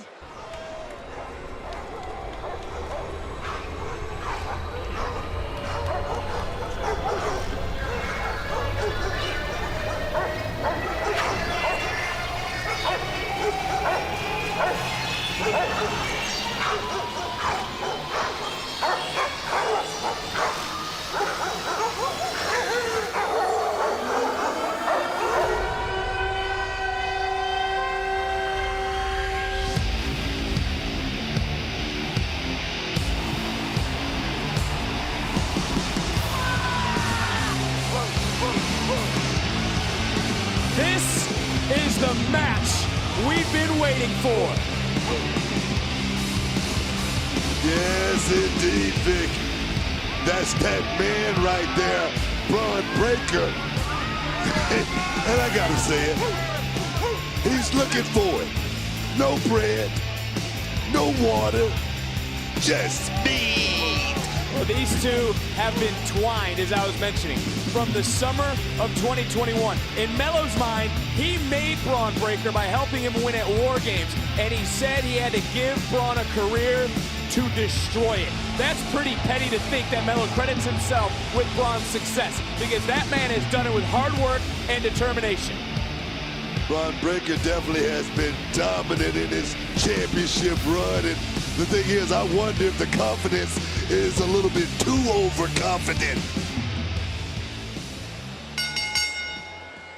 This is the match we've been waiting for. Yes, indeed, Vic. That's that man right there, Bron Breakker. And I gotta say it, he's looking for it. No bread, no water, just meat. Well, these two have been twined, as I was mentioning, from the summer of 2021. In Melo's mind, he made Bron Breakker by helping him win at War Games, and he said he had to give Bron a career to destroy it. That's pretty petty to think that Melo credits himself with Bron's success, because that man has done it with hard work and determination. Bron Breakker definitely has been dominant in his championship run, and the thing is, I wonder if the confidence is a little bit too overconfident.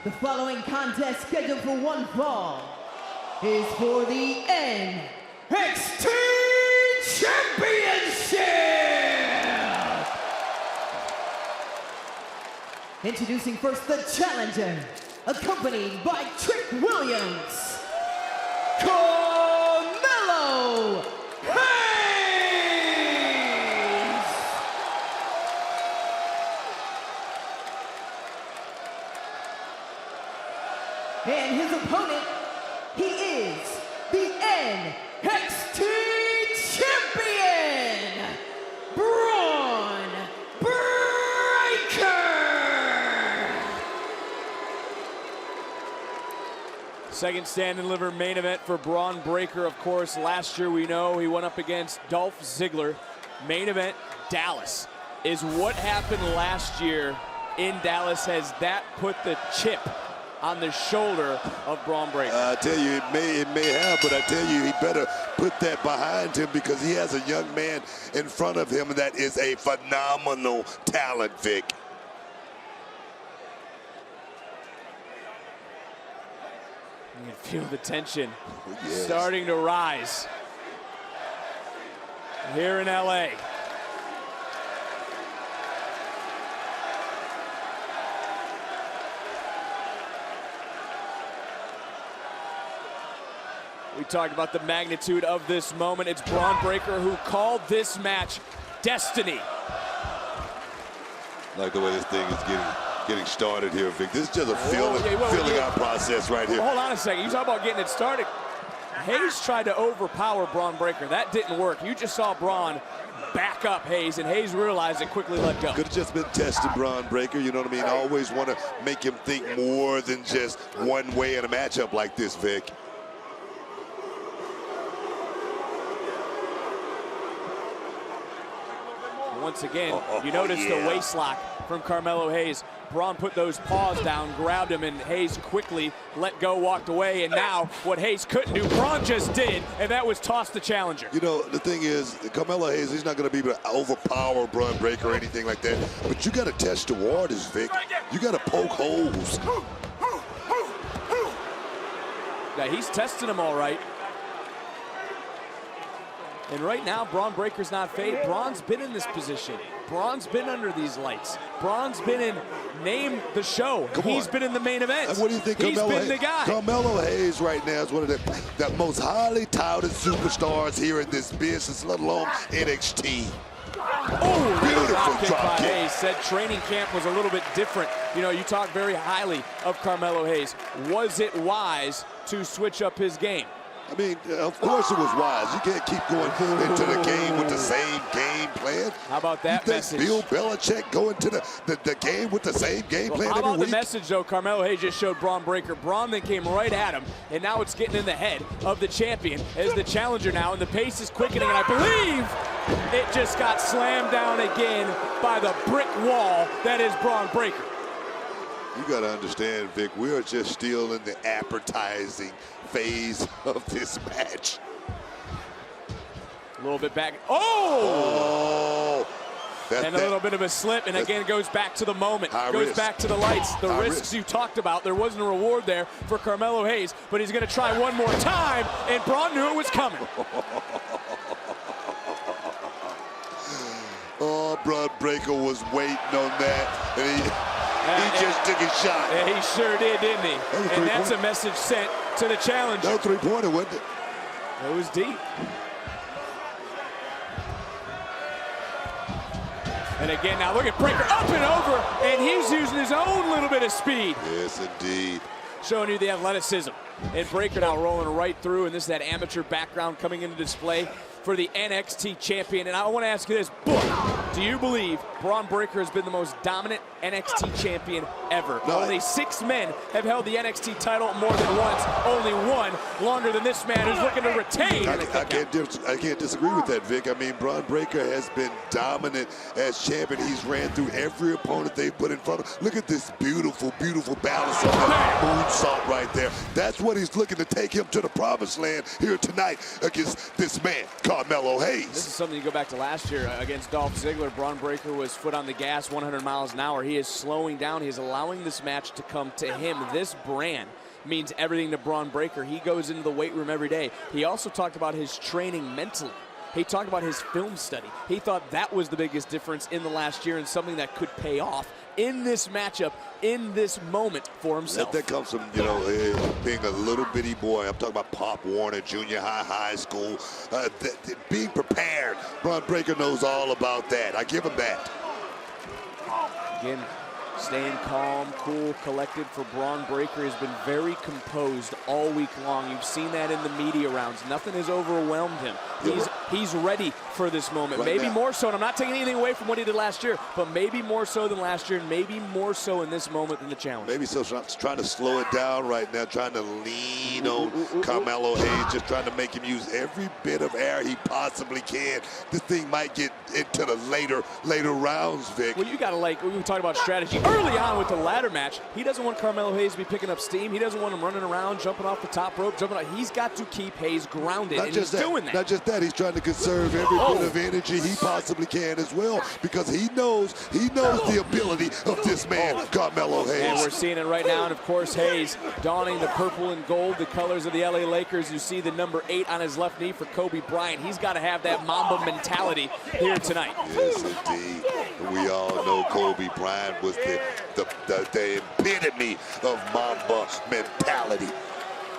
The following contest, scheduled for one fall, is for the NXT Championship! Introducing first the challenger, accompanied by Trick Williams, Carmelo Hayes! And his opponent, he is the NXT Champion, Bron Breakker! Second stand and deliver main event for Bron Breakker, of course. Last year we know he went up against Dolph Ziggler. Main event, Dallas. Is what happened last year in Dallas, has that put the chip on the shoulder of Bron Breakker? I tell you, it may have, but I tell you, he better put that behind him because he has a young man in front of him that is a phenomenal talent, Vic. You can feel the tension starting to rise here in LA. We talked about the magnitude of this moment. It's Bron Breakker who called this match destiny. Like the way this thing is getting started here, Vic. This is just a filling out process right here. Hold on a second. You talk about getting it started. Hayes tried to overpower Bron Breakker. That didn't work. You just saw Bron back up Hayes, and Hayes realized it, quickly let go. Could have just been testing Bron Breakker, you know what I mean? I always want to make him think more than just one way in a matchup like this, Vic. Once again, you notice the waist lock from Carmelo Hayes. Bron put those paws down, grabbed him, and Hayes quickly let go, walked away, and now what Hayes couldn't do, Bron just did, and that was toss the challenger. You know, the thing is, Carmelo Hayes, he's not going to be able to overpower Bron Breakker or anything like that, but you got to test the waters, Vic. You got to poke holes. Yeah, he's testing him all right. And right now, Bron Breakker's not faded. Bron's been in this position. Bron's been under these lights. Bron's been in Name the Show. He's been in the main event. What do you think? He's been the guy. Carmelo Hayes right now is one of the most highly touted superstars here in this business, let alone NXT. Oh, beautiful drop kick. Hayes said training camp was a little bit different. You know, you talk very highly of Carmelo Hayes. Was it wise to switch up his game? I mean, of course it was wise. You can't keep going into the game with the same game plan. How about that message? Bill Belichick going to the game with the same game plan every week? How about the message, though? Carmelo Hayes just showed Bron Breakker. Bron then came right at him, and now it's getting in the head of the champion as the challenger now, and the pace is quickening, and I believe it just got slammed down again by the brick wall that is Bron Breakker. You got to understand, Vic, we are just still in the appetizing phase of this match. A little bit back. Oh! And a little bit of a slip, and again goes back to the moment. Goes back to the lights. The risks you talked about. There wasn't a reward there for Carmelo Hayes, but he's going to try one more time, and Bron knew it was coming. Oh, Bron Breakker was waiting on that, and he just took his shot. Yeah, he sure did, didn't he? And that's a message sent to the challenger. No three-pointer, wasn't it? It was deep. And again, now look at Breakker up and over, and he's using his own little bit of speed. Yes, indeed. Showing you the athleticism. And Breakker now rolling right through, and this is that amateur background coming into display for the NXT champion. And I want to ask you this, Book, do you believe Bron Breakker has been the most dominant NXT champion ever? No. Only 6 men have held the NXT title more than once. Only one longer than this man who's looking to retain. I can't disagree with that, Vic. I mean, Bron Breakker has been dominant as champion. He's ran through every opponent they've put in front of. Look at this beautiful, beautiful balance on that moonsault right there. That's what he's looking to take him to the promised land here tonight against this man, Carmelo Hayes. This is something you go back to last year against Dolph Ziggler. Bron Breakker was foot on the gas, 100 miles an hour. He is slowing down. He's allowing this match to come to him. This brand means everything to Bron Breakker. He goes into the weight room every day. He also talked about his training mentally. He talked about his film study. He thought that was the biggest difference in the last year and something that could pay off in this matchup, in this moment for himself. That comes from, you know, being a little bitty boy. I'm talking about Pop Warner, junior high school. Being prepared. Bron Breakker knows all about that. I give him that. Again, Staying calm, cool, collected for Bron Breakker has been very composed all week long. You've seen that in the media rounds. Nothing has overwhelmed him. He's ready for this moment. Maybe more so, and I'm not taking anything away from what he did last year, but maybe more so than last year, and maybe more so in this moment than the challenge. Maybe so, trying to slow it down right now, trying to lean on Carmelo Hayes, just trying to make him use every bit of air he possibly can. This thing might get into the later rounds, Vic. Well, you got to, like, we talked about strategy early on with the ladder match. He doesn't want Carmelo Hayes to be picking up steam. He doesn't want him running around, jumping off the top rope, jumping out. He's got to keep Hayes grounded, and he's doing that. Not just that, he's trying to conserve every bit of energy he possibly can as well, because he knows the ability of this man, Carmelo Hayes. And we're seeing it right now, and of course Hayes donning the purple and gold, the colors of the LA Lakers. You see the number 8 on his left knee for Kobe Bryant. He's got to have that Mamba mentality here tonight. Yes, indeed. We all know Kobe Bryant was the epitome of Mamba mentality.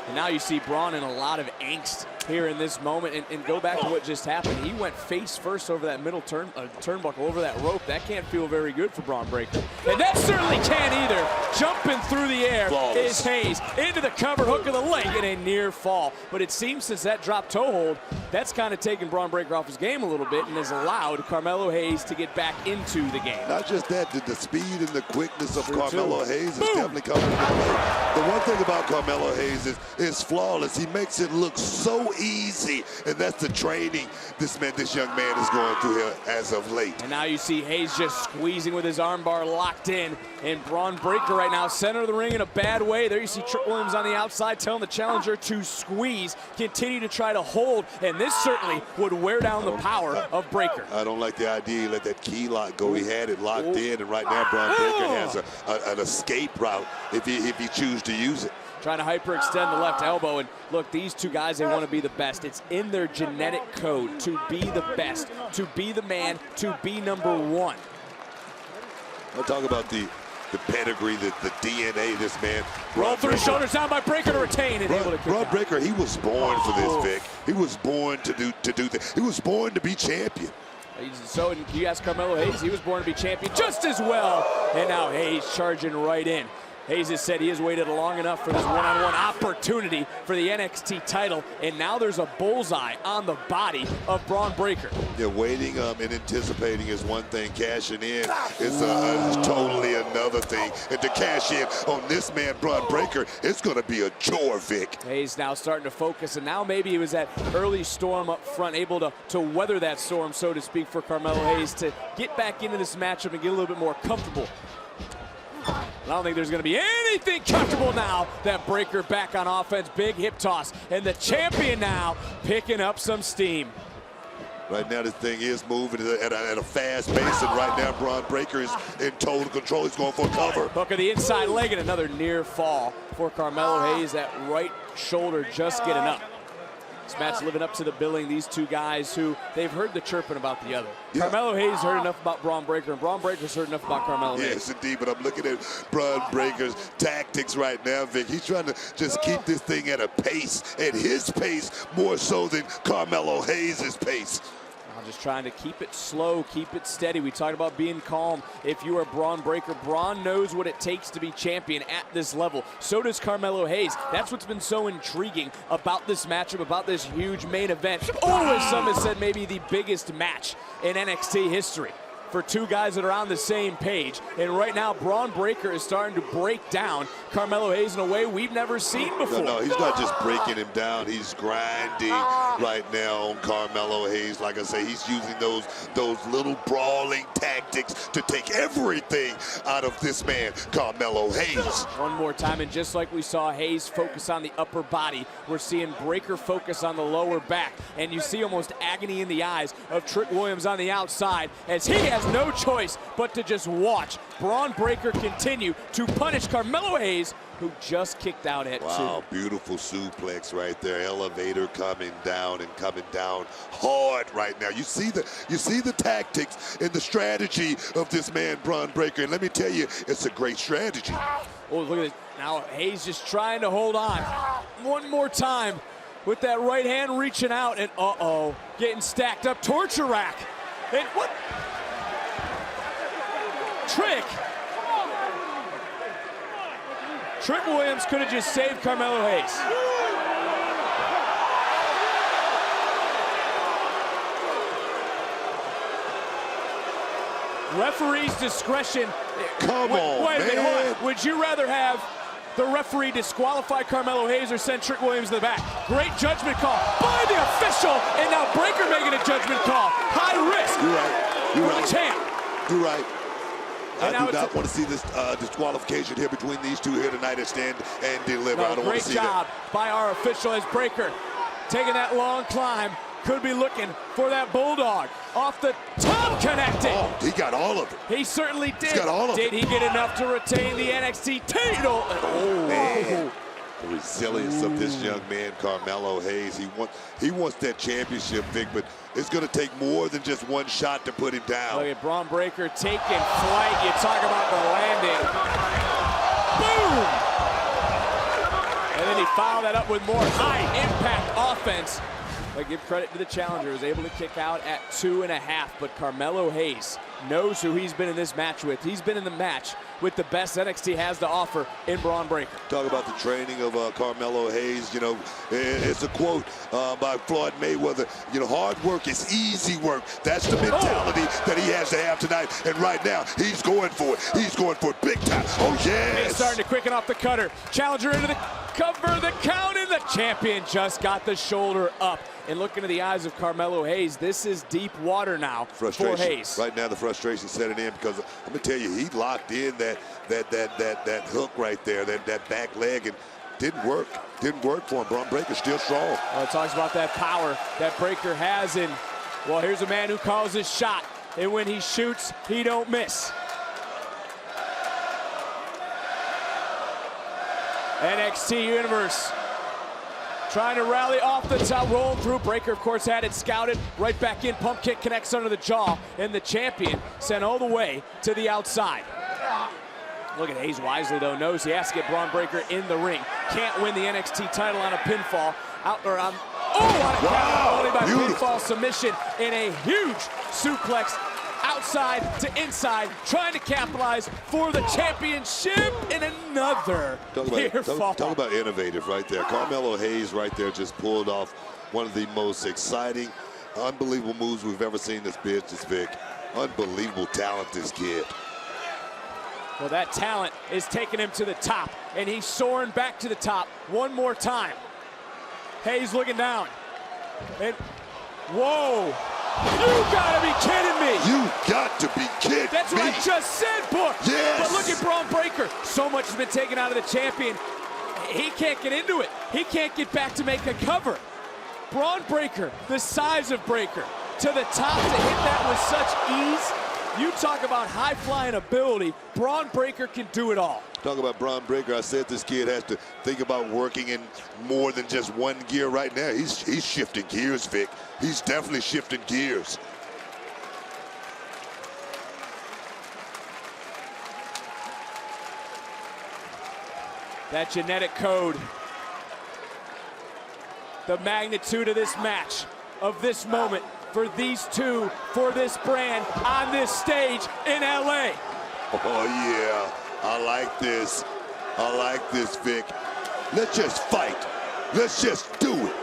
And now you see Bron in a lot of angst here in this moment, and go back to what just happened. He went face first over that middle turnbuckle, over that rope. That can't feel very good for Bron Breakker. And that certainly can't either. Jumping through the air is Hayes into the cover hook of the leg and a near fall. But it seems since that drop toe hold, that's kind of taken Bron Breakker off his game a little bit and has allowed Carmelo Hayes to get back into the game. Not just that, the speed and the quickness of Carmelo Hayes is definitely coming into play. The one thing about Carmelo Hayes is flawless. He makes it look so easy, and that's the training this young man is going through here as of late. And now you see Hayes just squeezing with his armbar locked in, and Bron Breakker right now center of the ring in a bad way. There you see Trick Williams on the outside telling the challenger to squeeze, continue to try to hold, and this certainly would wear down the power of Breakker. I don't like the idea he let that key lock go. He had it locked in, and right now Bron Breakker has an escape route if he chooses to use it. Trying to hyperextend the left elbow, and look, these two guys, they want to be the best. It's in their genetic code to be the best, to be the man, to be number one. I'll talk about the pedigree, the DNA this man. Roll through his shoulders, down by Breakker to retain, and able to kick Bron out. Breakker, he was born for this, Vic. He was born to do this. He was born to be champion. So you ask Carmelo Hayes, he was born to be champion just as well, and now Hayes charging right in. Hayes has said he has waited long enough for this one-on-one opportunity for the NXT title, and now there's a bullseye on the body of Bron Breakker. Yeah, waiting and anticipating is one thing. Cashing in is totally another thing. And to cash in on this man, Bron Breakker, it's going to be a chore, Vic. Hayes now starting to focus, and now maybe it was that early storm up front, able to weather that storm, so to speak, for Carmelo Hayes to get back into this matchup and get a little bit more comfortable. I don't think there's going to be anything comfortable now that Breakker back on offense. Big hip toss, and the champion now picking up some steam. Right now, this thing is moving at a fast pace, and right now, Bron Breakker is in total control. He's going for a cover. Hook of the inside leg, and another near fall for Carmelo Hayes. That right shoulder just getting up. This match living up to the billing. These two guys who they've heard the chirping about the other. Yeah. Carmelo Hayes heard enough about Bron Breakker, and Bron Breakker's heard enough about Carmelo Hayes. Yes, indeed, but I'm looking at Bron Breakker's tactics right now, Vic. He's trying to just keep this thing at a pace, at his pace, more so than Carmelo Hayes' pace. Just trying to keep it slow, keep it steady. We talked about being calm. If you are Bron Breakker, Bron knows what it takes to be champion at this level. So does Carmelo Hayes. That's what's been so intriguing about this matchup, about this huge main event. As some have said, maybe the biggest match in NXT history for two guys that are on the same page. And right now, Bron Breakker is starting to break down Carmelo Hayes in a way we've never seen before. No, he's not just breaking him down. He's grinding right now on Carmelo Hayes. Like I say, he's using those little brawling tactics to take everything out of this man, Carmelo Hayes. One more time, and just like we saw Hayes focus on the upper body, we're seeing Breakker focus on the lower back. And you see almost agony in the eyes of Trick Williams on the outside as he has no choice but to just watch Bron Breakker continue to punish Carmelo Hayes, who just kicked out at 2. Wow, beautiful suplex right there. Elevator coming down and coming down hard right now. You see the tactics and the strategy of this man, Bron Breakker. And let me tell you, it's a great strategy. Oh, look at this. Now Hayes just trying to hold on. One more time with that right hand reaching out, and getting stacked up. Torture rack. And what? Trick Trick Williams could have just saved Carmelo Hayes. Referee's discretion. Come on, wait a minute, hold man. on. Would you rather have the referee disqualify Carmelo Hayes or send Trick Williams to the back? Great judgment call by the official, and now Breakker making a judgment call. High risk. You're right. You're for right. the champ. You're right. And I do not want to see this disqualification here between these two here tonight and stand and deliver. I don't want to see that. Great job by our official as Breakker taking that long climb. Could be looking for that bulldog off the top, connecting. Oh, he got all of it. He certainly did. He's got all of it. Did he get enough to retain the NXT title? Oh, man. The resilience of this young man, Carmelo Hayes. He wants that championship, Vic, but it's going to take more than just one shot to put him down. Look at Bron Breakker taking flight. You talk about the landing. Boom! And then he followed that up with more high-impact offense. But give credit to the challenger, was able to kick out at 2.5. But Carmelo Hayes knows who he's been in this match with. He's been in the match with the best NXT has to offer in Bron Breakker. Talk about the training of Carmelo Hayes. You know, it's a quote by Floyd Mayweather. You know, hard work is easy work. That's the mentality that he has to have tonight. And right now, he's going for it. He's going for it big time. Oh, yes. He's starting to quicken off the cutter. Challenger into the cover, the count, and the champion just got the shoulder up. And look into the eyes of Carmelo Hayes. This is deep water now for Hayes. Right now, the frustration setting in because I'm gonna tell you, he locked in that hook right there, that back leg, and didn't work. Didn't work for him. Bron Breakker still strong. Well, it talks about that power that Breakker has, and well, here's a man who calls his shot, and when he shoots, he don't miss. NXT Universe trying to rally off the top, rolling through. Breakker, of course, had it scouted. Right back in, pump kick connects under the jaw, and the champion sent all the way to the outside. Look at Hayes wisely, though, knows he has to get Bron Breakker in the ring. Can't win the NXT title on a pinfall. On a counter, only by pinfall submission in a huge suplex. Outside to inside, trying to capitalize for the championship in another fall. Talk about innovative right there. Carmelo Hayes right there just pulled off one of the most exciting, unbelievable moves we've ever seen in this business, Vic. Unbelievable talent, this kid. Well, that talent is taking him to the top, and he's soaring back to the top one more time. Hayes looking down. And, whoa! You gotta be kidding me! You got to be kidding That's me! what I just said, Book! Yes! But look at Bron Breakker. So much has been taken out of the champion. He can't get into it. He can't get back to make a cover. Bron Breakker, the size of Breakker, to the top to hit that with such ease. You talk about high-flying ability. Bron Breakker can do it all. Talk about Bron Breakker. I said this kid has to think about working in more than just one gear right now. He's shifting gears, Vic. He's definitely shifting gears. That genetic code, the magnitude of this match, of this moment, for these two, for this brand, on this stage in LA. Oh, yeah. I like this. I like this, Vic. Let's just fight. Let's just do it.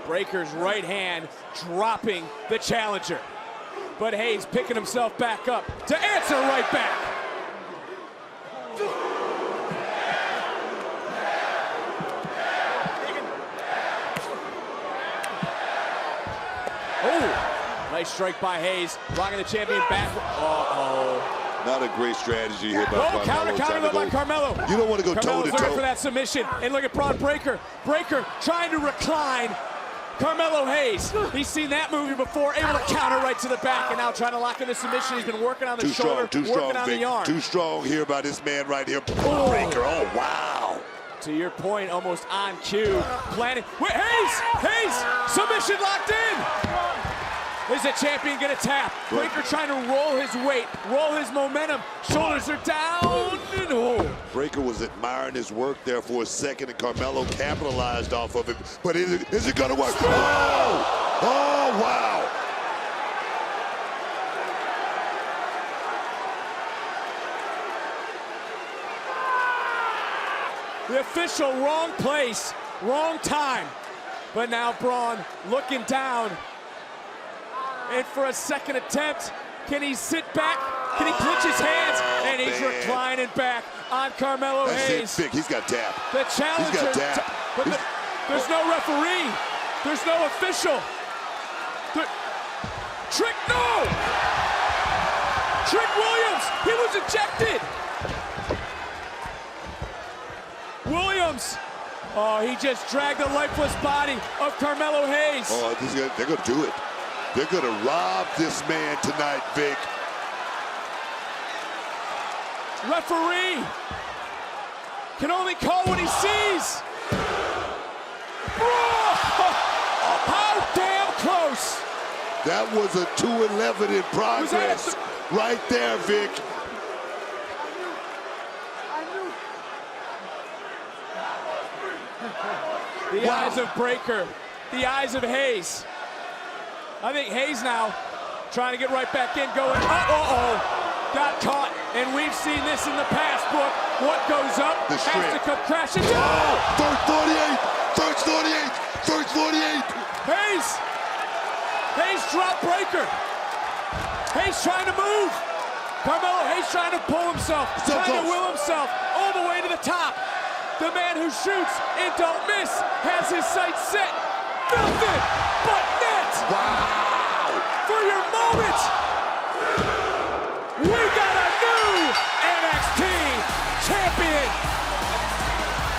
Breakker's right hand dropping the challenger. But Hayes picking himself back up to answer right back. Oh, nice strike by Hayes, rocking the champion back. Uh-oh. Not a great strategy here by Carmelo. Counter by Carmelo. You don't want to go toe-to-toe. Looking for that submission, and look at Bron Breakker. Breakker trying to recline Carmelo Hayes. He's seen that movie before, able to counter right to the back, and now trying to lock in the submission. He's been working on the shoulder, working on the arm. Too strong here by this man right here. Breakker, oh, wow. To your point, almost on cue. Planning. Wait, Hayes! Submission locked in! Is the champion gonna tap? Breakker trying to roll his weight, roll his momentum. Shoulders are down, and oh. Breakker was admiring his work there for a second, and Carmelo capitalized off of it. But is it gonna work? Oh! Oh, wow! The official, wrong place, wrong time. But now Braun looking down. And for a second attempt, can he sit back? Can he clench his hands? And he's reclining back on Carmelo Hayes. That's it, Vic. He's got tapped. The challenger. He's got tapped. But there's no referee. There's no official. Trick, no! Trick Williams, he was ejected. Williams, oh, he just dragged the lifeless body of Carmelo Hayes. Oh, they're gonna do it. They're gonna rob this man tonight, Vic. Referee can only call what he sees. How damn close. That was a 2-11 in progress right there, Vic. The eyes of Breakker, the eyes of Hayes. I think Hayes now trying to get right back in, going, uh-oh, got caught. And we've seen this in the past, Brooke. What goes up has to come crashing down. First 48, first 48. Hayes dropped Breakker. Hayes trying to move. Carmelo Hayes trying to pull himself, trying to will himself all the way to the top. The man who shoots and don't miss has his sights set. Nothing but net. Wow. For your moment, we got a new NXT champion.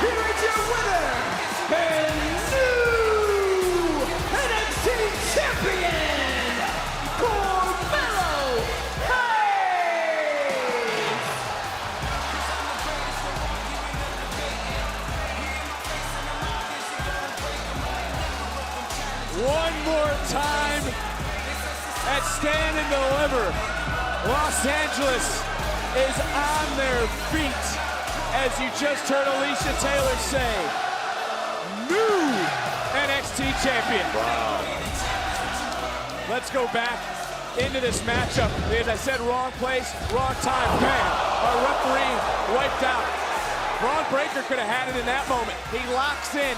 Here is your winner, and new NXT champion, Carmelo Hayes. One more time at Stand and Deliver. Los Angeles is on their feet, as you just heard Alicia Taylor say. New NXT champion. Wow. Let's go back into this matchup. As I said, wrong place, wrong time. Bam! Our referee wiped out. Braun Breakker could have had it in that moment. He locks in.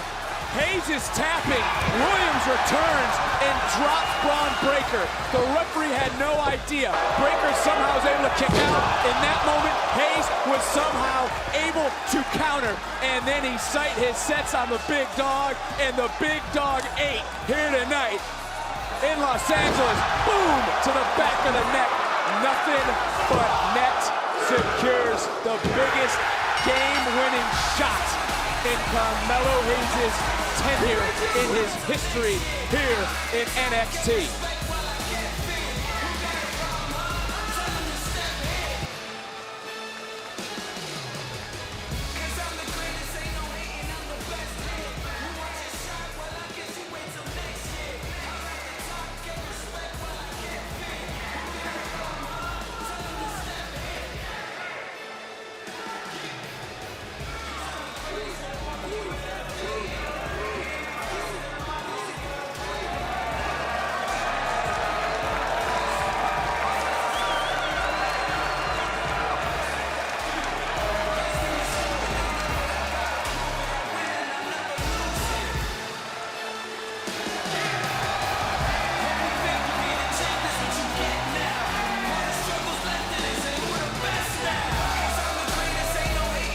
Hayes is tapping. Williams returns and drops Braun Breakker. The referee had no idea. Breakker somehow was able to kick out. In that moment, Hayes was somehow able to counter. And then he sight his sets on the big dog, and the big dog ate here tonight in Los Angeles. Boom! To the back of the neck. Nothing but net secures the biggest game-winning shot in Carmelo Hayes' tenure in his history here in NXT.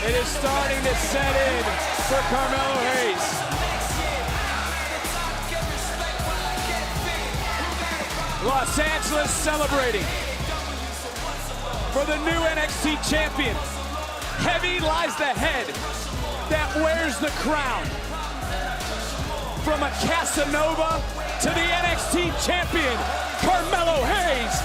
It is starting to set in for Carmelo Hayes. Los Angeles celebrating for the new NXT champion. Heavy lies the head that wears the crown. From a Casanova to the NXT champion, Carmelo Hayes